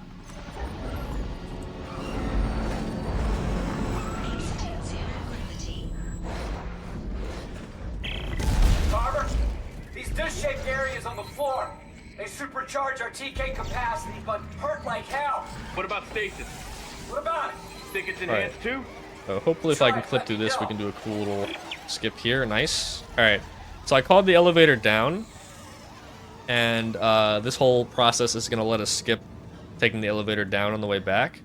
Carver, these dish-shaped areas on the floor, they supercharge our TK capacity, but hurt like hell. What about stasis? What about it? Think it's enhanced too? So hopefully if I can clip through this, we can do a cool little skip here. Nice. Alright. So I called the elevator down, and this whole process is going to let us skip taking the elevator down on the way back.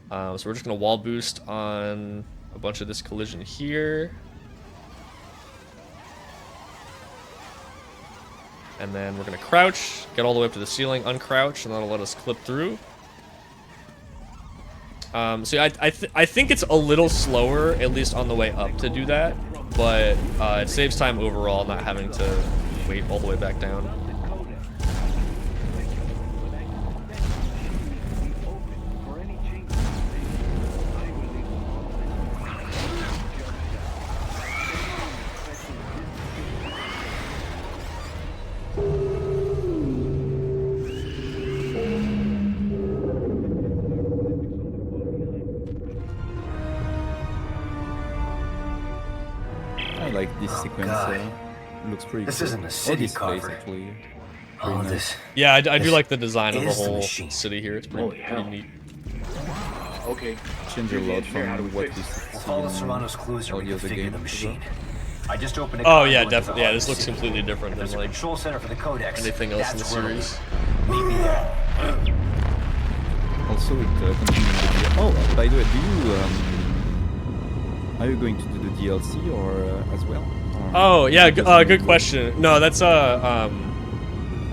So we're just going to wall boost on a bunch of this collision here. And then we're going to crouch, get all the way up to the ceiling, uncrouch, and that'll let us clip through. So I think it's a little slower, at least on the way up, to do that. But it saves time overall, not having to wait all the way back down. I like this sequence. Looks pretty This cool. isn't a city, this place, Carver. actually. All Very of nice. this. Yeah, I do like the design of the is the whole machine. city here. It's pretty neat. Okay. Change a lot from what we We'll follow Serrano's clues and all the other reconfigure the games. machine. I just opened a Oh conduit yeah, into the definitely. Yeah, heart this of the looks city. completely different than There's a like control center for the codex. anything else in the That's where we'll series. be. Meet me there. Also, it continues the DLC. Oh, by the way, are you going to do the DLC or as well? Or Oh yeah, just good question. No, that's a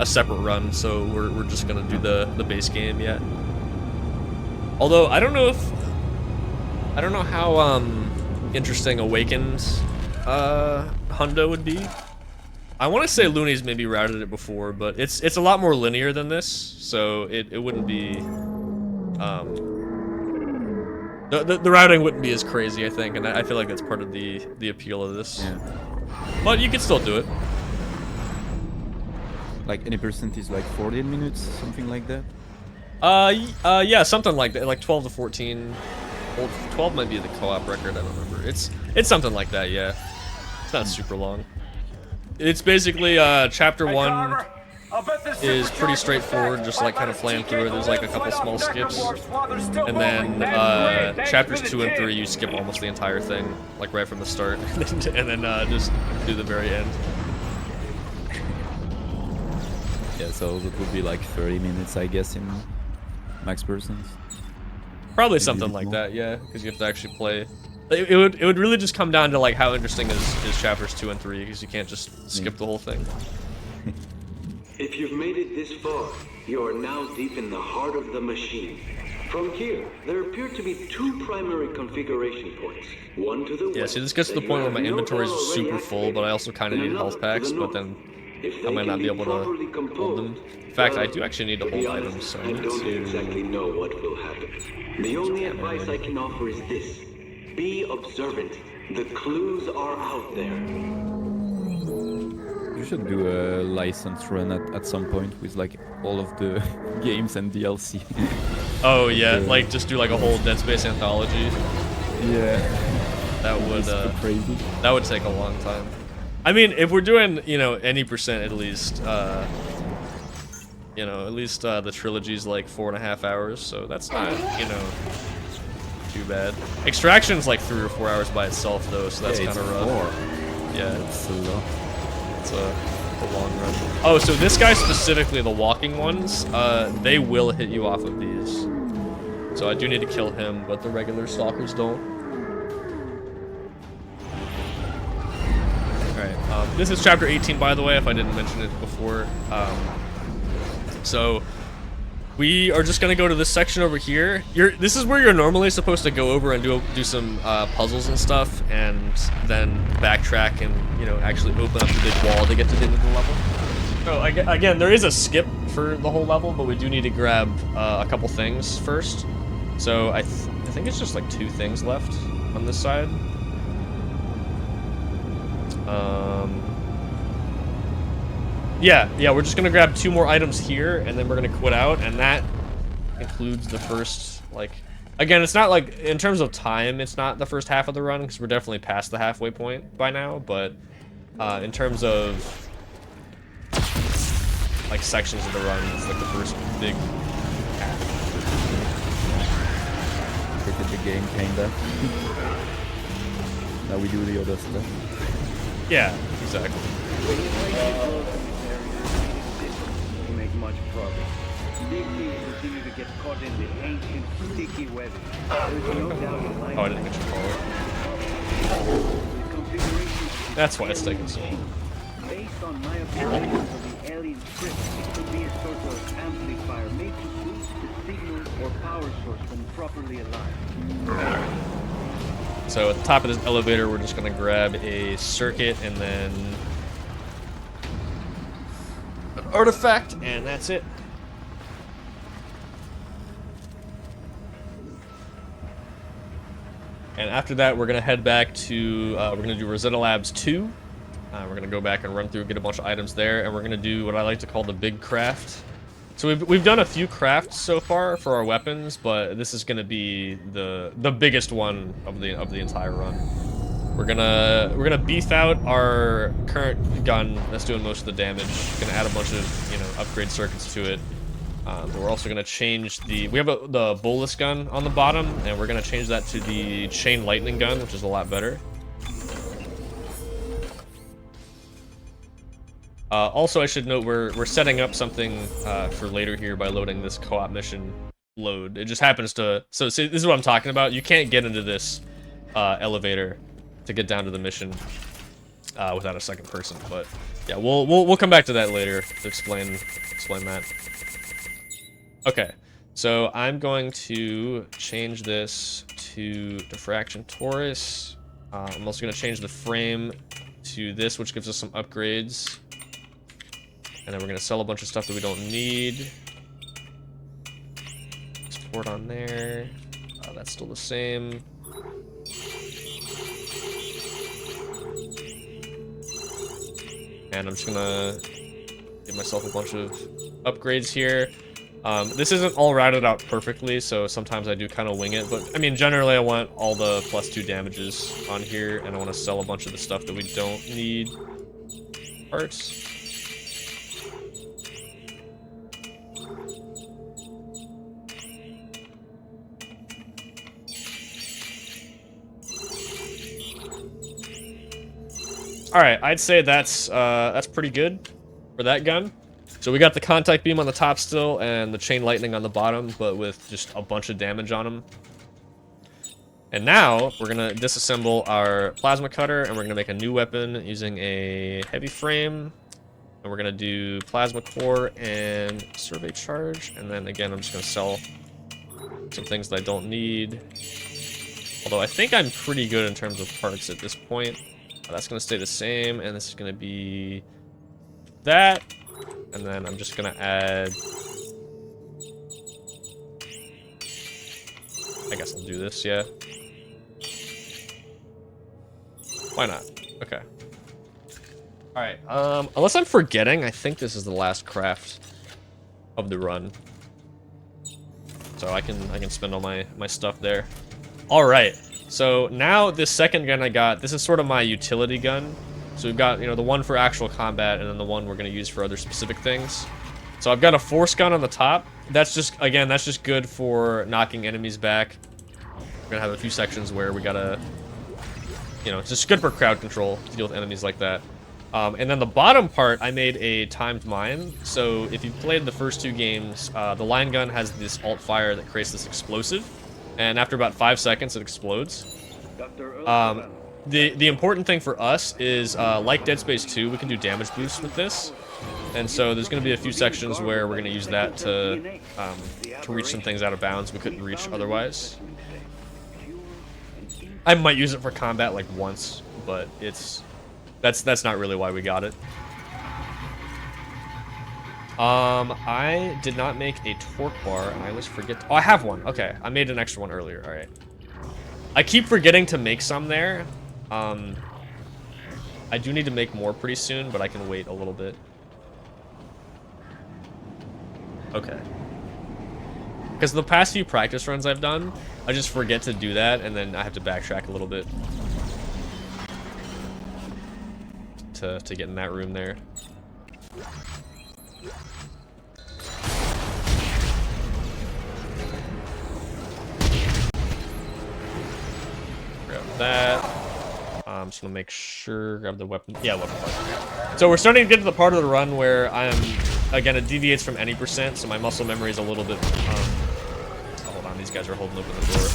separate run, so we're just gonna do the base game yet. Although I don't know how interesting Awakened Hundo would be. I want to say Looney's maybe routed it before, but it's a lot more linear than this, so it wouldn't be the routing wouldn't be as crazy, I think, and I feel like that's part of the appeal of this. Yeah. But you can still do it. Like any percent is like 14 minutes, something like that? Yeah, something like that, like 12 to 14. Well, 12 might be the co-op record, I don't remember. It's something like that, yeah. It's not super long. It's basically, chapter 1 is pretty straightforward, just like kind of flying through it. There's like a couple small skips. And then, chapters 2 and 3, you skip almost the entire thing, like right from the start. And then, just do the very end. Yeah, so that would be like 30 minutes, I guess, in max persons. Probably something like that, yeah, because you have to actually play. It would really just come down to like how interesting is chapters 2 and 3, because you can't just skip the whole thing. If you've made it this far, you are now deep in the heart of the machine. From here, there appear to be two primary configuration points. One to the Yeah, see, this gets to the point where my inventory is super full, but I also kind of need health packs, but then I might not be able to hold them. In fact, I do actually need to hold items, so I I need don't to... exactly know what will happen. The only advice I can offer is this. Be observant. The clues are out there. You should do a license run at some point with like all of the games and DLC. Oh yeah, like just do like a whole Dead Space anthology. Yeah. That would crazy. That would take a long time. I mean, if we're doing, you know, any percent at least, you know, at least the trilogy's like 4.5 hours, so that's not, you know, too bad. Extraction's like 3 or 4 hours by itself though, so that's kind of rough. Yeah, it's a lot. It's a long run. Oh, so this guy specifically, the walking ones, they will hit you off of these. So I do need to kill him, but the regular stalkers don't. Alright, this is chapter 18, by the way, if I didn't mention it before. So we are just gonna go to this section over here. This is where you're normally supposed to go over and do some puzzles and stuff, and then backtrack and, you know, actually open up the big wall to get to the end of the level. So again, there is a skip for the whole level, but we do need to grab a couple things first. So I think it's just like 2 things left on this side. Yeah, we're just gonna grab 2 more items here, and then we're gonna quit out, and that includes the first, like, again, it's not like, in terms of time, it's not the first half of the run, because we're definitely past the halfway point by now, but in terms of, like, sections of the run, it's like the first big half. Created the game, kinda. Now we do the other stuff. Yeah, exactly. When you place your clothes in this area, it is difficult to make much progress. Big things continue to get caught in the ancient, sticky webbing. There's no doubt the light. Oh, I didn't get your follow. The configuration That's why it's taking so long. based on my observations of the alien script, it could be a sort of amplifier made to boost the signal or power source when properly aligned. So at the top of this elevator, we're just gonna grab a circuit and then an artifact, and that's it. And after that, we're gonna head back to, we're gonna do Rosetta Labs 2. We're gonna go back and run through, get a bunch of items there, and we're gonna do what I like to call the big craft. So we've done a few crafts so far for our weapons, but this is gonna be the biggest one of the entire run. We're gonna beef out our current gun that's doing most of the damage. Gonna add a bunch of upgrade circuits to it. But we're also gonna change we have the bolus gun on the bottom, and we're gonna change that to the chain lightning gun, which is a lot better. Also, I should note we're setting up something for later here by loading this co-op mission load. It just happens to see, this is what I'm talking about. You can't get into this elevator to get down to the mission without a second person. But yeah, we'll come back to that later to explain that. Okay, so I'm going to change this to diffraction torus. I'm also going to change the frame to this, which gives us some upgrades. And then we're going to sell a bunch of stuff that we don't need. Support on there. That's still the same. And I'm just going to give myself a bunch of upgrades here. This isn't all routed out perfectly, so sometimes I do kind of wing it. But, I mean, generally I want all the +2 damages on here, and I want to sell a bunch of the stuff that we don't need. Parts. Alright, I'd say that's pretty good for that gun. So we got the contact beam on the top still, and the chain lightning on the bottom, but with just a bunch of damage on them. And now, we're gonna disassemble our plasma cutter, and we're gonna make a new weapon using a heavy frame. And we're gonna do plasma core and survey charge, and then again, I'm just gonna sell some things that I don't need. Although I think I'm pretty good in terms of parts at this point. That's gonna stay the same, and this is gonna be that. And then I'm just gonna add, I guess I'll do this, yeah. Why not? Okay. Alright, unless I'm forgetting, I think this is the last craft of the run. So I can spend all my stuff there. Alright, so now this second gun I got, this is sort of my utility gun. So we've got, the one for actual combat, and then the one we're going to use for other specific things. So I've got a force gun on the top. That's just, again, that's just good for knocking enemies back. We're going to have a few sections where we got to, it's just good for crowd control to deal with enemies like that. And then the bottom part, I made a timed mine. So if you've played the first 2 games, the line gun has this alt fire that creates this explosive. And after about 5 seconds, it explodes. The important thing for us is, like Dead Space 2, we can do damage boosts with this. And so there's going to be a few sections where we're going to use that to reach some things out of bounds we couldn't reach otherwise. I might use it for combat like once, but that's not really why we got it. I did not make a torque bar, and I always forget. Oh, I have one. Okay, I made an extra one earlier. All right. I keep forgetting to make some there. I do need to make more pretty soon, but I can wait a little bit. Okay. Because the past few practice runs I've done, I just forget to do that, and then I have to backtrack a little bit to get in that room there. Grab that. Just gonna make sure, grab the weapon. Yeah, weapon part. So we're starting to get to the part of the run where I'm, again, it deviates from any percent, so my muscle memory is a little bit, oh, hold on, these guys are holding open the door.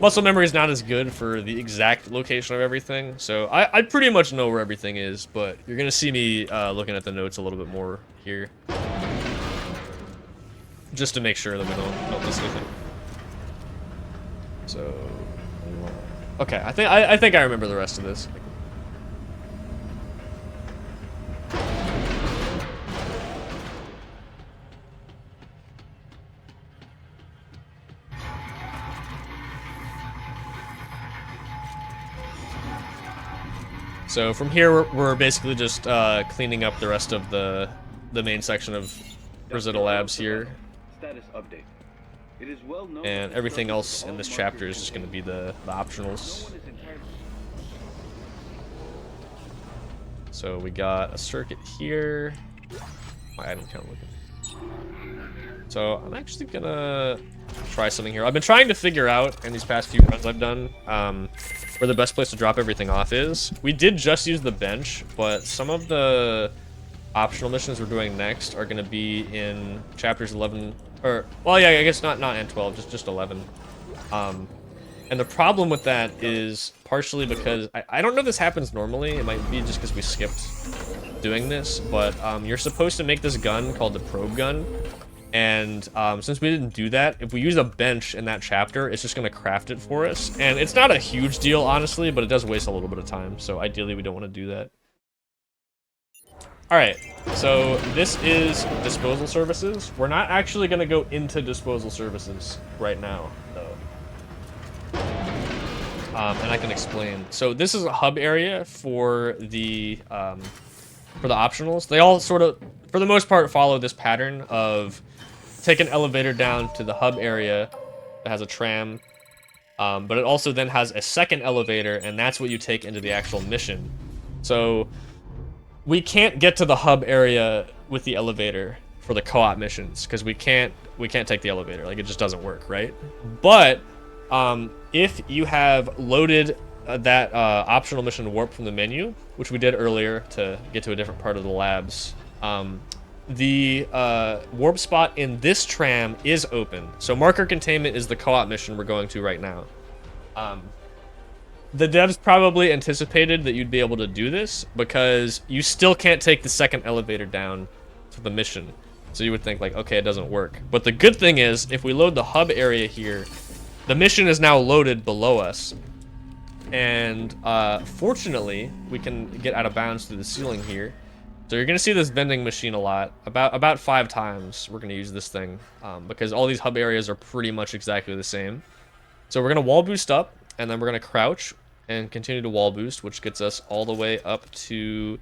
Muscle memory is not as good for the exact location of everything, so I pretty much know where everything is, but you're gonna see me looking at the notes a little bit more here. Just to make sure that we don't miss anything. So, okay, I think I remember the rest of this. So from here, we're basically just cleaning up the rest of the main section of Rosetta Labs here. Status update. It is well known And everything else in this chapter is just going to be the optionals. So we got a circuit here. My item count looking. So I'm actually gonna try something here. I've been trying to figure out in these past few runs I've done where the best place to drop everything off is. We did just use the bench, but some of the optional missions we're doing next are going to be in chapters 11, or, well, yeah, I guess not and 12, just 11. And the problem with that is partially because, I don't know if this happens normally, it might be just because we skipped doing this, but you're supposed to make this gun called the probe gun, and since we didn't do that, if we use a bench in that chapter, it's just going to craft it for us, and it's not a huge deal, honestly, but it does waste a little bit of time, so ideally we don't want to do that. Alright, so this is disposal services. We're not actually going to go into disposal services right now, though. And I can explain. So this is a hub area for the optionals. They all sort of, for the most part, follow this pattern of take an elevator down to the hub area that has a tram, but it also then has a second elevator, and that's what you take into the actual mission. So we can't get to the hub area with the elevator for the co-op missions because we can't take the elevator. Like, it just doesn't work, right? But if you have loaded that optional mission warp from the menu, which we did earlier to get to a different part of the labs, the warp spot in this tram is open. So marker containment is the co-op mission we're going to right now. The devs probably anticipated that you'd be able to do this because you still can't take the second elevator down to the mission. So you would think like, okay, it doesn't work. But the good thing is, if we load the hub area here, the mission is now loaded below us. And fortunately, we can get out of bounds through the ceiling here. So you're gonna see this vending machine a lot. About 5 times we're gonna use this thing because all these hub areas are pretty much exactly the same. So we're gonna wall boost up, and then we're gonna crouch and continue to wall boost, which gets us all the way up to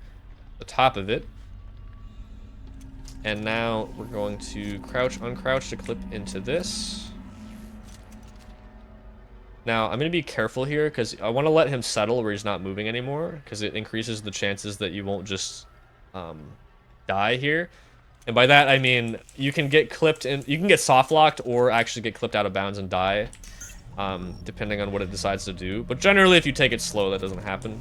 the top of it. And now we're going to crouch, uncrouch to clip into this. Now, I'm going to be careful here because I want to let him settle where he's not moving anymore, because it increases the chances that you won't just die here. And by that, I mean you can get clipped and you can get soft locked or actually get clipped out of bounds and die, depending on what it decides to do. But generally, if you take it slow, that doesn't happen.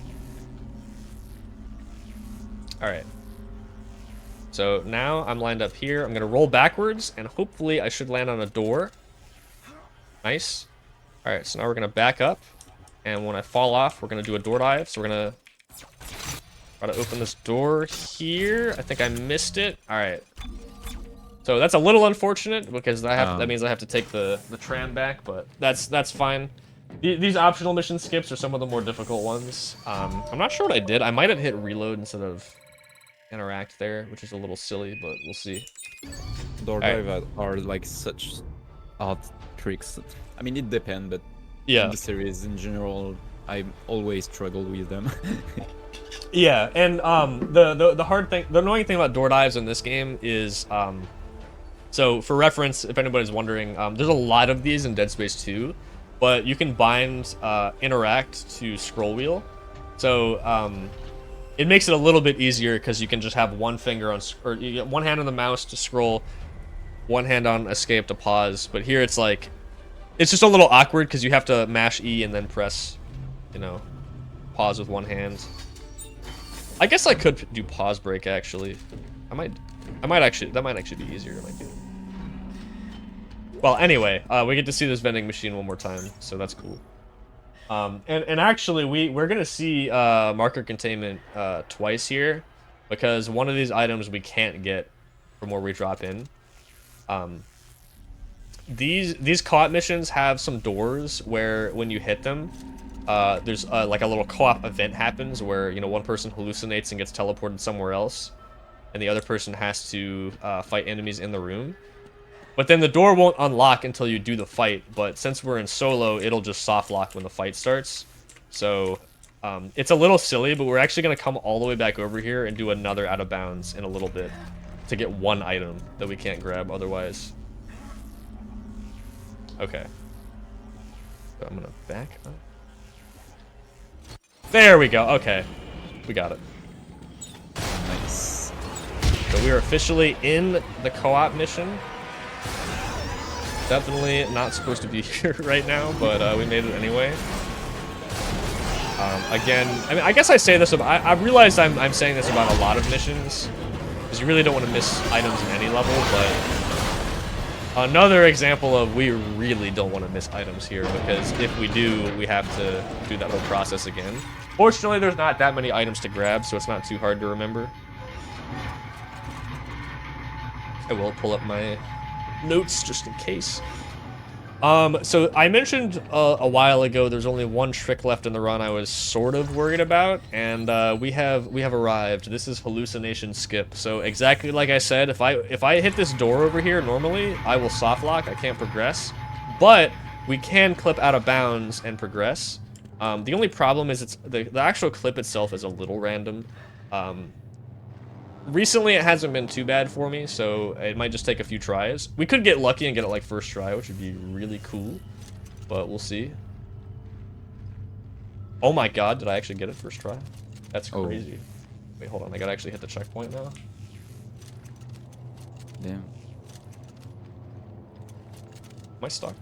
All right. So now I'm lined up here. I'm going to roll backwards, and hopefully I should land on a door. Nice. All right, so now we're going to back up, and when I fall off, we're going to do a door dive. So we're going to try to open this door here. I think I missed it. All right. So that's a little unfortunate because that means I have to take the tram back, but that's fine. These optional mission skips are some of the more difficult ones. I'm not sure what I did. I might have hit reload instead of interact there, which is a little silly, but we'll see. Door dive are like such odd tricks. I mean, it depends, but yeah, in the series in general, I always struggle with them. Yeah, and the hard thing, the annoying thing about door dives in this game is, so for reference, if anybody's wondering, there's a lot of these in Dead Space 2, but you can bind interact to scroll wheel, so it makes it a little bit easier because you can just have one finger on, or you get one hand on the mouse to scroll, one hand on escape to pause. But here it's like It's just a little awkward because you have to mash E and then press, you know, pause with one hand. I guess I could do pause break actually. I might actually, that might actually be easier. Well, anyway, we get to see this vending machine one more time, so that's cool. And actually, we're gonna see marker containment twice here, because one of these items we can't get from where we drop in. These co-op missions have some doors where when you hit them, there's like a little co-op event happens where, you know, one person hallucinates and gets teleported somewhere else, and the other person has to fight enemies in the room. But then the door won't unlock until you do the fight, but since we're in solo, it'll just soft lock when the fight starts. So it's a little silly, but we're actually going to come all the way back over here and do another out of bounds in a little bit to get one item that we can't grab otherwise. Okay. So I'm going to back up. There we go. Okay. We got it. Nice. So we are officially in the co-op mission. Definitely not supposed to be here right now, but we made it anyway. Again, I mean, I guess I say this about, I realized I'm saying this about a lot of missions, because you really don't want to miss items in any level, but another example of we really don't want to miss items here, because if we do, we have to do that whole process again. Fortunately, there's not that many items to grab, so it's not too hard to remember. I will pull up my notes just in case. So I mentioned a while ago there's only one trick left in the run I was sort of worried about, and we have arrived. This is hallucination skip. So exactly like I said, if I hit this door over here normally, I will soft lock. I can't progress, but we can clip out of bounds and progress. The only problem is the actual clip itself is a little random. Recently, it hasn't been too bad for me, so it might just take a few tries. We could get lucky and get it like first try, which would be really cool, but we'll see. Oh my god, did I actually get it first try? That's crazy. Wait, hold on, I gotta actually hit the checkpoint now. Damn. Am I stuck?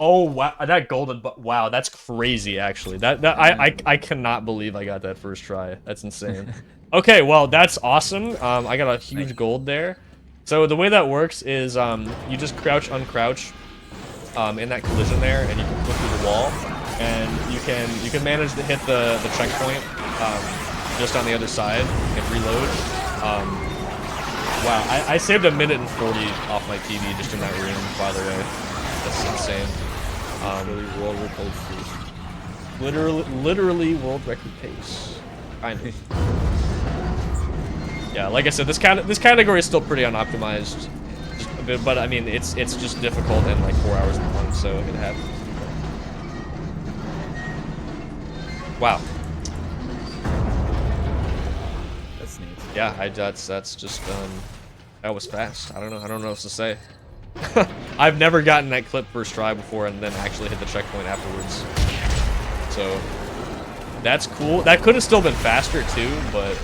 Oh wow, that golden wow, that's crazy actually. I cannot believe I got that first try. That's insane. Okay, well that's awesome. I got a huge gold there. So the way that works is you just crouch uncrouch in that collision there, and you can click through the wall, and you can manage to hit the checkpoint just on the other side and reload. Wow, I saved 1:40 off my PB just in that room, by the way. That's insane. World record pace. Literally world record pace. Kind of. Yeah, like I said, this category is still pretty unoptimized, but I mean it's just difficult and like 4 hours long, so it happens. Wow. That's neat. Yeah, that's just that was fast. I don't know what else to say. I've never gotten that clip first try before and then actually hit the checkpoint afterwards. So that's cool. That could have still been faster too, but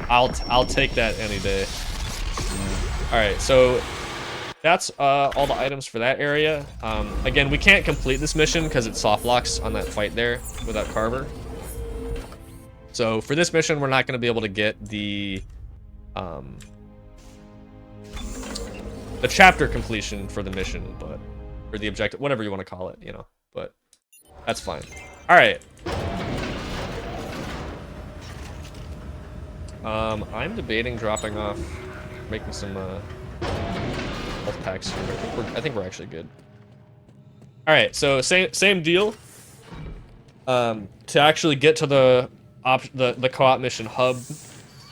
I'll take that any day. All right, so that's all the items for that area. Again, we can't complete this mission because it soft locks on that fight there without Carver. So for this mission, we're not going to be able to get the chapter completion for the mission, but or the objective, whatever you want to call it, you know. But that's fine. All right. I'm debating dropping off, making some health packs here. I think we're actually good. All right, so same deal. To actually get to the co-op mission hub,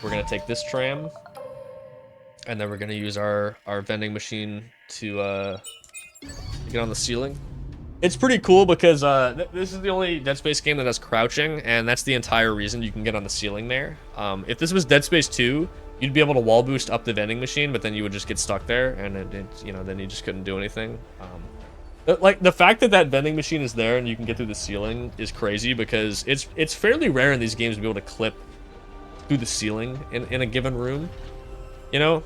we're gonna take this tram, and then we're gonna use our vending machine to get on the ceiling. It's pretty cool because this is the only Dead Space game that has crouching, and that's the entire reason you can get on the ceiling there. If this was Dead Space 2, you'd be able to wall boost up the vending machine, but then you would just get stuck there, and then you just couldn't do anything. Like the fact that vending machine is there and you can get through the ceiling is crazy because it's fairly rare in these games to be able to clip through the ceiling in a given room. you know.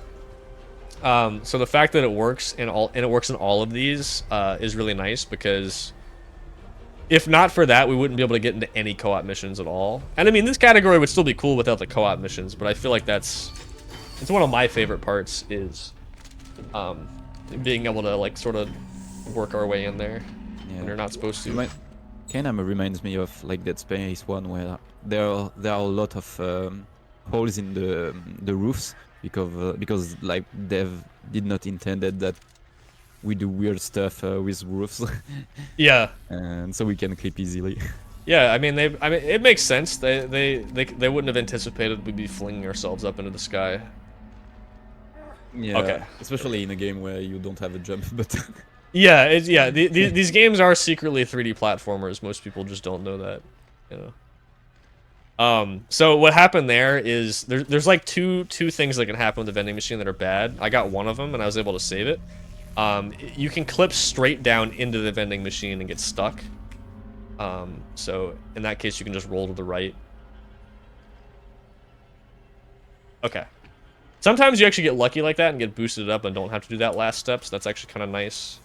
So the fact that it works in all of these is really nice, because if not for that, we wouldn't be able to get into any co-op missions at all. And I mean, this category would still be cool without the co-op missions, but I feel like it's one of my favorite parts, is being able to like sort of work our way in there when you're not supposed to. Kind of reminds me of like Dead Space 1, where there are a lot of holes in the roofs because like dev did not intended that we do weird stuff with roofs. Yeah. And so we can clip easily. Yeah, I mean it makes sense. They wouldn't have anticipated we'd be flinging ourselves up into the sky. Yeah. Okay. Especially in a game where you don't have a jump button. Yeah, these games are secretly 3D platformers. Most people just don't know that, you know. So what happened there is there's like two things that can happen with the vending machine that are bad. I got one of them and I was able to save it. You can clip straight down into the vending machine and get stuck. So in that case, you can just roll to the right. Okay. Sometimes you actually get lucky like that and get boosted up and don't have to do that last step, so that's actually kind of nice.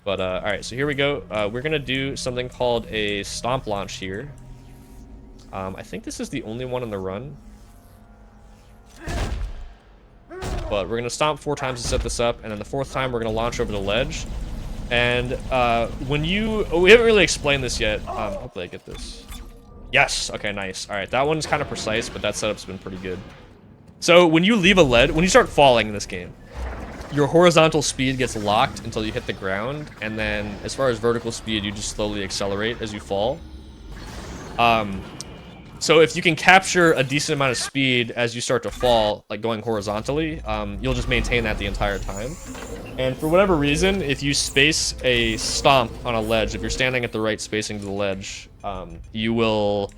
But, alright, so here we go. We're going to do something called a stomp launch here. I think this is the only one in the run. But we're going to stomp 4 times to set this up, and then the 4th time we're going to launch over the ledge. And we haven't really explained this yet. Hopefully I get this. Yes, okay, nice. Alright, that one's kind of precise, but that setup's been pretty good. So when you leave a ledge, when you start falling in this game, your horizontal speed gets locked until you hit the ground, and then as far as vertical speed, you just slowly accelerate as you fall. So if you can capture a decent amount of speed as you start to fall, like going horizontally, you'll just maintain that the entire time. And for whatever reason, if you space a stomp on a ledge, if you're standing at the right spacing to the ledge, you will...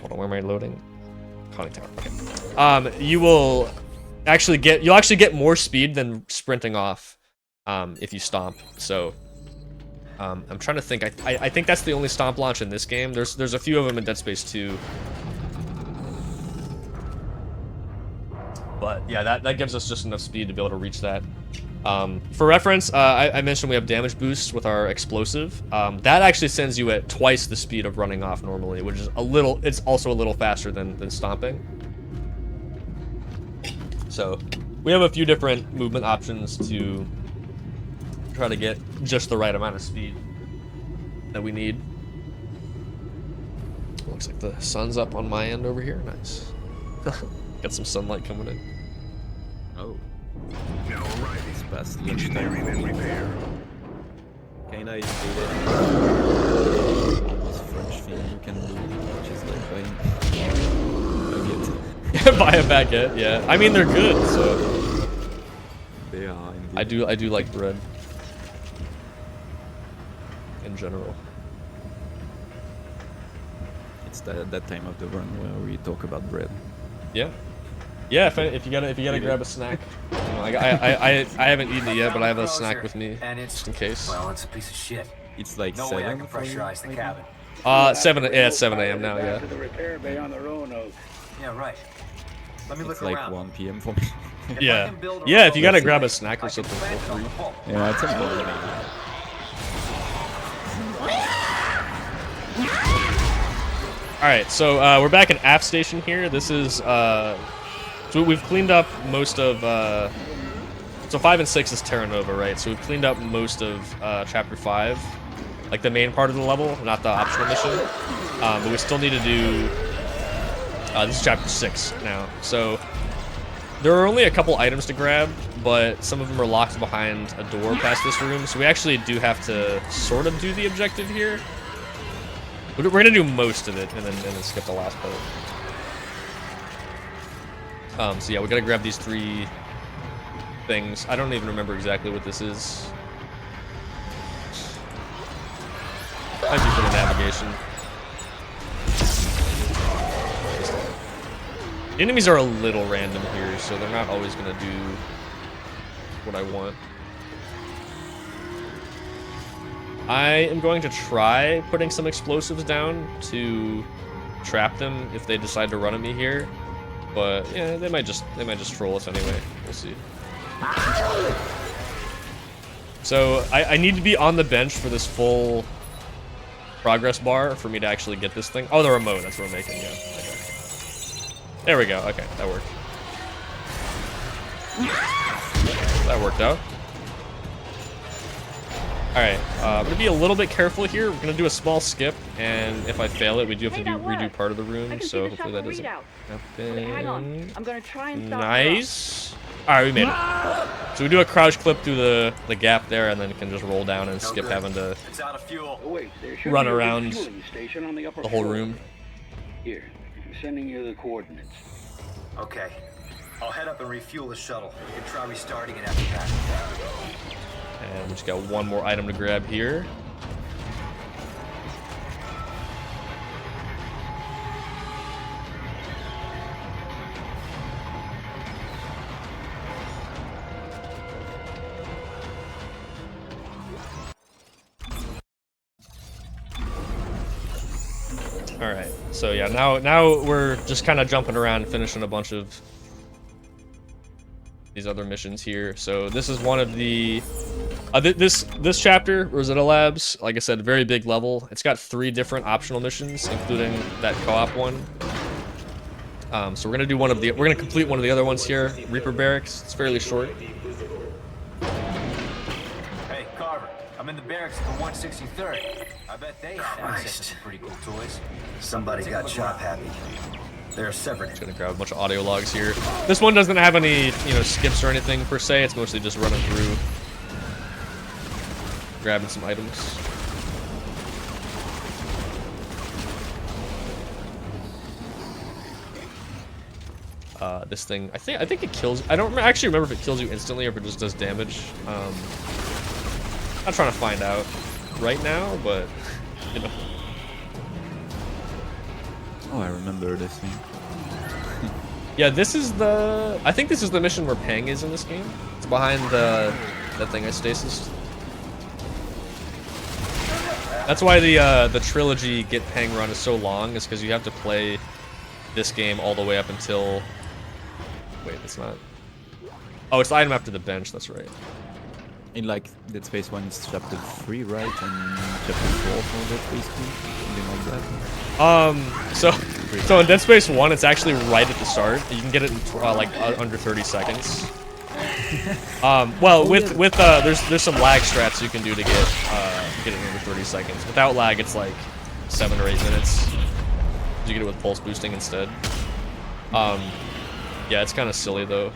Hold on, where am I loading? Conning tower, okay. You'll actually get more speed than sprinting off if you stomp. So I'm trying to think. I think that's the only stomp launch in this game. There's a few of them in Dead Space 2. But yeah, that gives us just enough speed to be able to reach that. For reference, I mentioned we have damage boosts with our explosive. That actually sends you at twice the speed of running off normally, which is it's also a little faster than stomping. So we have a few different movement options to try to get just the right amount of speed that we need. Looks like the sun's up on my end over here. Nice. Got some sunlight coming in. Oh. Now arriving. Past Engineering and repair. Kinda instigated. This French thing you can do, which is like buying Buy a baguette, yeah. I mean, they're good, so they are. Indeed. I do like bread in general. It's that time of the run where we talk about bread. Yeah. Yeah, if you gotta grab a snack. You know, I haven't eaten it yet, but I have a snack with me just in case. Well, it's a piece of shit. It's like no 7. way I can pressurize the cabin. 7. Yeah, it's 7 a.m. now. Yeah. To the repair bay on the Roanoke. Yeah, right. Let me It's look like around. 1 p.m. for me. Yeah. Yeah, if you gotta grab a snack or something, feel free. Yeah, it's a morning. Alright, so we're back in aft station here. This is so we've cleaned up most of so 5 and 6 is Terra Nova, right? So we've cleaned up most of chapter 5, like the main part of the level, not the optional mission. But we still need to do this is chapter 6 now. So there are only a couple items to grab, but some of them are locked behind a door past this room. So we actually do have to sort of do the objective here. We're gonna do most of it and then skip the last part. So yeah, we gotta grab these 3 things. I don't even remember exactly what this is. Might be for the navigation. The enemies are a little random here, so they're not always gonna do what I want. I am going to try putting some explosives down to trap them if they decide to run at me here. But yeah, they might just troll us anyway. We'll see. So I need to be on the bench for this full progress bar for me to actually get this thing. Oh, the remote. That's what we're making. Yeah. Okay. There we go. Okay, that worked. That worked out. Alright, I'm going to be a little bit careful here. We're going to do a small skip, and if I fail it, we do have to redo part of the room, so hopefully that doesn't happen. Hang on. I'm going to try and start. Nice. Alright, we made it. So we do a crouch clip through the gap there, and then can just roll down and skip having to run around the whole room. Here, I'm sending you the coordinates. Okay. I'll head up and refuel the shuttle. We can try restarting it after that. And we just got one more item to grab here. All right, so yeah, now we're just kind of jumping around, finishing a bunch of these other missions here. So this is one of the this chapter, Rosetta Labs. Like I said, very big level. It's got 3 different optional missions, including that co-op one. So we're gonna complete one of the other ones here, Reaper Barracks. It's fairly short. Hey, Carver, I'm in the barracks at the 163rd. I bet they have access to some pretty cool toys. Somebody got shop happy. They're separate. Just gonna grab a bunch of audio logs here. This one doesn't have any, skips or anything per se. It's mostly just running through, grabbing some items. This thing, I think it kills. I don't actually remember if it kills you instantly or if it just does damage. Not trying to find out right now, but Oh, I remember this thing. Yeah, this is the. I think this is the mission where Pang is in this game. It's behind that thing I stasis. That's why the trilogy Get Pang run is so long, is because you have to play this game all the way up until. Wait, it's not. Oh, it's the item after the bench. That's right. In like Dead Space 1, it's chapter 3, right? And chapter 4 for Dead Space 2, something like that. So in Dead Space 1, it's actually right at the start. You can get it in like under 30 seconds. Well, there's some lag strats you can do to get it in under 30 seconds. Without lag, it's like 7 or 8 minutes. You get it with pulse boosting instead. Yeah, it's kind of silly though.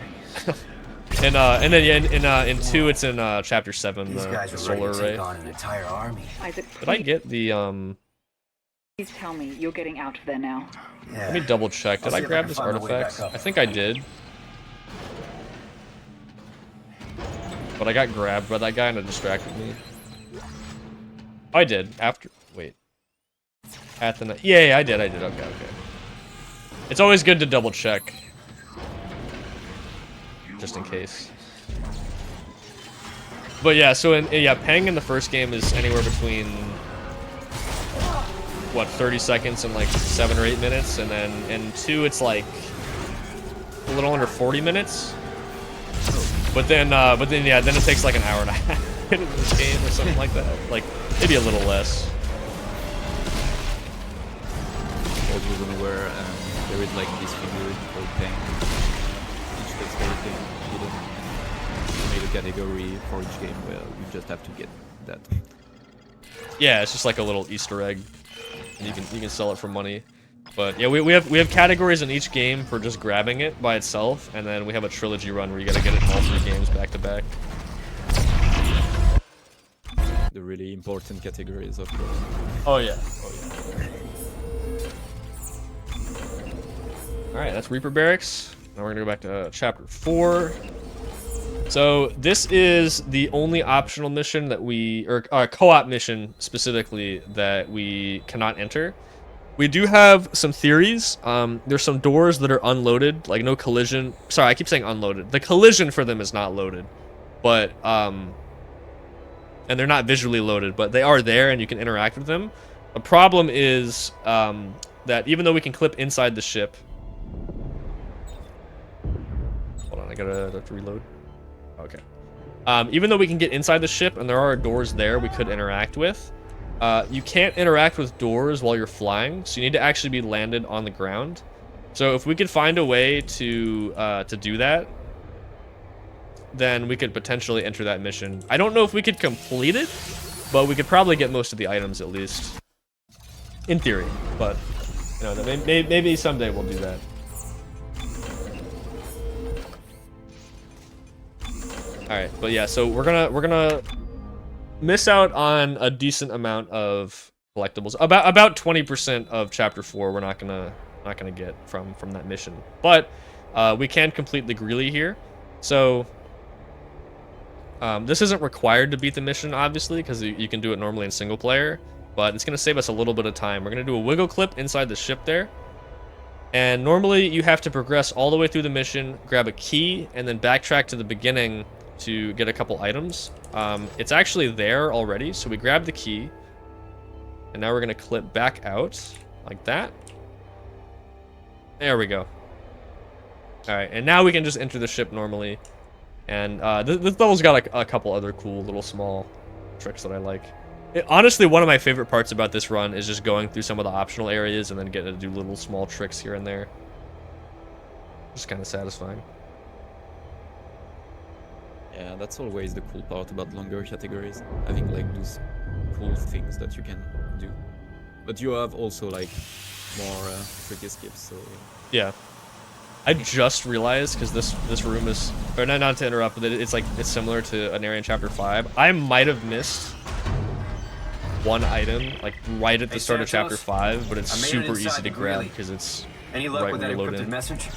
And then yeah, in 2 it's in chapter 7, the solar array. Did I get the Please tell me you're getting out of there now. Yeah. Let me double check. Did I grab this artifact? I think I did. But I got grabbed by that guy and it distracted me. Oh, I did. After. Wait. At the. Yeah, I did. Okay. It's always good to double check. Just in case. But yeah, so Pang in the first game is anywhere between. What, 30 seconds and like 7 or 8 minutes, and then in 2 it's like a little under 40 minutes. But then yeah, then it takes like an hour and a half in this game or something like that. Like maybe a little less. Also where there is like this figure called Pang. Each Dead Space game, you made a category for each game where you just have to get that. Yeah, it's just like a little Easter egg. And you can sell it for money. But yeah, we have categories in each game for just grabbing it by itself, and then we have a trilogy run where you gotta get it in all 3 games back to back. The really important categories, of course. Oh yeah. Alright, that's Reaper Barracks. Now we're gonna go back to chapter 4. So this is the only optional mission that or co-op mission specifically that we cannot enter. We do have some theories. There's some doors that are unloaded, like no collision. Sorry, I keep saying unloaded. The collision for them is not loaded, but and they're not visually loaded, but they are there and you can interact with them. The problem is that even though we can clip inside the ship, I gotta have to reload. Okay. Even though we can get inside the ship and there are doors there we could interact with, you can't interact with doors while you're flying, so you need to actually be landed on the ground. So if we could find a way to do that, then we could potentially enter that mission. I don't know if we could complete it, but we could probably get most of the items at least. In theory, but you know, maybe someday we'll do that. All right, but yeah, so we're gonna miss out on a decent amount of collectibles. About 20% of chapter 4 we're not gonna get from that mission, but we can complete the Greeley here. So this isn't required to beat the mission, obviously, because you can do it normally in single player, but it's gonna save us a little bit of time. We're gonna do a wiggle clip inside the ship there, and normally you have to progress all the way through the mission, grab a key, and then backtrack to the beginning to get a couple items. It's actually there already, so we grab the key, and now we're gonna clip back out like that. There we go. All right, and now we can just enter the ship normally. And this level's got a couple other cool little small tricks that I like. Honestly, one of my favorite parts about this run is just going through some of the optional areas and then getting to do little small tricks here and there. Just kind of satisfying. Yeah, that's always the cool part about longer categories. Having like those cool things that you can do. But you have also like more tricky skips, so yeah. I just realized, because this room is, or not to interrupt, but it's similar to an area in chapter 5. I might have missed one item like right at the start of chapter 5, but it's super easy to grab because it's Any luck right with when that you load encrypted in. message?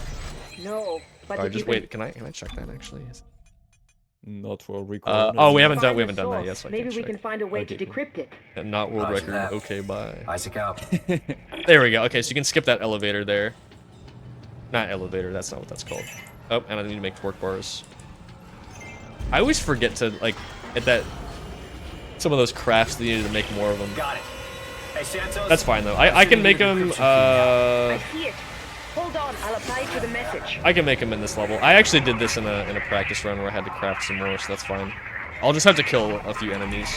No, but Alright, just wait. Can I check that actually? not for recording. Oh, we haven't done that yet. So I Maybe can't we check. can find a way to decrypt it. Not world Roger record. that. Okay, bye. Isaac out. There we go. Okay, so you can skip that elevator there. Not elevator. That's not what that's called. Oh, and I need to make torque bars. I always forget to like at that. Some of those crafts that you needed to make more of them. Got it. Hey, Santos. That's fine though. I can make them. I see it. Hold on, I'll apply to the message. I can make them in this level. I actually did this in a practice run where I had to craft some more, so that's fine. I'll just have to kill a few enemies.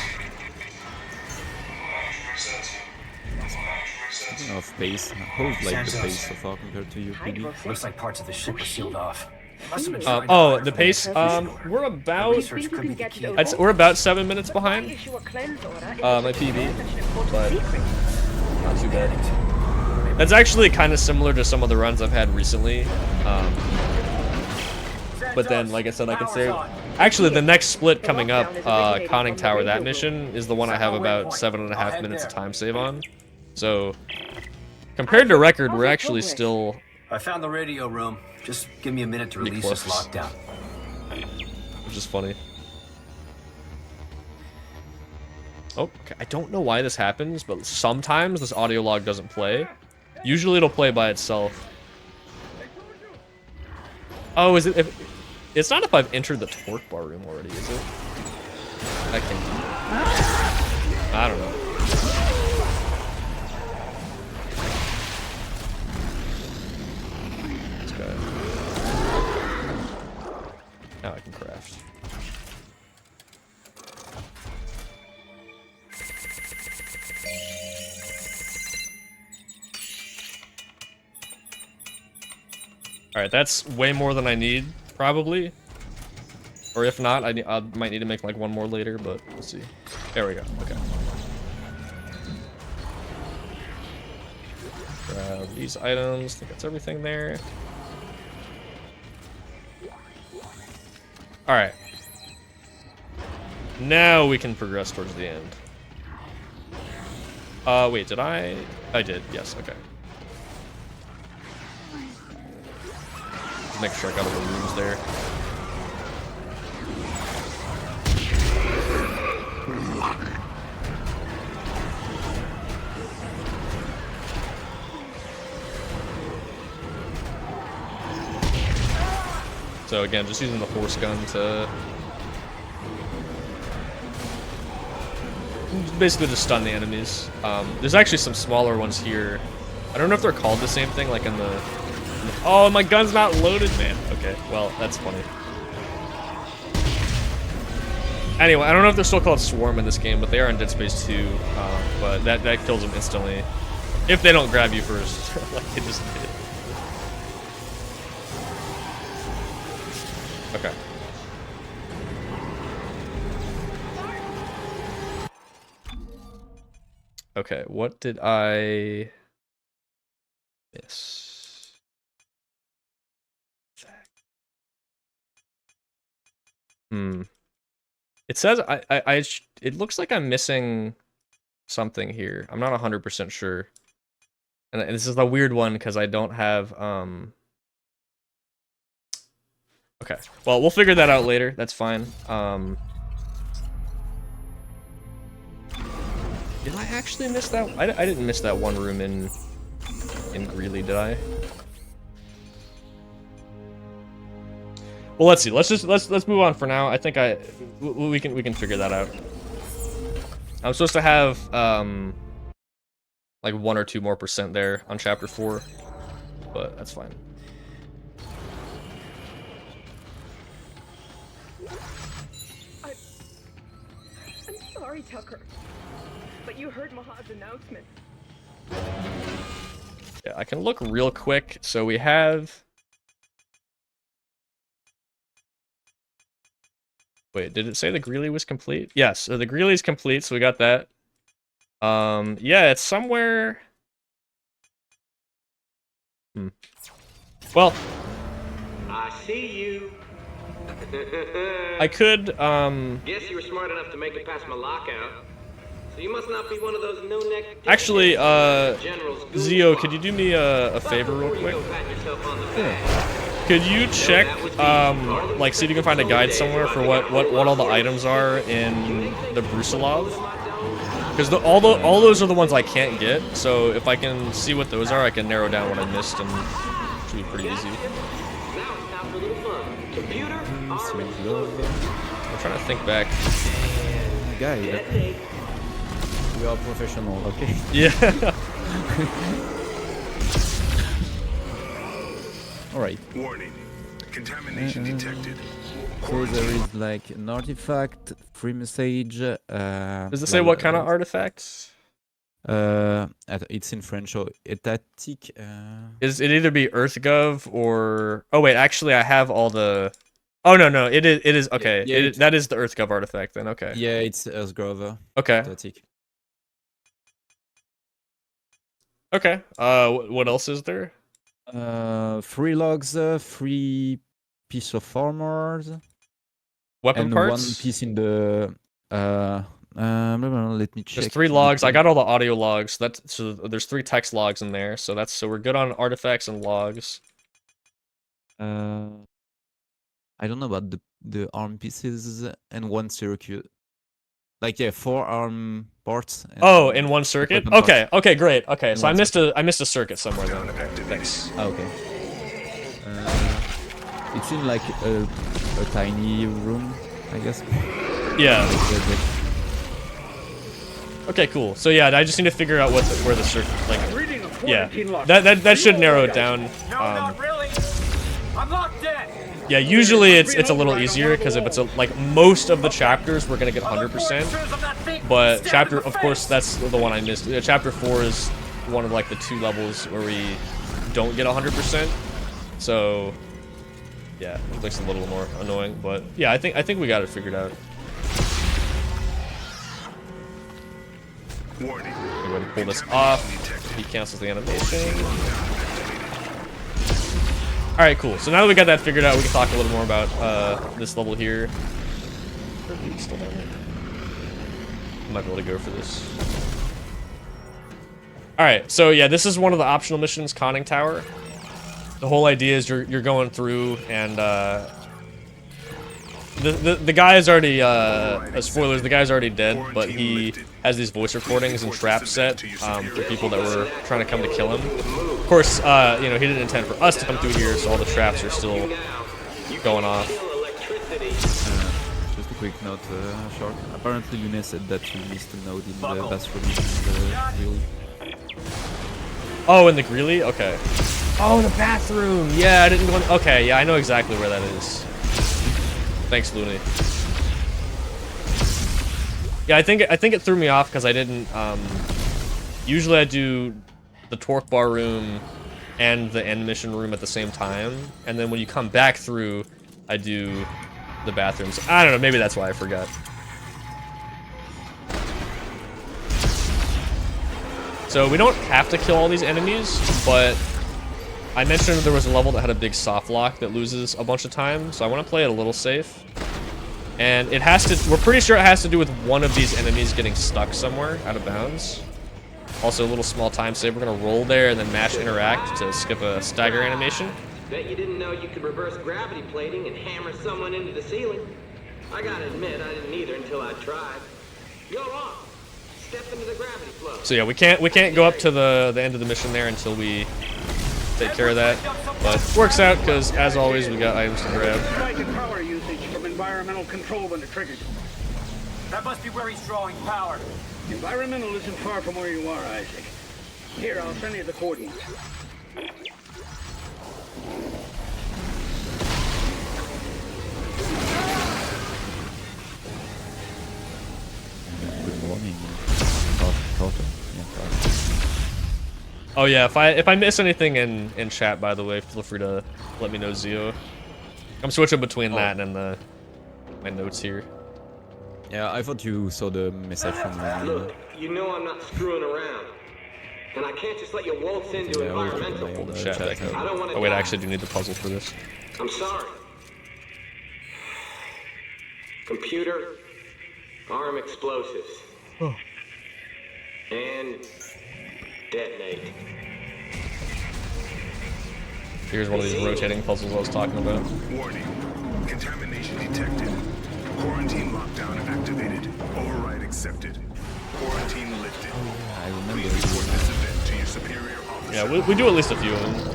Speaking of pace, how's like the pace so far compared to you, PB? Looks like parts of the ship were sealed off. Must have been Oh, the pace. We're about. Research could be the key. We're about 7 minutes behind. My PB, but not too bad. That's actually kind of similar to some of the runs I've had recently. But then, like I said, I can say, actually, the next split coming up, Conning Tower, that mission is the one I have about 7.5 minutes of time save on. So, compared to record, we're actually still. I found the radio room. Just give me a minute to release this lockdown. Which is funny. Oh, okay. I don't know why this happens, but sometimes this audio log doesn't play. Usually it'll play by itself. Oh, is it? It's not if I've entered the torque bar room already, is it? I can't. I don't know. This guy. Now I can craft. Alright, that's way more than I need, probably. Or if not, I might need to make like one more later, but we'll see. There we go, okay. Grab these items, I think that's everything there. Alright. Now we can progress towards the end. Wait, did I? I did, yes, okay. Make sure I got all the rooms there. So again, just using the horse gun to basically just stun the enemies. There's actually some smaller ones here. I don't know if they're called the same thing, like in the. Oh, my gun's not loaded, man. Okay. Okay, well, that's funny. Anyway, I don't know if they're still called Swarm in this game, but they are in Dead Space 2. But that kills them instantly. If they don't grab you first. Like they just did. Okay. Okay, what did I miss? It says it looks like I'm missing something here. I'm not 100% sure. And this is the weird one because I don't have okay. Well, we'll figure that out later. That's fine. Did I actually miss that? I didn't miss that one room in Greeley, did I? Well, let's see. Let's move on for now. I think we can figure that out. I'm supposed to have like 1 or 2 more % there on chapter 4, but that's fine. I'm sorry, Tucker, but you heard Mahad's announcement. Yeah, I can look real quick. So we have. Wait, did it say the Greeley was complete? Yes, so the Greeley's complete, so we got that. Yeah, it's somewhere. Well, I see you. I could, Guess you were smart enough to make it past my lockout. So you must not be one of those no-neck... Actually, Zio, could you do me a favor real quick? Could you check, like, see if you can find a guide somewhere for what all the items are in the Brusilov? Because all those are the ones I can't get, so if I can see what those are, I can narrow down what I missed, and it should be pretty easy. I'm trying to think back. Guide. We are professional, okay? Yeah. Alright. Warning. Contamination detected. So there is like an artifact, free message. Does it say what kind of artifacts? It's in French. So étatique. Is it either be EarthGov or? Oh wait, actually I have all the. Oh no, it is okay. Yeah, that is the EarthGov artifact then. Okay. Yeah, it's EarthGov. Okay. Étatique. Okay. What else is there? 3 logs, 3 piece of armor, weapon and parts. 1 piece in the. Let me check. There's 3 logs. I got all the audio logs. So there's 3 text logs in there. So we're good on artifacts and logs. I don't know about the arm pieces and 1 circuit. Like 4 arm parts. Oh, in 1 circuit? Okay, parts. okay, great. Okay, In so I 1 missed a circuit somewhere then. Okay, thanks. Okay. It's in like a tiny room, I guess. Yeah. Okay, cool. So yeah, I just need to figure out where the circuit, like, yeah, that should narrow it down. No, not really. I'm locked in. Yeah, usually it's a little easier because if it's like most of the chapters we're gonna get 100%, but chapter, of course, that's the one I missed. Chapter 4 is one of like the 2 levels where we don't get 100%. So yeah, it looks a little more annoying, but yeah, I think we got it figured out. Warning. I'm going to pull this off. He cancels the animation. Alright, cool. So now that we got that figured out, we can talk a little more about this level here. Still down there? I might be able to go for this. Alright, so yeah, this is one of the optional missions, Conning Tower. The whole idea is you're going through and the guy is already spoilers, the guy's already dead, but he has these voice recordings and traps set for people that were trying to come to kill him. Of course, you know, he didn't intend for us to come through here, so all the traps are still going off. Just a quick note, Shark. Apparently Lune said that you missed a note in the bathroom in the Greeley. Oh, in the Greeley? Okay. Oh, the bathroom. Yeah, I didn't go. Okay, yeah, I know exactly where that is. Thanks, Looney. Yeah, I think it threw me off because I didn't. Usually I do the torque bar room and the end mission room at the same time, and then when you come back through, I do the bathrooms. I don't know. Maybe that's why I forgot. So we don't have to kill all these enemies, but I mentioned there was a level that had a big soft lock that loses a bunch of time, so I want to play it a little safe. And it has to, we're pretty sure it has to do with one of these enemies getting stuck somewhere out of bounds. Also a little small time save, we're gonna roll there and then mash interact to skip a stagger animation. Bet you didn't know you could reverse gravity plating and hammer someone into the ceiling. I gotta admit, I didn't either until I tried. Go on. Step into the gravity flow. So yeah, we can't go up to the end of the mission there until we take care of that. But works out because as always we got items to grab. Spike in power usage from environmental control when it triggers. That must be where he's drawing power. Environmental isn't far from where you are, Isaac. Here, I'll send you the coordinates. Good morning. Oh yeah, if I miss anything in chat, by the way, feel free to let me know, Zio. I'm switching between that and my notes here. Yeah, I thought you saw the message from me. Look, you know I'm not screwing around. And I can't just let you waltz into environmental. Chat back up. I don't want to Oh wait, I actually do need the puzzle for this. I'm sorry. Computer, arm explosives. Oh. And detonate. Here's one of these rotating puzzles I was talking about. Warning. Contamination detected. Quarantine lockdown activated. Override accepted. Quarantine lifted. I remember. Please report this event to your superior officer. Yeah, we do at least a few of them.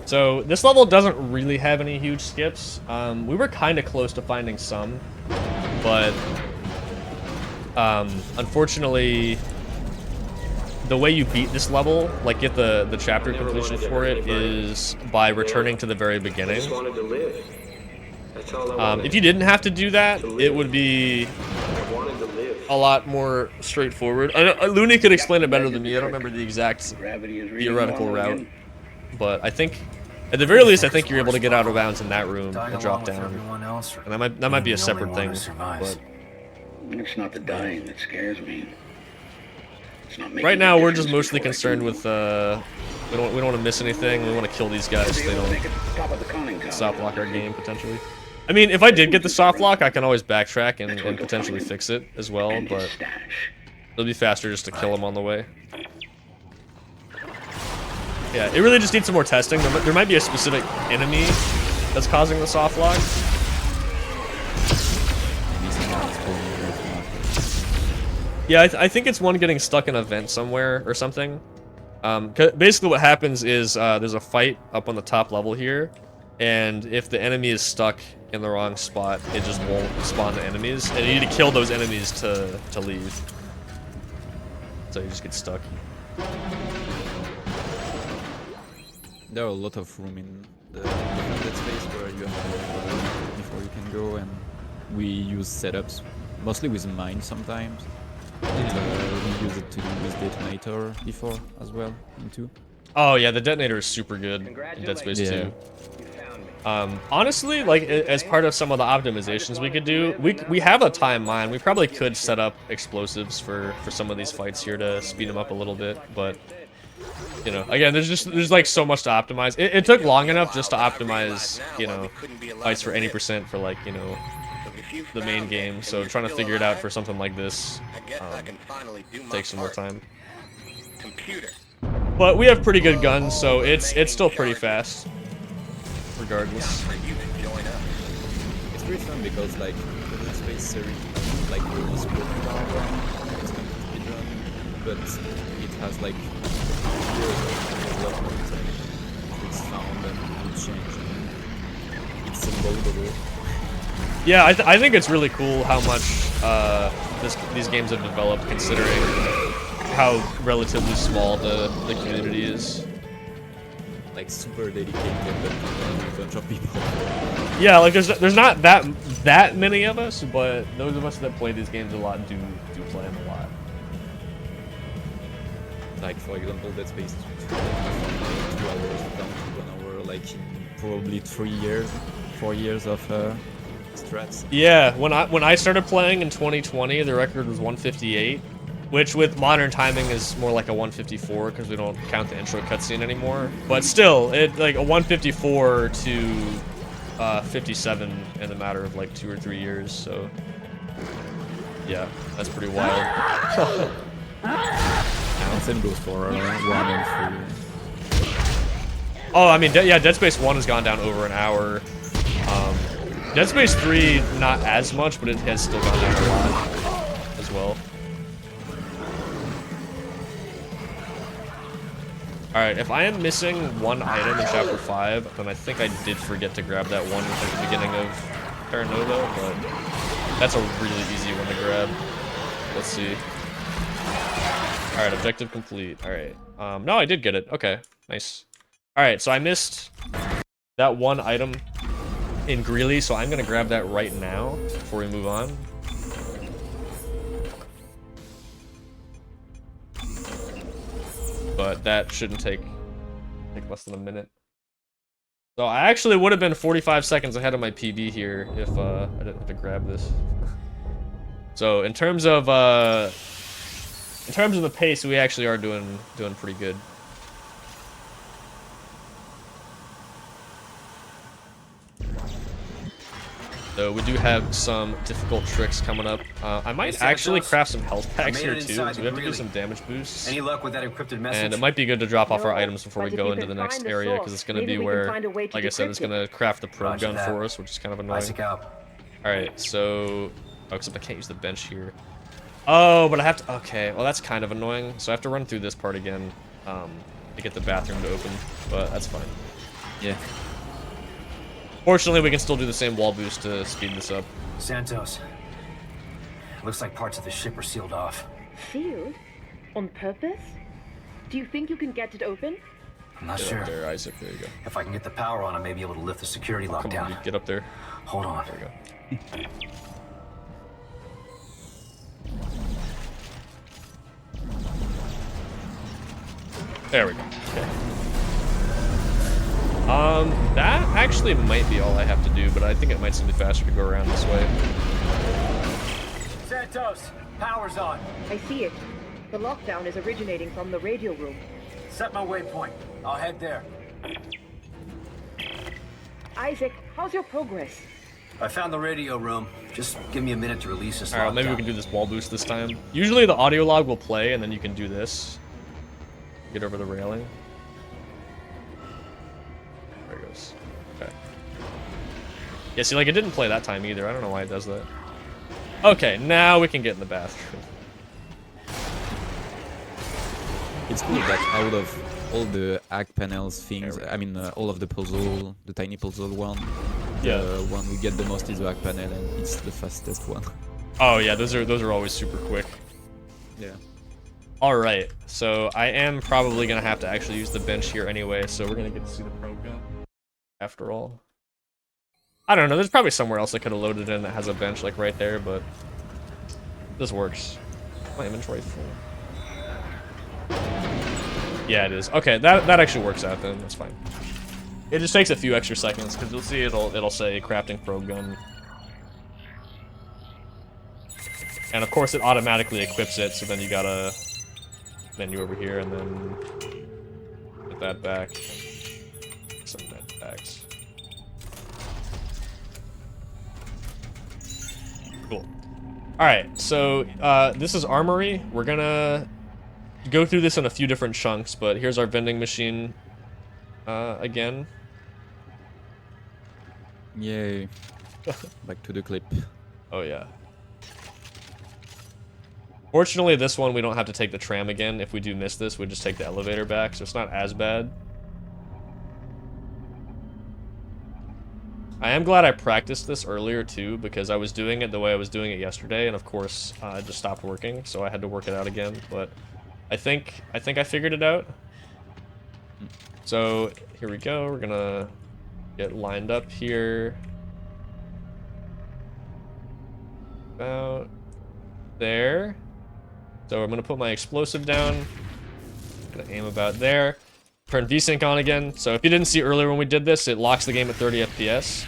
So this level doesn't really have any huge skips. We were kind of close to finding some, but unfortunately, the way you beat this level, like get the chapter completion for it, is by returning to the very beginning. If you didn't have to do that, it would be a lot more straightforward. Looney could explain it better than me. I don't remember the exact theoretical route, but I think, at the very least, I think you're able to get out of bounds in that room and drop down. And that might be a separate thing. But it's not the dying that scares me. It's not making right now, a we're just difference mostly before I concerned do. with we don't want to miss anything. We want to kill these guys so they don't soft lock our game potentially. I mean, if I did get the soft lock, I can always backtrack and potentially fix it as well, but it'll be faster just to kill them on the way. Yeah, it really just needs some more testing. There might be a specific enemy that's causing the soft lock. Yeah, I think it's one getting stuck in a vent somewhere or something. Basically what happens is there's a fight up on the top level here, and if the enemy is stuck in the wrong spot, it just won't spawn the enemies, and you need to kill those enemies to leave. So you just get stuck. There are a lot of room in the defended space where you have before you can go, and we use setups, mostly with mine sometimes. We use it to do with detonator before as well in 2. Oh yeah, the detonator is super good in Dead Space 2. Honestly, like as part of some of the optimizations we could do, we have a time mine. We probably could set up explosives for some of these fights here to speed them up a little bit, but you know, again, there's like so much to optimize. It took long enough just to optimize, you know, fights for any % for like, you know, the main game. So trying to figure it out for something like this takes some more time. But we have pretty good guns, so it's still pretty fast, regardless. It's pretty fun because like the Dead Space series, like almost broken down, it's kind of speedrun, but it has like years of development and it's sound and it's changed. It's unbelievable. Yeah, I think it's really cool how much these games have developed, considering how relatively small the community is. Like super dedicated, but a bunch of people. Yeah, like there's not that many of us, but those of us that play these games a lot do play them a lot. Like for example, Dead Space 2 hours down to 1 hour, like in probably 4 years of strats. Yeah, when I started playing in 2020, the record was 158, which with modern timing is more like a 154 because we don't count the intro cutscene anymore. But still, it like a 154 to 57 in a matter of like 2 or 3 years. So yeah, that's pretty wild. Same goes for 1 and 3. Oh, I mean, yeah, Dead Space 1 has gone down over an hour. Dead Space 3, not as much, but it has still gone down a lot as well. Alright, if I am missing one item in Chapter 5, then I think I did forget to grab that one at the beginning of Terra Nova, but that's a really easy one to grab. Let's see. Alright, objective complete. Alright. No, I did get it. Okay, nice. Alright, so I missed that one item in Greeley, so I'm gonna grab that right now before we move on. But that shouldn't take less than a minute. So I actually would have been 45 seconds ahead of my PB here if I didn't have to grab this. So in terms of the pace, we actually are doing pretty good. So we do have some difficult tricks coming up. I might actually craft some health packs here too, so we have to do some damage boosts. Any luck with that encrypted message? And it might be good to drop off our items before we go into the next area, because it's going to be where, like I said, it's going to craft the probe gun for us, which is kind of annoying. Alright, so... Oh, except I can't use the bench here. Oh, but I have to... Okay, well that's kind of annoying. So I have to run through this part again to get the bathroom to open, but that's fine. Yeah. Fortunately, we can still do the same wall boost to speed this up. Santos. Looks like parts of the ship are sealed off. Sealed? On purpose? Do you think you can get it open? I'm not Get sure. up there, Isaac. There you go. If I can get the power on, I may be able to lift the security lock Come down. on, dude, get up there. Hold on. There we go. There we go. Okay. That actually might be all I have to do, but I think it might still be faster to go around this way. Santos, power's on. I see it. The lockdown is originating from the radio room. Set my waypoint. I'll head there. Isaac, how's your progress? I found the radio room. Just give me a minute to release this. Alright, maybe we can do this wall boost this time. Usually the audio log will play, and then you can do this. Get over the railing. There it goes. Okay. Yeah, see, like, it didn't play that time either. I don't know why it does that. Okay, now we can get in the bathroom. It's cool that out of all the hack panels things, I mean, all of the puzzle, the tiny puzzle one, yeah, the one we get the most is the hack panel, and it's the fastest one. Oh yeah, those are always super quick. Yeah. All right, so I am probably gonna have to actually use the bench here anyway, so we're gonna get to see the probe gun after all. I don't know, there's probably somewhere else I could have loaded in that has a bench like right there, but this works. My inventory full. Yeah, it is. Okay, that actually works out then. That's fine. It just takes a few extra seconds because you'll see it'll say crafting probe gun. And of course it automatically equips it, so then you gotta menu over here and then put that back. Some med packs. Cool. Alright, so this is Armory. We're gonna go through this in a few different chunks, but here's our vending machine again. Yay. Back to the clip. Oh yeah. Fortunately, this one we don't have to take the tram again. If we do miss this, we just take the elevator back, so it's not as bad. I am glad I practiced this earlier too, because I was doing it the way I was doing it yesterday, and of course it just stopped working, so I had to work it out again. But I think I figured it out. So here we go. We're gonna get lined up here. About there. So I'm gonna put my explosive down. Gonna aim about there. Turn VSync on again. So if you didn't see earlier when we did this, it locks the game at 30 FPS.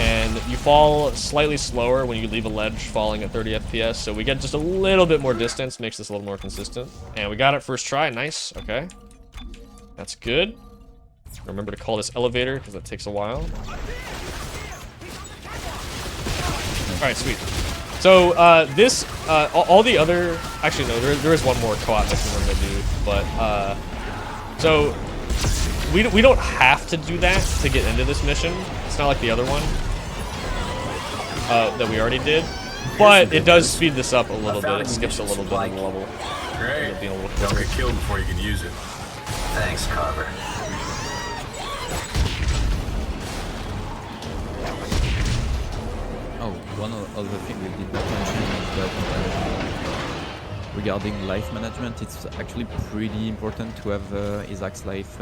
And you fall slightly slower when you leave a ledge falling at 30 FPS. So we get just a little bit more distance, makes this a little more consistent. And we got it first try, nice, okay. That's good. Remember to call this elevator, because that takes a while. Alright, sweet. So, all the other, actually no, there is one more co-op mission we're gonna do, but, so, we don't have to do that to get into this mission. It's not like the other one, that we already did, but it does speed this up a little bit. It skips a little bit of the level. Great. Don't get killed before you can use it. Thanks, Carver. Oh, one other thing we did not mention is that regarding life management, it's actually pretty important to have Isaac's life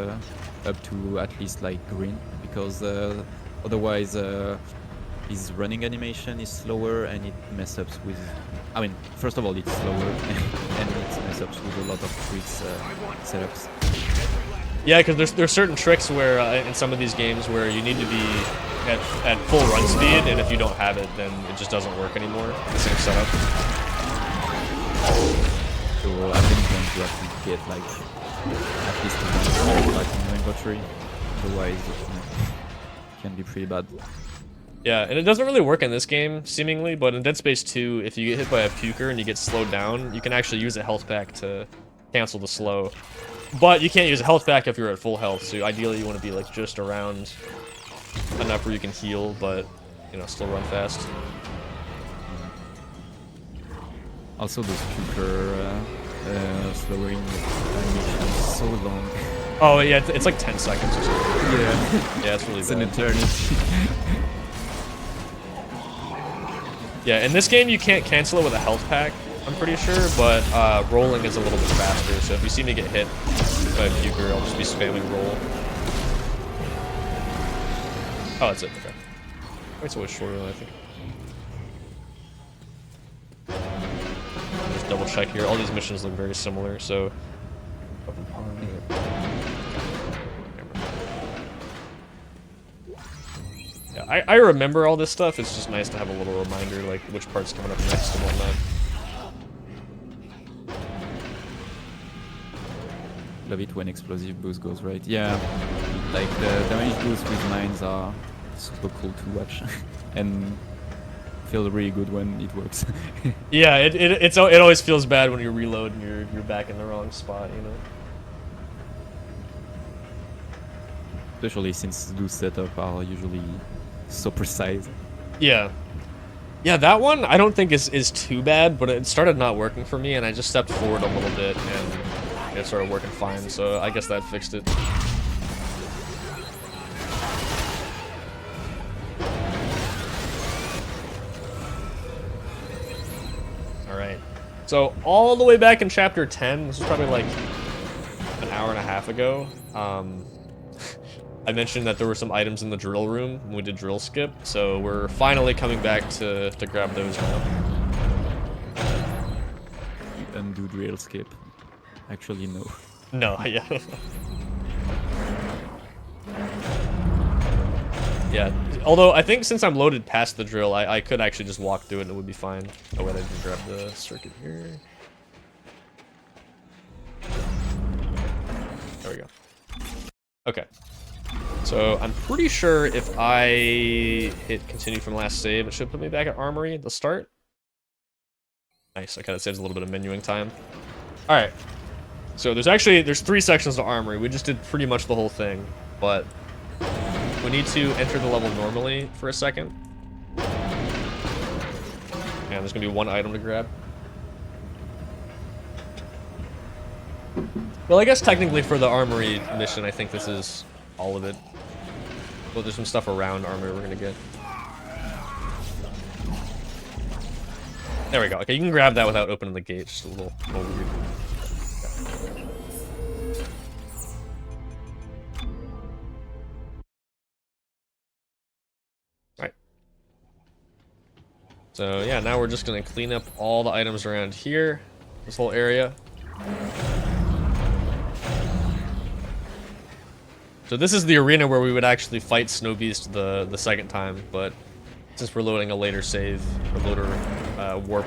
up to at least like green, because otherwise his running animation is slower and it messes up with... I mean, first of all, it's slower and it messes up with a lot of tricks setups. Yeah, because there's certain tricks where in some of these games where you need to be at full run speed, and if you don't have it, then it just doesn't work anymore. The same setup. So at any point you have to get like at least one back in your inventory, otherwise it can be pretty bad. Yeah, and it doesn't really work in this game, seemingly, but in Dead Space 2, if you get hit by a puker and you get slowed down, you can actually use a health pack to cancel the slow. But you can't use a health pack if you're at full health, so ideally you want to be like just around enough where you can heal, but, you know, still run fast. Also, those puker slowing animation is so long. Oh yeah, it's like 10 seconds or something. Yeah. Yeah, it's really it's bad. An eternity. Yeah, in this game you can't cancel it with a health pack, I'm pretty sure, but rolling is a little bit faster, so if you see me get hit by a puker, I'll just be spamming roll. Oh, that's it, okay. It's always shorter than I think. Just double check here, all these missions look very similar, so... Yeah, I remember all this stuff, it's just nice to have a little reminder, like which part's coming up next and whatnot. Love it when explosive boost goes right. Yeah, like the damage boosts with mines are super cool to watch and feel really good when it works. Yeah, it always feels bad when you reload and you're back in the wrong spot, you know. Especially since those setups are usually so precise. Yeah. Yeah, that one I don't think is too bad, but it started not working for me, and I just stepped forward a little bit and it started working fine, so I guess that fixed it. Alright. So, all the way back in Chapter 10, this was probably like an hour and a half ago, I mentioned that there were some items in the drill room when we did drill skip, so we're finally coming back to grab those now. Undo drill skip. Actually, no. No, yeah. Yeah, although I think since I'm loaded past the drill, I could actually just walk through it and it would be fine. Oh wait, I can grab the circuit here. There we go. Okay. So I'm pretty sure if I hit continue from last save, it should put me back at Armory at the start. Nice, okay, that saves a little bit of menuing time. Alright. So there's 3 sections to Armory. We just did pretty much the whole thing, but we need to enter the level normally for a second. And there's gonna be 1 item to grab. Well, I guess technically for the Armory mission, I think this is all of it. Well, there's some stuff around armor we're gonna get. There we go. Okay, you can grab that without opening the gate. Just a little weird. Right. So yeah, now we're just gonna clean up all the items around here, this whole area. So this is the arena where we would actually fight Snow Beast the second time, but since we're loading a later save, or loader warp,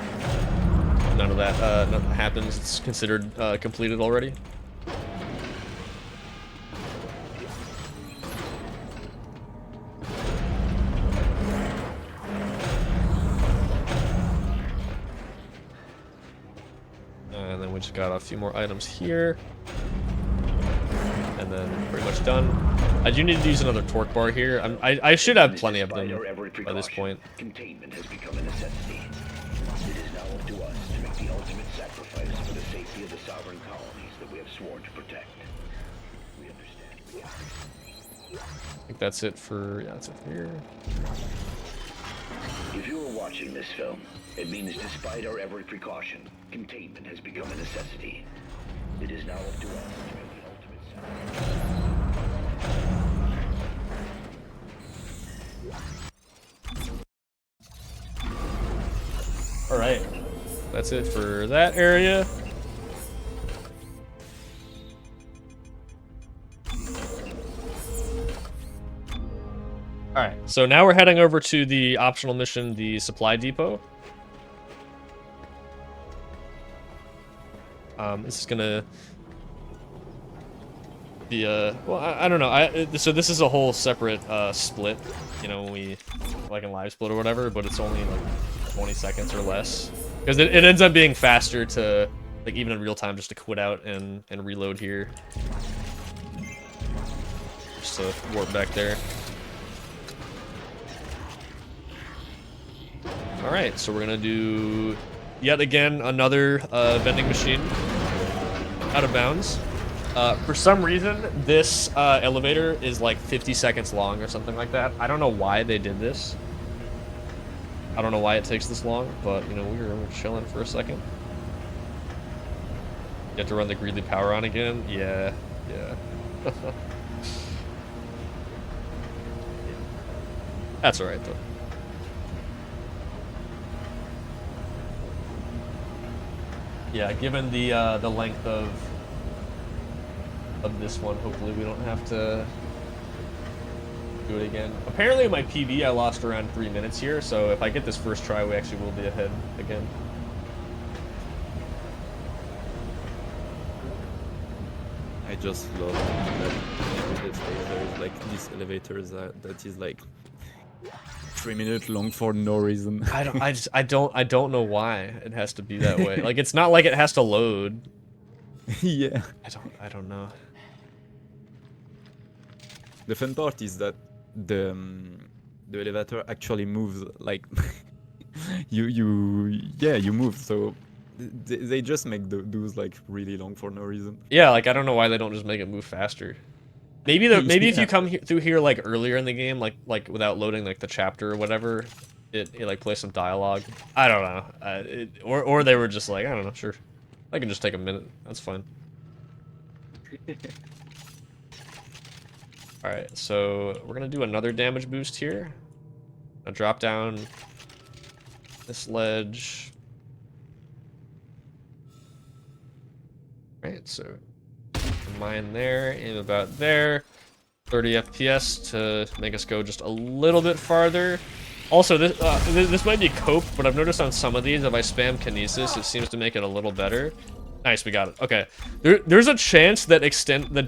none of that nothing happens. It's considered completed already. And then we just got a few more items here. And then pretty much done. I do need to use another torque bar here. I should have plenty of them by this point. Containment has become a necessity. It is now up to us to make the ultimate sacrifice for the safety of the sovereign colonies that we have sworn to protect. We understand. I think that's it for, yeah, that's it for here. If you are watching this film, it means despite our every precaution, containment has become a necessity. It is now up to us to make the ultimate sacrifice. Alright, that's it for that area. Alright, so now we're heading over to the optional mission, the supply depot. This is gonna be well, I don't know. So this is a whole separate split, you know, when we like in live split or whatever, but it's only like 20 seconds or less because it ends up being faster to like even in real time just to quit out and reload here, just to warp back there. All right, so we're gonna do yet again another vending machine out of bounds. For some reason, this elevator is like 50 seconds long or something like that. I don't know why they did this. I don't know why it takes this long, but you know, we're chilling for a second. You have to run the greedy power on again? Yeah, yeah. That's alright though. Yeah, given the length of this one, hopefully we don't have to do it again. Apparently in my PB I lost around 3 minutes here, so if I get this first try we actually will be ahead again. I just love that there is like these elevators that is like 3 minutes long for no reason. I don't know why it has to be that way. Like it's not like it has to load. Yeah. I don't know. The fun part is that the elevator actually moves like you move, so they just make those like really long for no reason. Yeah, like I don't know why they don't just make it move faster. Maybe if you come through here like earlier in the game, like without loading like the chapter or whatever, it like plays some dialogue. I don't know. Or they were just like, I don't know, sure. I can just take a minute. That's fine. Alright, so we're gonna do another damage boost here. I'll drop down this ledge. Right, so mine there, aim about there. 30 FPS to make us go just a little bit farther. Also, this might be cope, but I've noticed on some of these, if I spam Kinesis, it seems to make it a little better. Nice, we got it. Okay, there's a chance that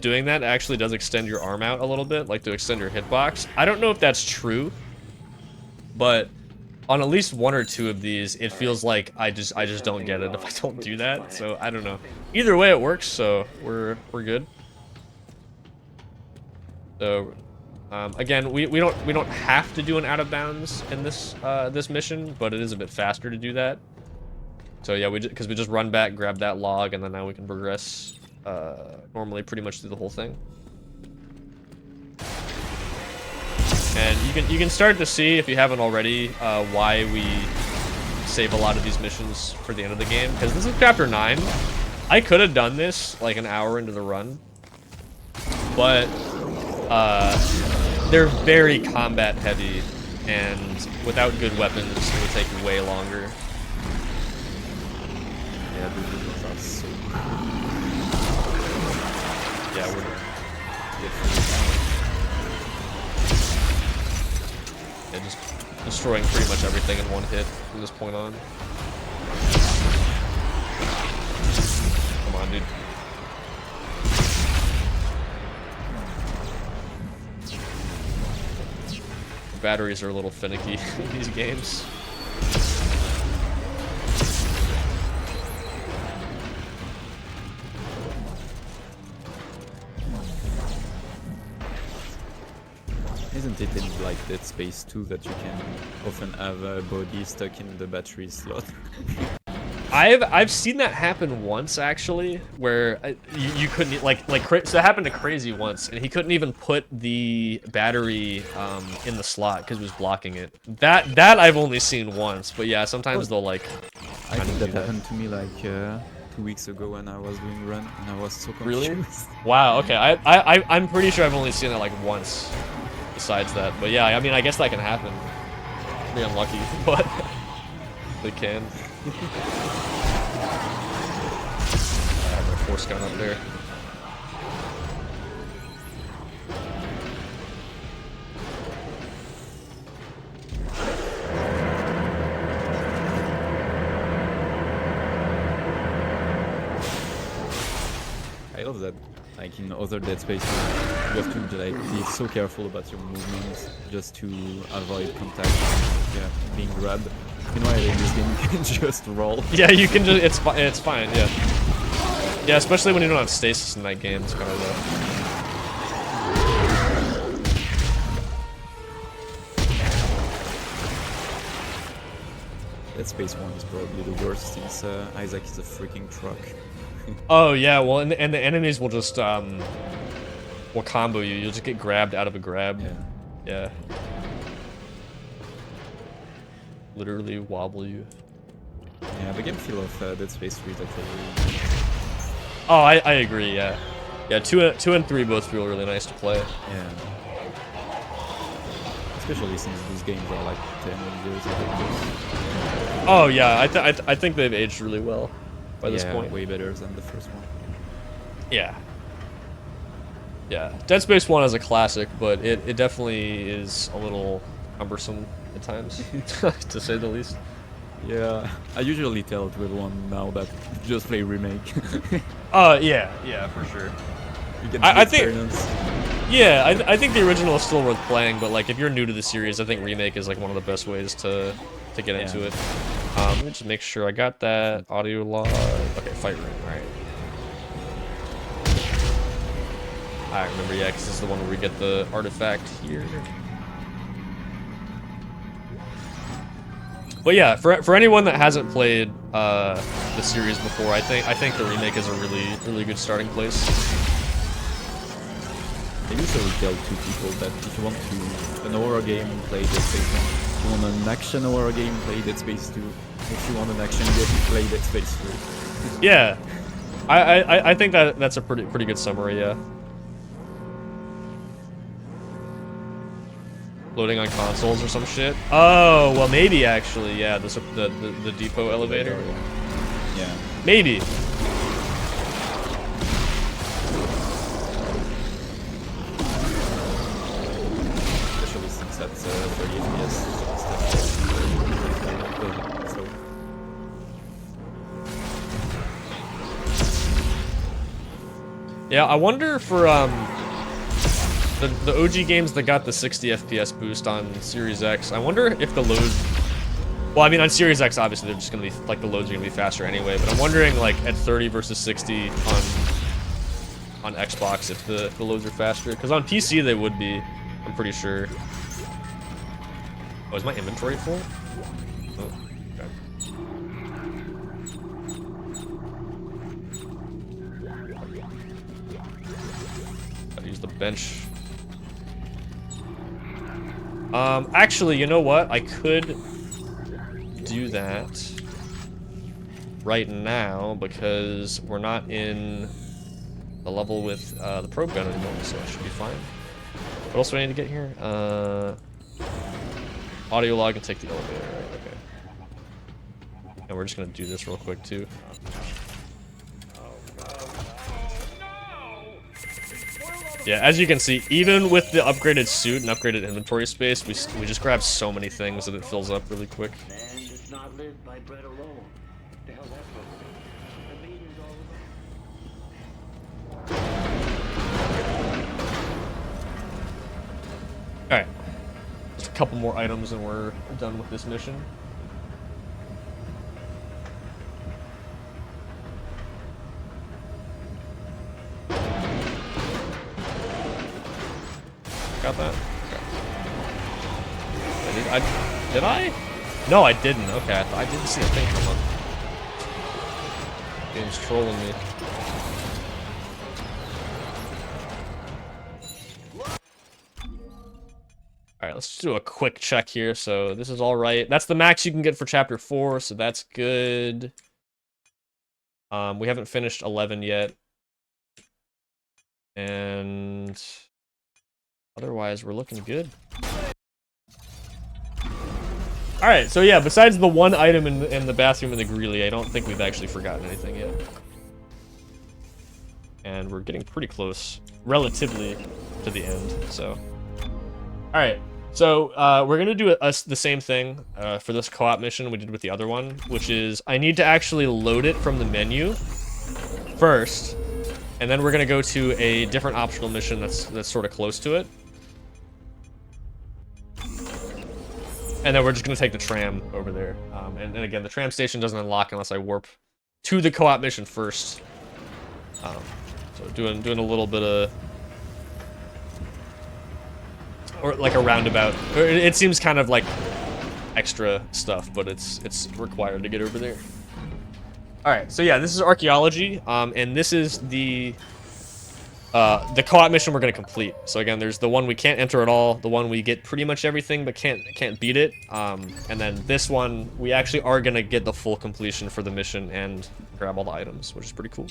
doing that actually does extend your arm out a little bit, like to extend your hitbox. I don't know if that's true, but on at least 1 or 2 of these, it feels like I just don't get it if I don't do that. So I don't know. Either way, it works. So we're good. So again, we don't have to do an out of bounds in this this mission, but it is a bit faster to do that. So yeah, because we just run back, grab that log, and then now we can progress normally pretty much through the whole thing. And you can start to see, if you haven't already, why we save a lot of these missions for the end of the game. Because this is chapter 9. I could have done this like an hour into the run, but they're very combat heavy, and without good weapons, it would take way longer. Yeah, these are so Yeah, we're just destroying pretty much everything in one hit from this point on. Come on, dude. Batteries are a little finicky in these games. Isn't it in like Dead Space 2 that you can often have a body stuck in the battery slot? I've seen that happen once actually, where you couldn't so that happened to Crazy once, and he couldn't even put the battery in the slot because he was blocking it. That I've only seen once, but yeah, sometimes they'll like. I think that happened to me like 2 weeks ago when I was doing run, and I was so confused. Really? Wow. Okay. I'm pretty sure I've only seen it like once. Besides that, but yeah, I mean, I guess that can happen. Be unlucky, but they can. I have my force gun up there. I love that. Like in other Dead Space, you have to like be so careful about your movements just to avoid contact, yeah, being grabbed. Meanwhile, in this game, you can just roll. Yeah, you can just. It's fine. Yeah. Yeah, especially when you don't have stasis in that game. It's kind of rough. Dead Space 1 is probably the worst since Isaac is a freaking truck. Oh yeah, well, and the enemies will just will combo you. You'll just get grabbed out of a grab. Yeah. Literally wobble you. Yeah, the game feel of Dead Space 3 is actually. Oh, I agree. Yeah. Yeah. 2 and 3 both feel really nice to play. Yeah. Especially since these games are like 10 years ago. Oh yeah, I think they've aged really well by this point. Way better than the first one. Yeah. Yeah. Dead Space 1 is a classic, but it definitely is a little cumbersome at times, to say the least. Yeah, I usually tell to everyone now that just play remake. Yeah, for sure. You get I think. experience. Yeah, I think the original is still worth playing, but like if you're new to the series, I think remake is like one of the best ways to get into it. Let me just make sure I got that audio log. Okay, fight room. All right. I remember, yeah, because this is the one where we get the artifact here. But yeah, for anyone that hasn't played the series before, I think the remake is a really good starting place. I usually tell to people that if you want an horror game, play Dead Space 1. If you want an action horror game, play Dead Space 2. If you want an action game, play Dead Space 3. Yeah, I think that's a pretty good summary. Yeah. Loading on consoles or some shit. Oh well, maybe actually. Yeah, the depot elevator. Yeah. Maybe. Especially since that's 30 FPS. So. Yeah, I wonder for the OG games that got the 60 FPS boost on Series X, I wonder if the load. Well, I mean, on Series X, obviously they're just gonna be like the loads are gonna be faster anyway. But I'm wondering, like at 30 versus 60 on Xbox, if the loads are faster. Because on PC they would be. I'm pretty sure. Oh, is my inventory full? Oh, okay. Gotta use the bench. Actually, you know what? I could do that right now because we're not in the level with the probe gun anymore, so I should be fine. What else do I need to get here? Audio log and take the elevator, right? Okay. And we're just gonna do this real quick too. Yeah, as you can see, even with the upgraded suit and upgraded inventory space, we just grab so many things that it fills up really quick. Man does not live by bread alone. What the hell's that supposed to be? The meeting's all about. Alright. Just a couple more items and we're done with this mission. Got that? Okay. Did I? No, I didn't. Okay, I didn't see a thing come up. Game's trolling me. Alright, let's just do a quick check here. So this is alright. That's the max you can get for chapter 4, so that's good. We haven't finished 11 yet. And otherwise, we're looking good. Alright, so yeah, besides the one item in the bathroom in the Greeley, I don't think we've actually forgotten anything yet. And we're getting pretty close, relatively, to the end, so. Alright, so we're gonna do the same thing for this co-op mission we did with the other one, which is I need to actually load it from the menu first, and then we're gonna go to a different optional mission that's sort of close to it. And then we're just gonna take the tram over there. And again, the tram station doesn't unlock unless I warp to the co-op mission first. So doing a little bit of, or like a roundabout. It seems kind of like extra stuff, but it's required to get over there. All right, so yeah, this is archaeology, and this is the co-op mission we're gonna complete. So again, there's the one we can't enter at all, the one we get pretty much everything but can't beat it, and then this one we actually are gonna get the full completion for the mission and grab all the items, which is pretty cool.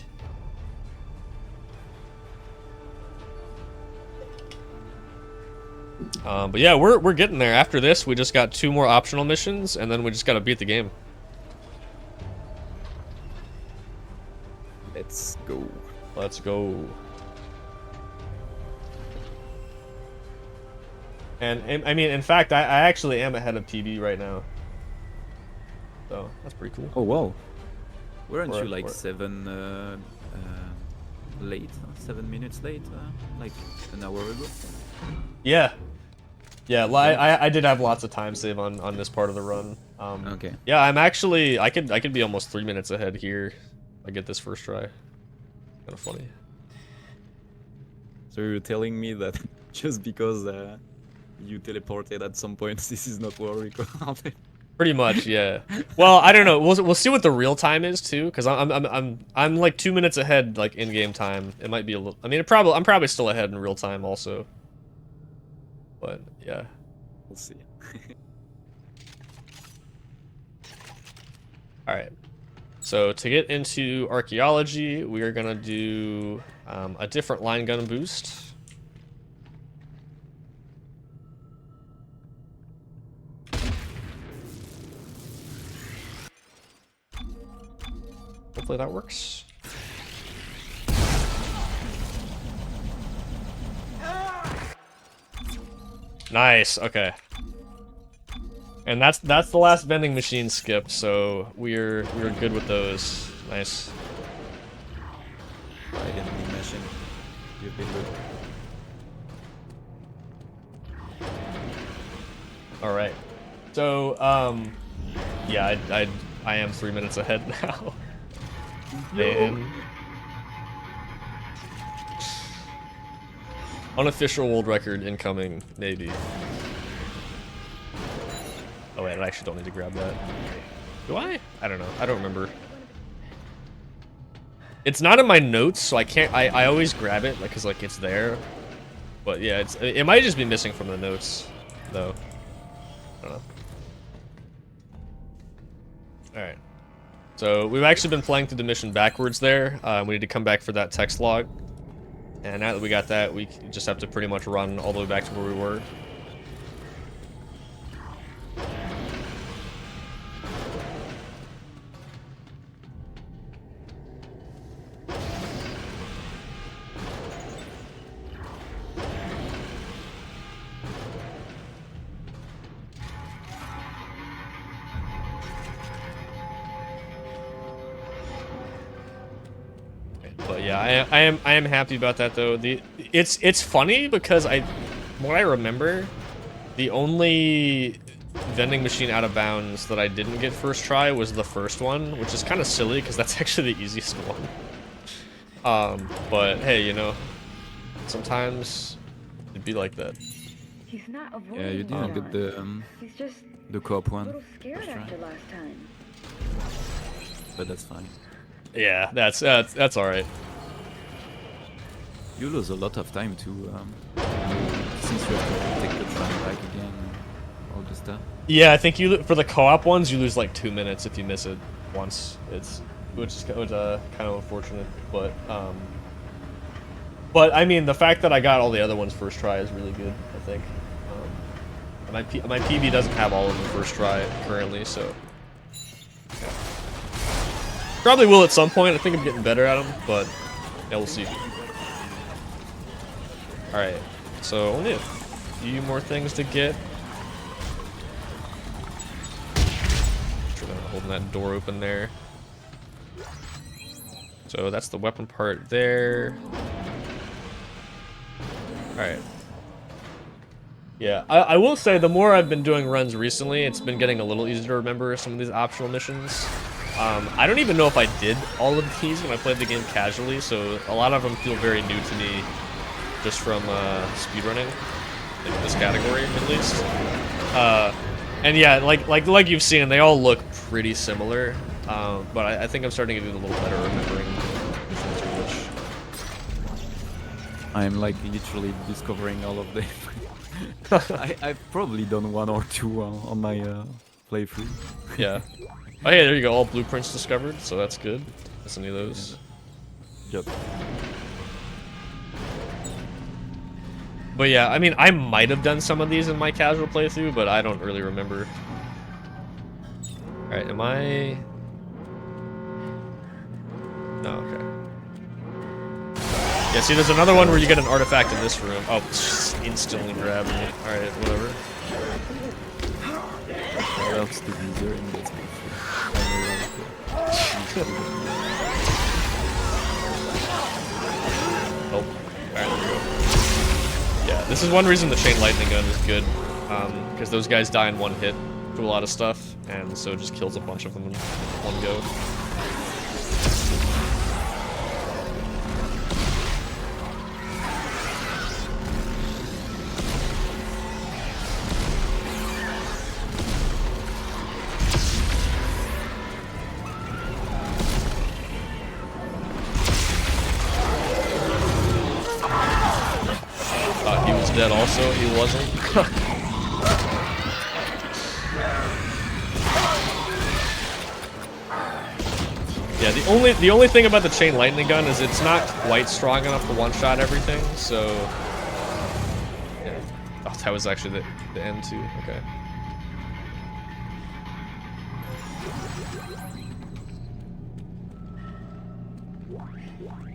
But yeah, we're getting there. After this, we just got 2 more optional missions, and then we just gotta beat the game. Let's go. Let's go. And I mean, in fact, I actually am ahead of TV right now. So that's pretty cool. Oh wow. Weren't you like 7 late? 7 minutes late? Like an hour ago? Yeah. Yeah, I did have lots of time save on this part of the run. Okay. Yeah, I'm actually I could be almost 3 minutes ahead here if I get this first try. Kind of funny. So you're telling me that just because you teleported at some point, this is not what we recorded? Pretty much, yeah. Well, I don't know. We'll see what the real time is too, because I'm like 2 minutes ahead, like in game time. It might be a little. I mean, I'm probably still ahead in real time also. But yeah, we'll see. All right. So to get into archaeology, we are gonna do a different line gun boost. Hopefully that works. Nice, okay. And that's the last vending machine skip, so we're good with those. Nice. Right, vending machine. You've been good. All right. So yeah, I am 3 minutes ahead now. Man. Unofficial world record incoming, maybe. Oh wait, I actually don't need to grab that. Do I? I don't know. I don't remember. It's not in my notes, so I can't. I always grab it, like, cause like it's there. But yeah, it might just be missing from the notes, though. I don't know. Alright. So we've actually been playing through the mission backwards there. We need to come back for that text log. And now that we got that, we just have to pretty much run all the way back to where we were. But yeah, I am happy about that though. It's funny because what I remember, the only vending machine out of bounds that I didn't get first try was the first one, which is kind of silly because that's actually the easiest one. But hey, you know, sometimes it'd be like that. He's not avoiding Yeah, you didn't get He's just the co-op a one. little scared after last time. But that's fine. Yeah, that's all right. You lose a lot of time too, since you have to take the tram back again, all the stuff. Yeah, I think for the co-op ones you lose like 2 minutes if you miss it once. Which is kind of unfortunate, but I mean the fact that I got all the other ones first try is really good. I think my PB doesn't have all of them first try currently, so yeah. Probably will at some point. I think I'm getting better at them, but yeah, we'll see. Alright, so only a few more things to get. Holding that door open there. So that's the weapon part there. Alright. Yeah, I will say the more I've been doing runs recently, it's been getting a little easier to remember some of these optional missions. I don't even know if I did all of these when I played the game casually, so a lot of them feel very new to me just from speedrunning, in this category at least. And yeah, like you've seen, they all look pretty similar, but I think I'm starting to get a little better remembering which ones are which. I'm like literally discovering all of them. I've probably done 1 or 2 on my playthrough. Yeah. Oh hey, there you go, all blueprints discovered, so that's good. That's any of those. Yep. But yeah, I mean, I might have done some of these in my casual playthrough, but I don't really remember. Alright, am I... No, okay. Yeah, see, there's another one where you get an artifact in this room. Oh, it's just instantly grabbed me. Alright, whatever. What else to be there in this Oh, alright, there we go. Yeah, this is one reason the chain lightning gun is good, because those guys die in one hit to a lot of stuff, and so it just kills a bunch of them in one go. He was dead also, he wasn't. Yeah, the only thing about the chain lightning gun is it's not quite strong enough to one-shot everything, so yeah. Oh, that was actually the end too, okay.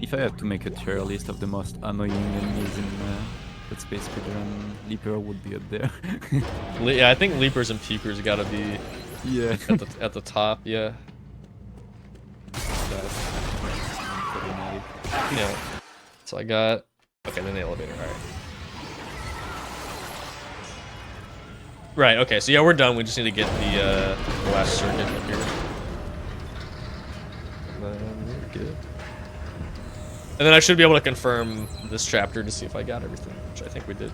If I had to make a tier list of the most annoying enemies in Dead Space speedrun, Leaper would be up there. Yeah, I think Leapers and Peepers gotta be at the top, yeah. Yeah. So I got... Okay, then the elevator, alright. Right, okay, so yeah, we're done. We just need to get the last circuit up here. And then we're good. And then I should be able to confirm this chapter to see if I got everything, which I think we did.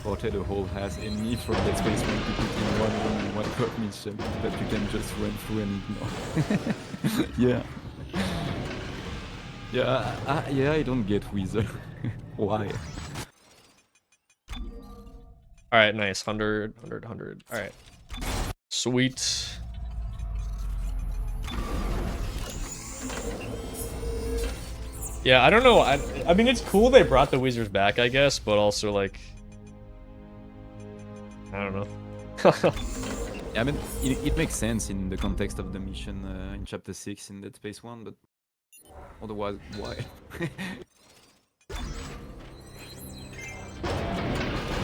Potato Hole has a need for Dead Space when you put in one room, one cut mission that you can just run through and ignore. Yeah. Yeah, I don't get Weezer. Why? All right, nice. 100, 100, 100. All right. Sweet. Yeah, I don't know. I mean, it's cool they brought the Weezers back, I guess, but also, like... I don't know. Yeah, I mean, it makes sense in the context of the mission in Chapter 6 in Dead Space 1, but otherwise, why?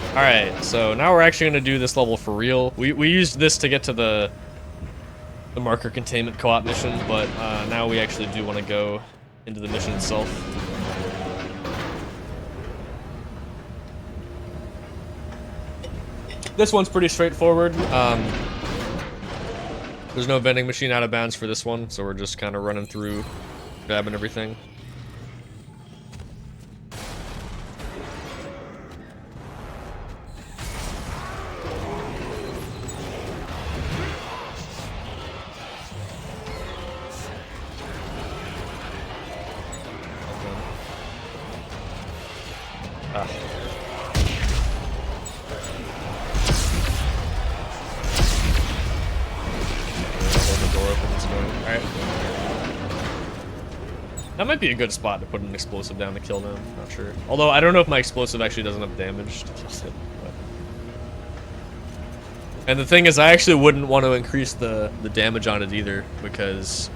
Alright, so now we're actually going to do this level for real. We used this to get to the marker containment co-op mission, but now we actually do want to go into the mission itself. This one's pretty straightforward. There's no vending machine out of bounds for this one, so we're just kind of running through, grabbing everything. That might be a good spot to put an explosive down to kill them, not sure. Although, I don't know if my explosive actually does enough damage to kill it. But... And the thing is, I actually wouldn't want to increase the damage on it either, because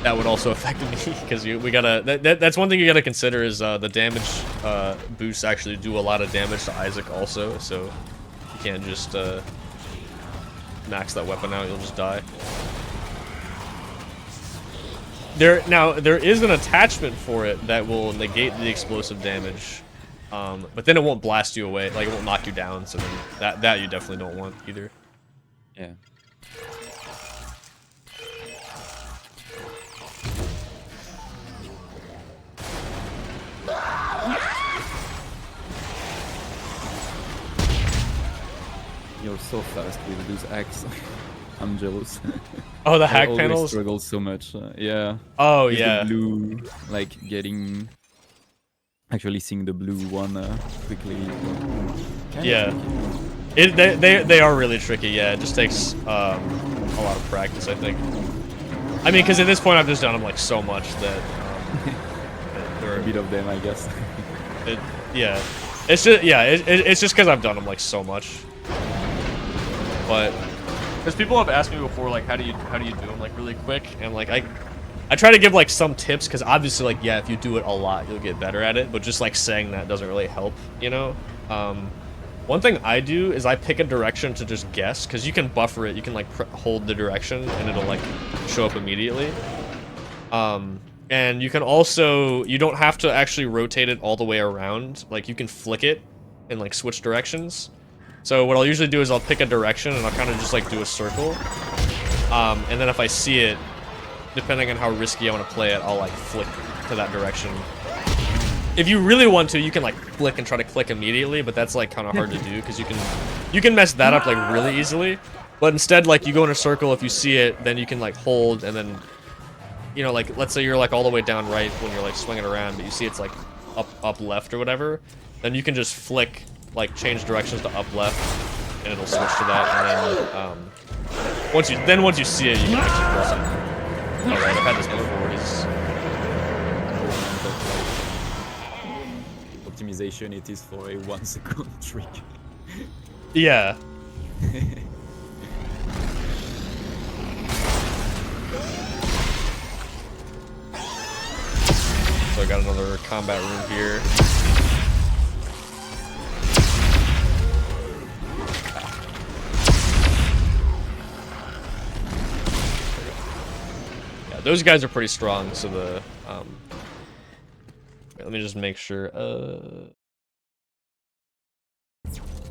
that would also affect me, because we gotta... That's one thing you gotta consider is the damage boosts actually do a lot of damage to Isaac also, so you can't just max that weapon out, you'll just die. Now, there is an attachment for it that will negate the explosive damage, but then it won't blast you away, like it won't knock you down, so then that you definitely don't want either. Yeah. You're so fast with those hacks. I'm jealous. Oh, the hack I panels? always struggle so much. Yeah. Oh, with yeah. The blue, like getting, actually seeing the blue one quickly. Yeah. They are really tricky. Yeah, it just takes a lot of practice, I think. I mean, because at this point I've just done them like so much that there are a bit of them, I guess. Yeah, it's just it's just because I've done them like so much. But because people have asked me before, like, how do you do them like really quick, and like I try to give like some tips, because obviously, like, yeah, if you do it a lot, you'll get better at it. But just like saying that doesn't really help, you know. One thing I do is I pick a direction to just guess, because you can buffer it. You can like hold the direction, and it'll like show up immediately. And you can also, you don't have to actually rotate it all the way around. Like, you can flick it and like switch directions. So what I'll usually do is I'll pick a direction and I'll kind of just like do a circle. And then if I see it, depending on how risky I want to play it, I'll like flick to that direction. If you really want to, you can like flick and try to click immediately, but that's like kind of hard to do, because you can mess that up like really easily. But instead, like, you go in a circle, if you see it, then you can like hold, and then, you know, like, let's say you're like all the way down right when you're like swinging around, but you see it's like up left or whatever, then you can just flick, like change directions to up left, and it'll switch to that, and then once you see it, you can actually press it. Alright, I've had this before. Optimization, it is for a 1 second trick. Yeah. So I got another combat room here. Yeah, those guys are pretty strong, so the wait, let me just make sure.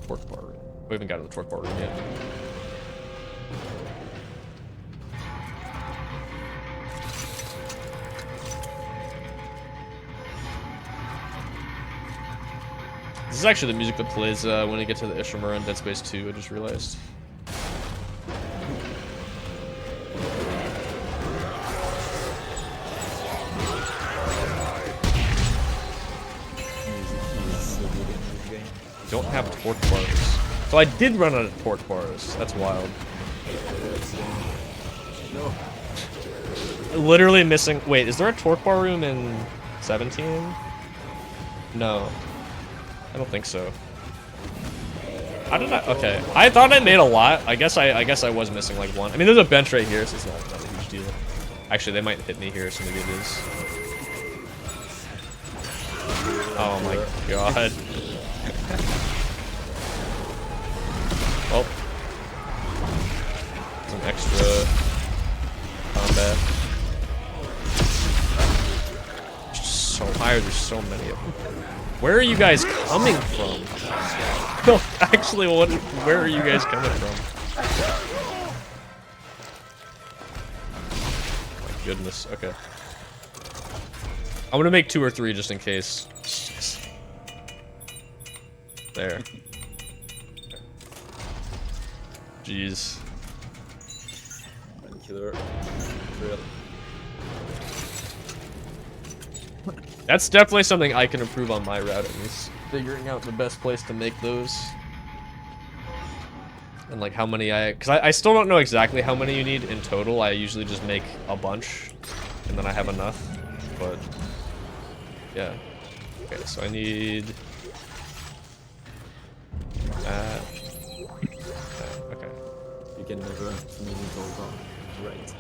Torque bar room. We haven't got to the torque bar room yet. This is actually the music that plays when you get to the Ishimura in Dead Space 2, I just realized. Don't have torque bars. So I did run out of torque bars. That's wild. No. Literally missing. Wait, is there a torque bar room in 17? No. I don't think so. How did I? Okay. I thought I made a lot. I guess I was missing like one. I mean, there's a bench right here, so it's not a huge deal. Actually, they might hit me here, so maybe it is. Oh my god. Oh. Some extra combat. It's just so high, there's so many of them. Where are you guys coming from? No, actually, where are you guys coming from? Oh my goodness, okay. I'm gonna make 2 or 3 just in case. There. Jeez. Killer. That's definitely something I can improve on my route, at least. Figuring out the best place to make those. And like how many because I still don't know exactly how many you need in total. I usually just make a bunch, and then I have enough. But, yeah. Okay, so I need... that. Okay. You can never mean it all wrong. Right.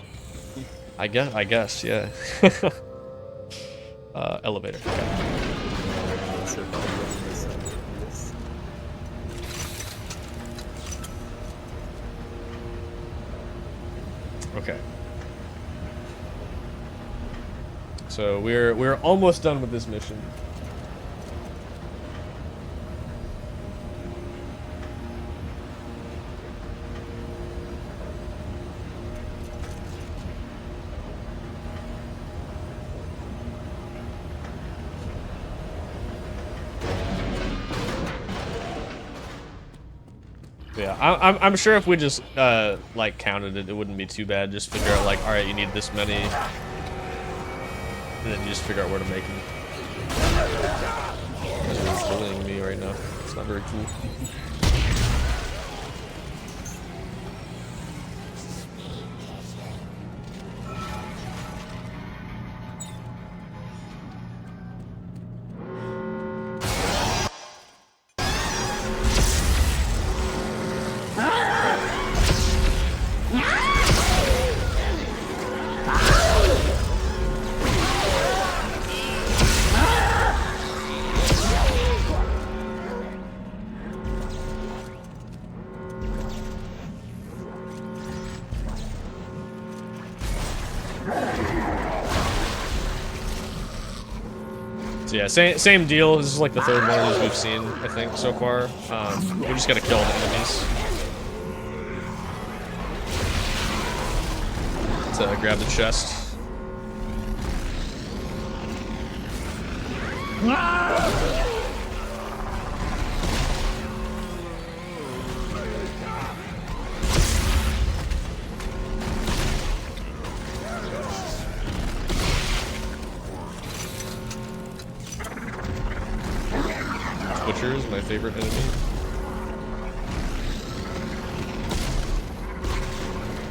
I guess, yeah. Elevator. Okay. So we're almost done with this mission. Yeah, I'm sure if we just like counted it, it wouldn't be too bad. Just figure out like, all right, you need this many, and then you just figure out where to make them. He's bullying me right now. It's not very cool. So yeah, same deal. This is like the 3rd one of these we've seen, I think, so far. We just gotta kill the enemies. To grab the chest. Butcher is my favorite enemy.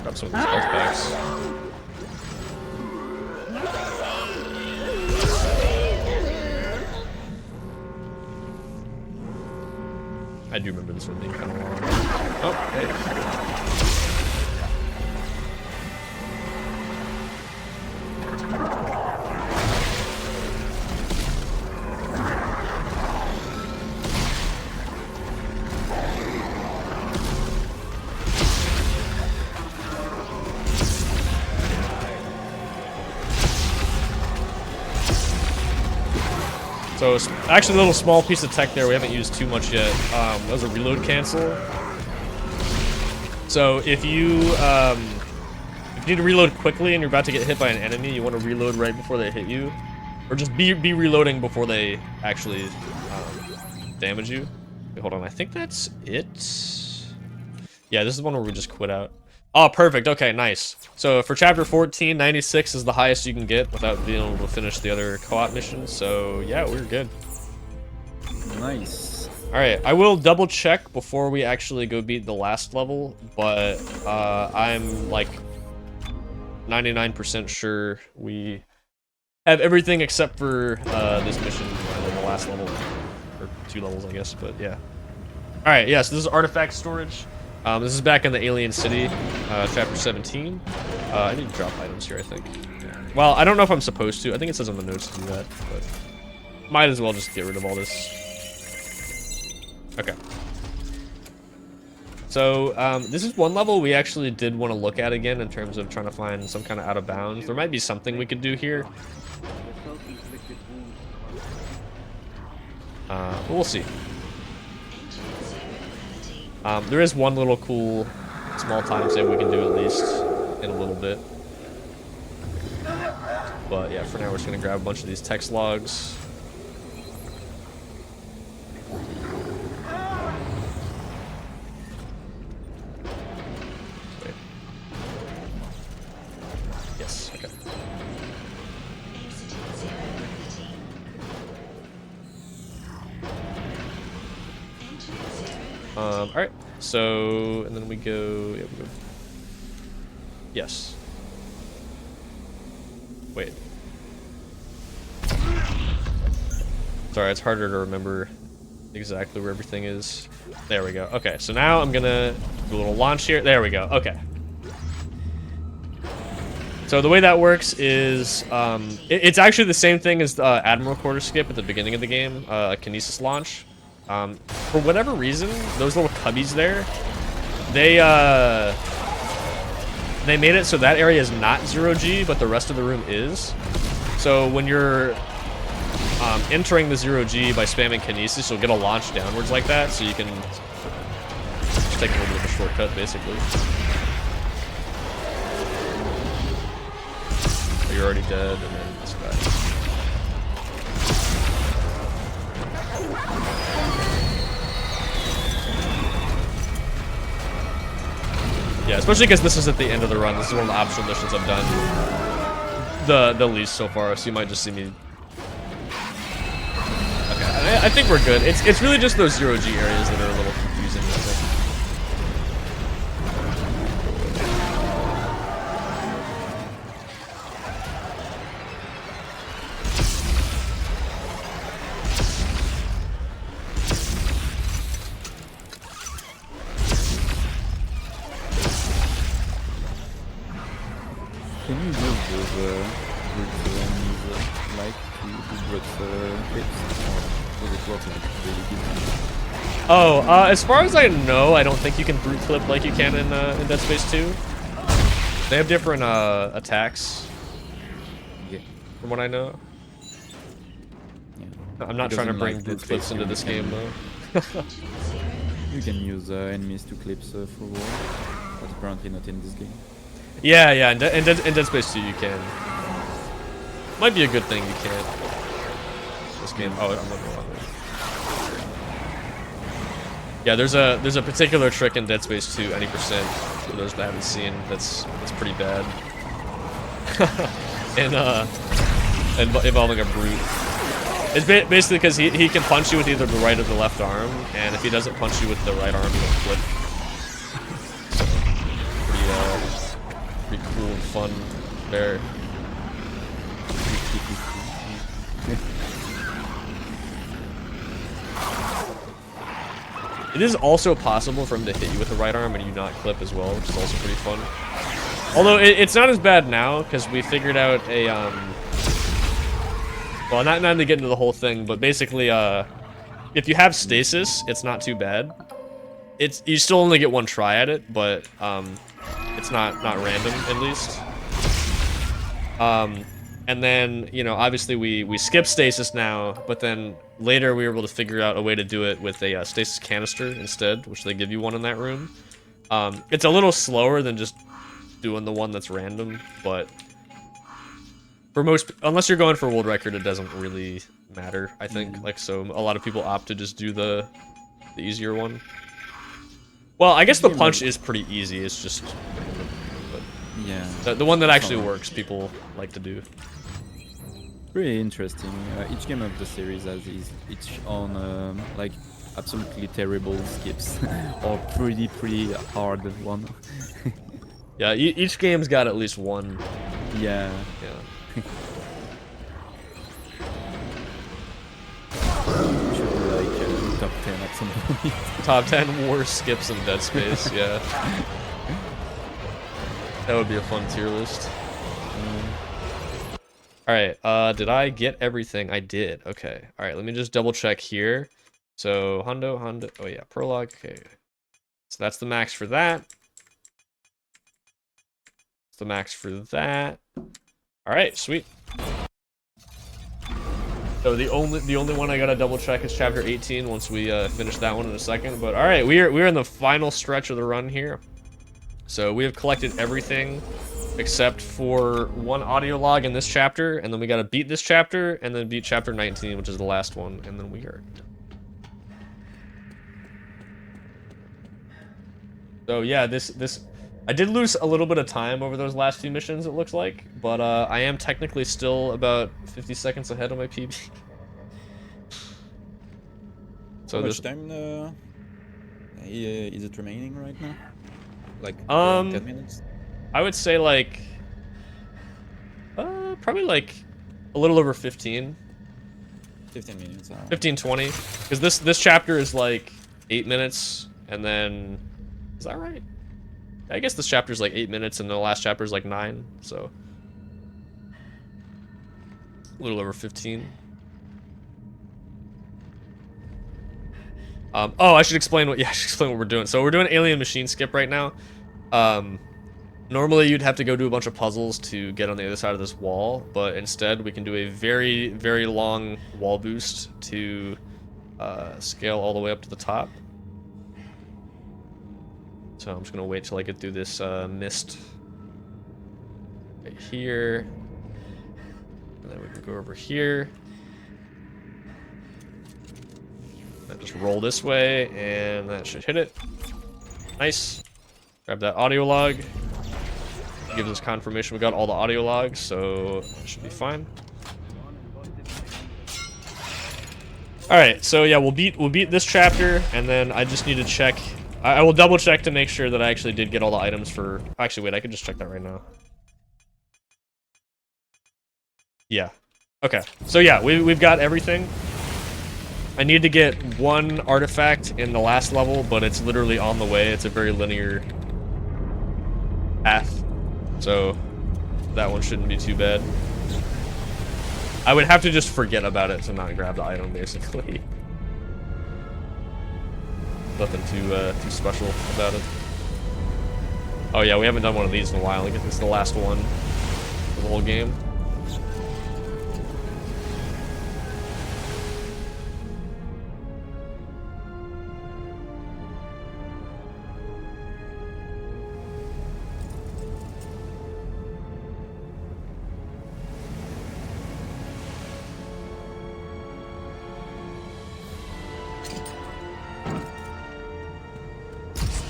Grab some of these health packs. I do remember this one being kind of long. Oh, hey. So, actually a little small piece of tech there we haven't used too much yet. That was a reload cancel. So if you need to reload quickly and you're about to get hit by an enemy, you want to reload right before they hit you. Or just be reloading before they actually damage you. Wait, hold on, I think that's it. Yeah, this is the one where we just quit out. Oh, perfect. Okay, nice. So for chapter 14, 96 is the highest you can get without being able to finish the other co-op missions. So yeah, we're good. Nice. Alright, I will double check before we actually go beat the last level, but I'm like 99% sure we have everything except for this mission and then the last level. Or 2 levels, I guess, but yeah. Alright, yeah, so this is artifact storage. This is back in the Alien City, chapter 17. I need to drop items here, I think. Well, I don't know if I'm supposed to. I think it says on the notes to do that, but might as well just get rid of all this. Okay. So, this is one level we actually did want to look at again in terms of trying to find some kind of out of bounds. There might be something we could do here. We'll see. There is one little cool small time save we can do at least in a little bit. But yeah, for now we're just gonna grab a bunch of these text logs. Wait. Yes, okay. Alright, so, and then we go, yeah, we go. Yes. Wait. Sorry, it's harder to remember exactly where everything is. There we go. Okay, so now I'm gonna do a little launch here. There we go. Okay. So the way that works is, it's actually the same thing as the Admiral Quarter skip at the beginning of the game, a Kinesis launch. For whatever reason, those little cubbies there, they made it so that area is not 0G, but the rest of the room is. So when you're entering the 0G by spamming Kinesis, you'll get a launch downwards like that, so you can just take a little bit of a shortcut, basically. You're already dead, and then this guy. Yeah, especially because this is at the end of the run. This is one of the optional missions I've done the least so far, so you might just see me. Okay, I think we're good. It's really just those 0G areas that are a little confusing, I think. Can you use those brute enemies like to do brute clips, or does it work like really good? Oh, as far as I know, I don't think you can brute clip like you can in Dead Space 2. They have different attacks, yeah, from what I know. Yeah. I'm not trying to bring brute clips into this game though. You can use enemies to clips for war, but apparently not in this game. Yeah, yeah, in Dead Space 2 you can. Might be a good thing you can't. This game. Oh, I'm looking wrong way. Yeah, there's a particular trick in Dead Space 2, any percent, for those that haven't seen, that's pretty bad. and involving a brute. It's basically because he can punch you with either the right or the left arm, and if he doesn't punch you with the right arm, he'll flip. Pretty cool and fun there. It is also possible for him to hit you with the right arm and you not clip as well, which is also pretty fun. Although it's not as bad now because we figured out a well, not to get into the whole thing, but basically if you have stasis, it's not too bad. You still only get one try at it, but it's not random, at least. And then, you know, obviously we skip stasis now, but then later we were able to figure out a way to do it with a stasis canister instead, which they give you one in that room. It's a little slower than just doing the one that's random, but for most, unless you're going for world record, it doesn't really matter, I think. Like, so a lot of people opt to just do the easier one. Well, I guess the punch is pretty easy. It's just random, but yeah, the one that actually works, people like to do. Really interesting. Each game of the series has its own like absolutely terrible skips or pretty hard one. Yeah, each game's got at least one. Yeah. Yeah. Should be like top 10 at some point. Top 10 worst skips in Dead Space, yeah. That would be a fun tier list. Alright, did I get everything? I did. Okay. Alright, let me just double check here. So, Hondo, oh yeah, prologue, okay. So that's the max for that. That's the max for that. Alright, sweet. So the only one I gotta double check is chapter 18 once we finish that one in a second. But alright, we're in the final stretch of the run here. So we have collected everything except for one audio log in this chapter, and then we gotta beat this chapter, and then beat chapter 19, which is the last one, and then we are done. So yeah, this I did lose a little bit of time over those last few missions, it looks like, but I am technically still about 50 seconds ahead of my PB. So how much time is it remaining right now? Like 10 minutes? I would say like probably like a little over 15. 15 minutes. 15, 20. Because this chapter is like 8 minutes, and then is that right? I guess this chapter is like 8 minutes, and the last chapter is like 9, so a little over 15. Oh, I should explain what we're doing. So we're doing alien machine skip right now. Normally you'd have to go do a bunch of puzzles to get on the other side of this wall, but instead we can do a very, very long wall boost to scale all the way up to the top. So I'm just gonna wait till I get through this mist right here, and then we can go over here. And just roll this way, and that should hit it. Nice. Grab that audio log. Gives us confirmation we got all the audio logs, so it should be fine. Alright, so yeah, we'll beat this chapter, and then I just need to check. I will double check to make sure that I actually did get all the items for. Actually, wait, I can just check that right now. Yeah. Okay. So yeah, we've got everything. I need to get one artifact in the last level, but it's literally on the way. It's a very linear path, so that one shouldn't be too bad. I would have to just forget about it to not grab the item, basically. Nothing too special about it. Oh yeah, we haven't done one of these in a while. I guess it's the last one of the whole game.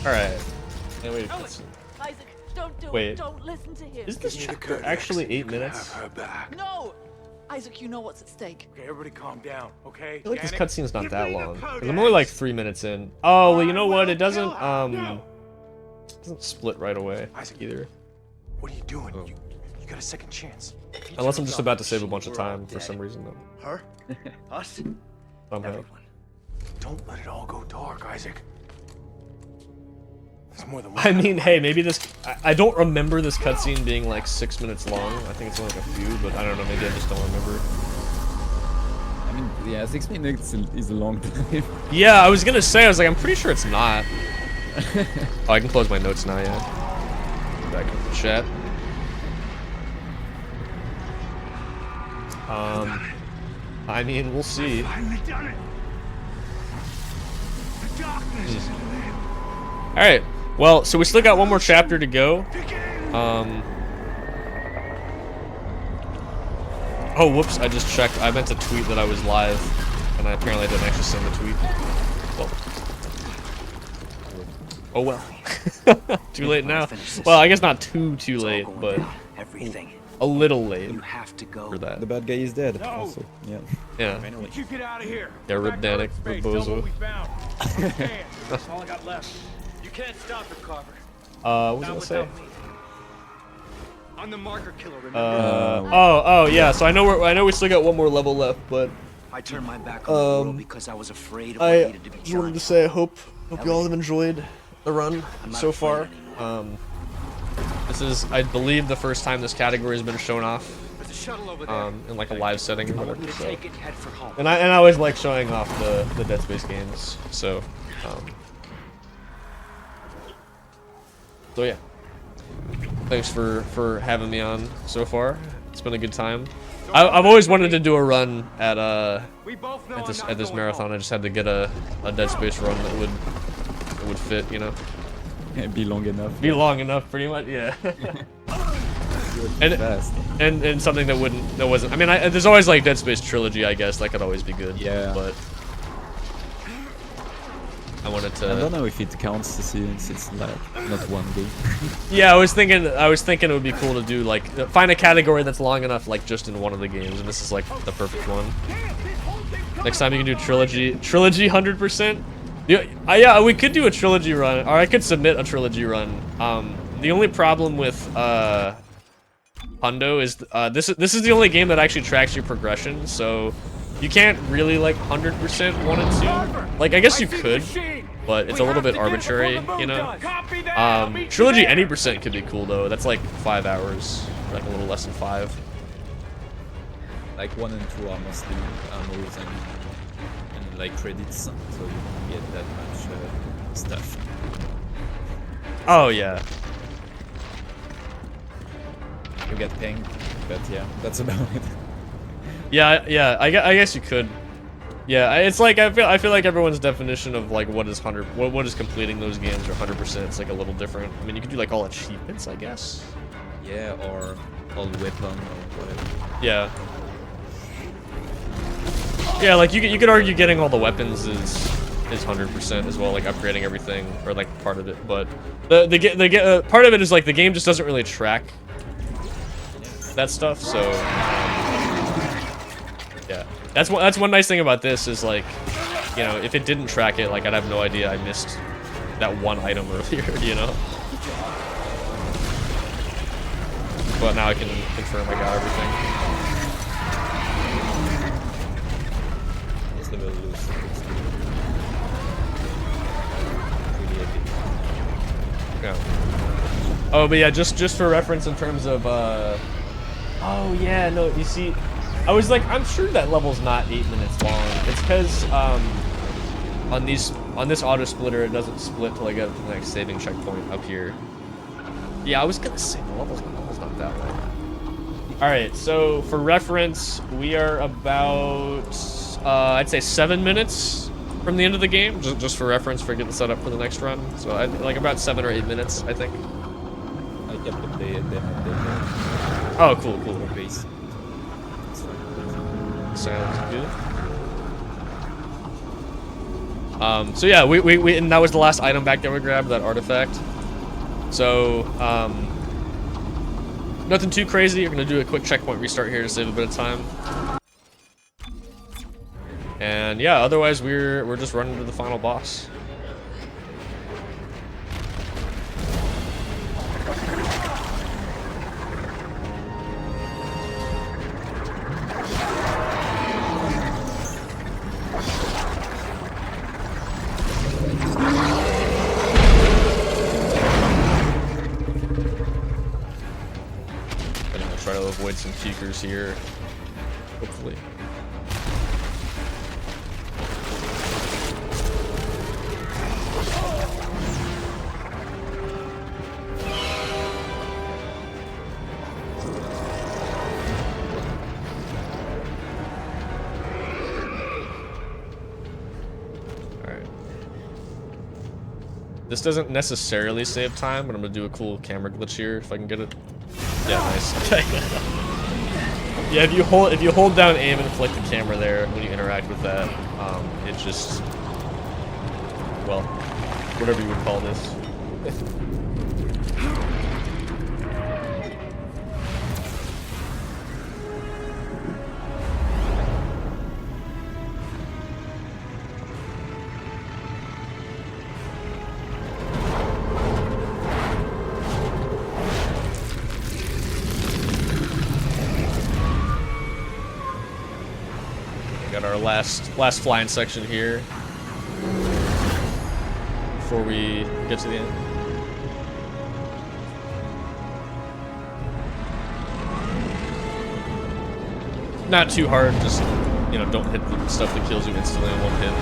Alright. Wait, Isaac, don't do wait. it. Don't listen to him. Is this chapter actually 8 minutes? No! Isaac, you know what's at stake. Okay, everybody calm down, okay? I feel like this cutscene's not that long. 'Cause I'm only like 3 minutes in. Oh, well, you know what? It doesn't split right away either. What are you doing? You got a second chance. Unless I'm just about to save a bunch of time for some reason, though. Her? Us? Somehow. Everyone. Don't let it all go dark, Isaac. There's more than one. I mean, hey, maybe this. I don't remember this cutscene being like 6 minutes long. I think it's only like a few, but I don't know. Maybe I just don't remember. I mean, yeah, 6 minutes is a long time. Yeah, I was gonna say. I was like, I'm pretty sure it's not. Oh, I can close my notes now. Yeah. Back to the chat. I mean, we'll see. Finally done it. The darkness. All right. Well, so we still got one more chapter to go. Oh, whoops! I just checked. I meant to tweet that I was live, and I apparently didn't actually send the tweet. Well. Oh well. Too late now. Well, I guess not too late, but everything. A little late. You have to go. For that. The bad guy is dead. Also, yeah. Yeah. You get out of here. Yeah, rip Danik, rip Bozo. That's all I got left. You can't stop it, Carver. What was I gonna say? I'm the marker killer, remember? Oh yeah. So I know we still got one more level left, but I turned my back on the world because I was afraid of what I needed to be just wanted to done. say I hope you all have enjoyed the run so far. This is, I believe, the first time this category has been shown off. There's a shuttle over there. In like a live setting or whatever. So. Take it, head for home. And I always like showing off the Dead Space games. So yeah. Thanks for having me on so far. It's been a good time. I've always wanted to do a run at this marathon. I just had to get a Dead Space run that would fit, you know. Yeah, be long enough. Be long enough, pretty much. Yeah. and something that wasn't. I mean, there's always like Dead Space trilogy. I guess that could always be good. Yeah. But I wanted to. I don't know if it counts since it's like not one game. Yeah, I was thinking it would be cool to do like find a category that's long enough like just in one of the games, and this is like the perfect one. Next time you can do trilogy 100%. Yeah, we could do a trilogy run, or I could submit a trilogy run. The only problem with Hundo is this is the only game that actually tracks your progression, so you can't really like 100% 1 and 2. Like I guess you could, but it's a little bit arbitrary, you know. Trilogy any percent could be cool though. That's like 5 hours, like a little less than 5. Like 1 and 2 are mostly ammos and like credits, so you don't get that much stuff. Oh yeah. You get pinged, but yeah, that's about it. Yeah, I guess you could. Yeah, it's like I feel like everyone's definition of like what is what is completing those games or 100%. It's like a little different. I mean, you could do like all achievements, I guess. Yeah, or all weapon or whatever. Yeah. Yeah, like you could argue getting all the weapons is 100% as well, like upgrading everything or like part of it. But the part of it is like the game just doesn't really track that stuff. So yeah, that's one nice thing about this is like, you know, if it didn't track it, like I'd have no idea I missed that one item earlier, you know. But now I can confirm I got everything. Yeah. Oh, but yeah, just for reference in terms of oh yeah, no, you see, I was like, I'm sure that level's not 8 minutes long. It's because on this auto splitter it doesn't split till I get to the next saving checkpoint up here. Yeah, I was gonna say the level's not that long. All right, so for reference, we are about I'd say 7 minutes from the end of the game, just for reference, for getting set up for the next run. So like about 7 or 8 minutes, I think. I kept them. Oh, cool. Base. Sounds good. So yeah, we and that was the last item back that we grabbed, that artifact. So nothing too crazy. You're gonna do a quick checkpoint restart here to save a bit of time. And yeah, otherwise we're just running to the final boss. And I'm gonna try to avoid some peekers here, hopefully. This doesn't necessarily save time, but I'm gonna do a cool camera glitch here if I can get it. Yeah, nice. Yeah, if you hold down aim and flick the camera there when you interact with that, it just, well, whatever you would call this. at our last flying section here before we get to the end. Not too hard, just, you know, don't hit the stuff that kills you instantly in one hit.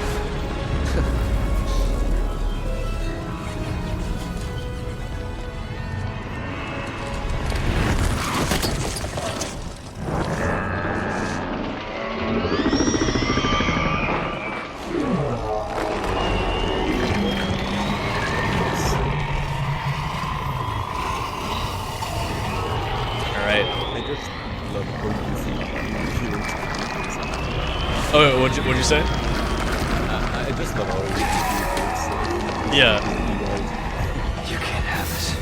Oh, what'd you say? I just love all these. Yeah. You can't have this.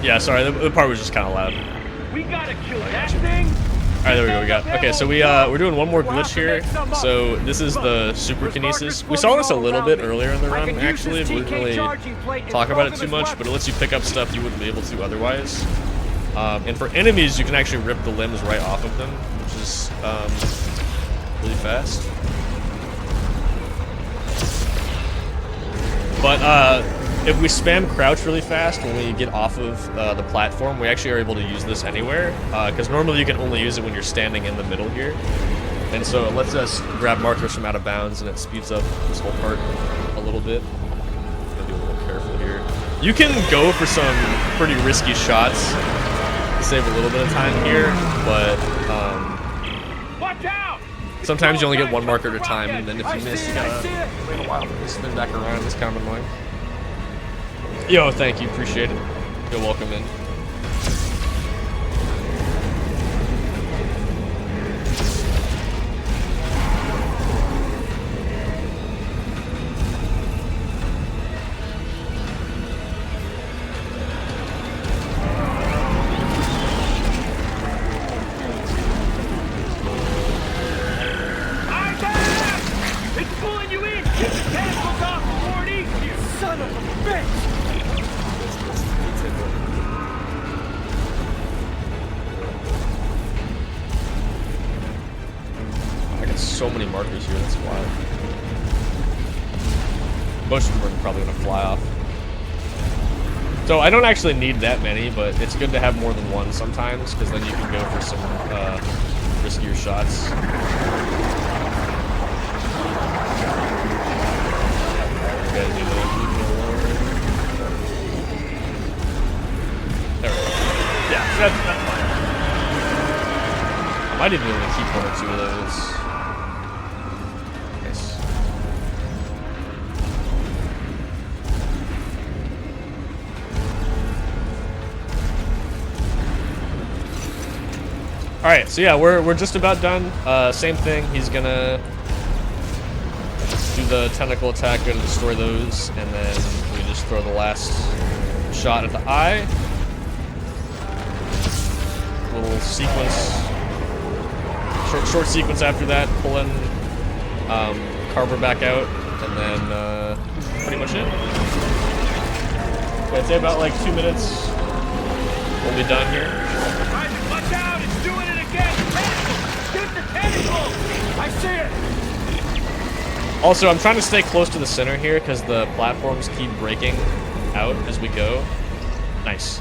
Yeah, sorry, the part was just kind of loud. We gotta kill that thing. All right, there we go. We got. Okay, so we're doing one more glitch here. So this is the super kinesis. We saw this a little bit earlier in the run, actually. We didn't really talk about it too much, but it lets you pick up stuff you wouldn't be able to otherwise. And for enemies, you can actually rip the limbs right off of them, which is really fast. But if we spam crouch really fast when we get off of the platform, we actually are able to use this anywhere, because normally you can only use it when you're standing in the middle here. And so it lets us grab markers from out of bounds, and it speeds up this whole part a little bit. Gotta be a little careful here. You can go for some pretty risky shots to save a little bit of time here, but sometimes you only get one marker at a time, and then if you miss, you gotta wait a while for it to spin back around. It's kind of annoying. Yo, thank you, appreciate it. You're welcome in. So many markers here, that's wild. Most of them are probably gonna fly off. So I don't actually need that many, but it's good to have more than one sometimes, because then you can go for some riskier shots. There we go. Yeah, that's fine. I might even be able to keep one or two of those. Alright, so yeah, we're just about done. Same thing, he's gonna do the tentacle attack, gonna destroy those, and then we just throw the last shot at the eye. Little sequence, short sequence after that, pulling Carver back out, and then pretty much it. Yeah, I'd say about like 2 minutes, we'll be done here. Watch out! It's doing it again! Tentacle! Shoot the tentacle! I see it! Also, I'm trying to stay close to the center here because the platforms keep breaking out as we go. Nice.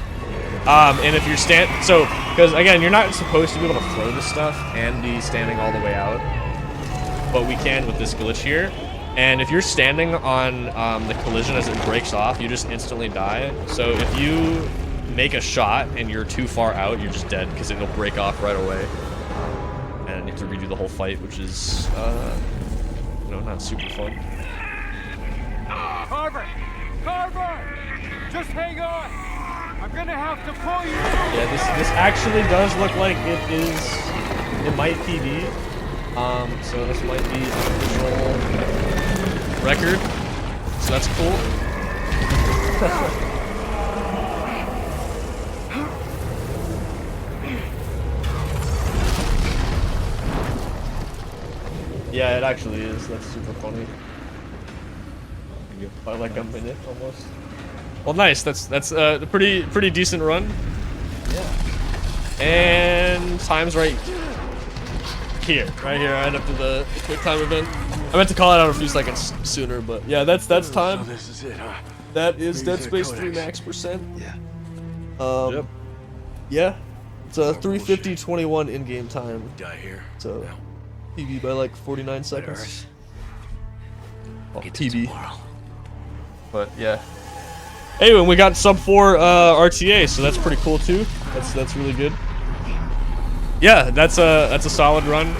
And if you're because again, you're not supposed to be able to throw this stuff and be standing all the way out, but we can with this glitch here. And if you're standing on the collision as it breaks off, you just instantly die. So if you make a shot and you're too far out, you're just dead because it'll break off right away, and you have to redo the whole fight, which is you know, not super fun. Carver! Carver! Just hang on! I'm gonna have to pull you! Yeah, this actually does look like it might PD. So this might be an official record. So that's cool. Yeah, it actually is. That's super funny. By like a minute almost. Well, nice. That's a pretty decent run. Yeah. And time's right. here, right up to the quick time event. I meant to call it out a few seconds sooner, but yeah, that's time. So this is it, huh? That is Dead Freeze Space that 3 codex. max percent. Yeah. Yep. Yeah, it's a 3:50:21 in-game time. Die here. So PB by like 49 seconds. Oh, PB. But yeah. Anyway, we got sub 4 RTA, so that's pretty cool too. That's really good. Yeah, that's a solid run.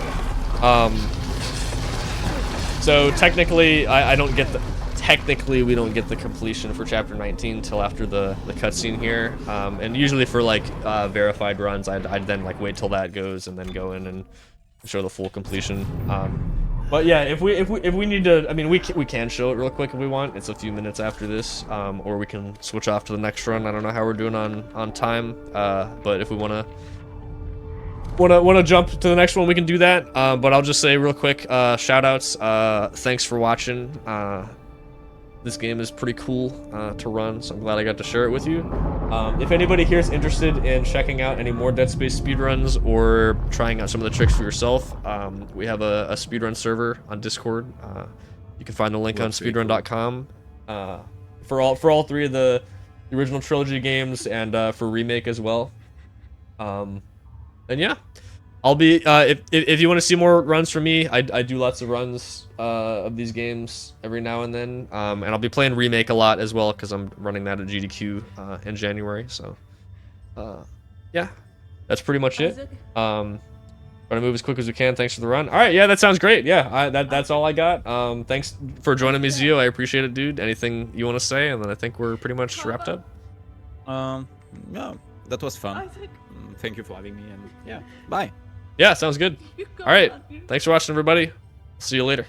So technically, I don't get the. Technically, we don't get the completion for chapter 19 till after the cutscene here. And usually for like verified runs, I'd then like wait till that goes and then go in and show the full completion. But yeah, if we need to, I mean, we can show it real quick if we want. It's a few minutes after this, or we can switch off to the next run. I don't know how we're doing on time, but if we wanna jump to the next one, we can do that. But I'll just say real quick, shout outs. Thanks for watching. This game is pretty cool to run, so I'm glad I got to share it with you. If anybody here is interested in checking out any more Dead Space speedruns or trying out some of the tricks for yourself, we have a speedrun server on Discord. You can find the link on speedrun.com for all three of the original trilogy games and for remake as well. And yeah, I'll be if you want to see more runs from me, I do lots of runs of these games every now and then, and I'll be playing remake a lot as well because I'm running that at GDQ in January. So yeah, that's pretty much it. Trying to move as quick as we can. Thanks for the run. All right, yeah, that sounds great. Yeah, that's all I got. Thanks for joining me, Zio. I appreciate it, dude. Anything you want to say, and then I think we're pretty much wrapped up. Yeah, that was fun. Thank you for having me, and yeah, bye. Yeah, sounds good. All right, thanks for watching, everybody. See you later.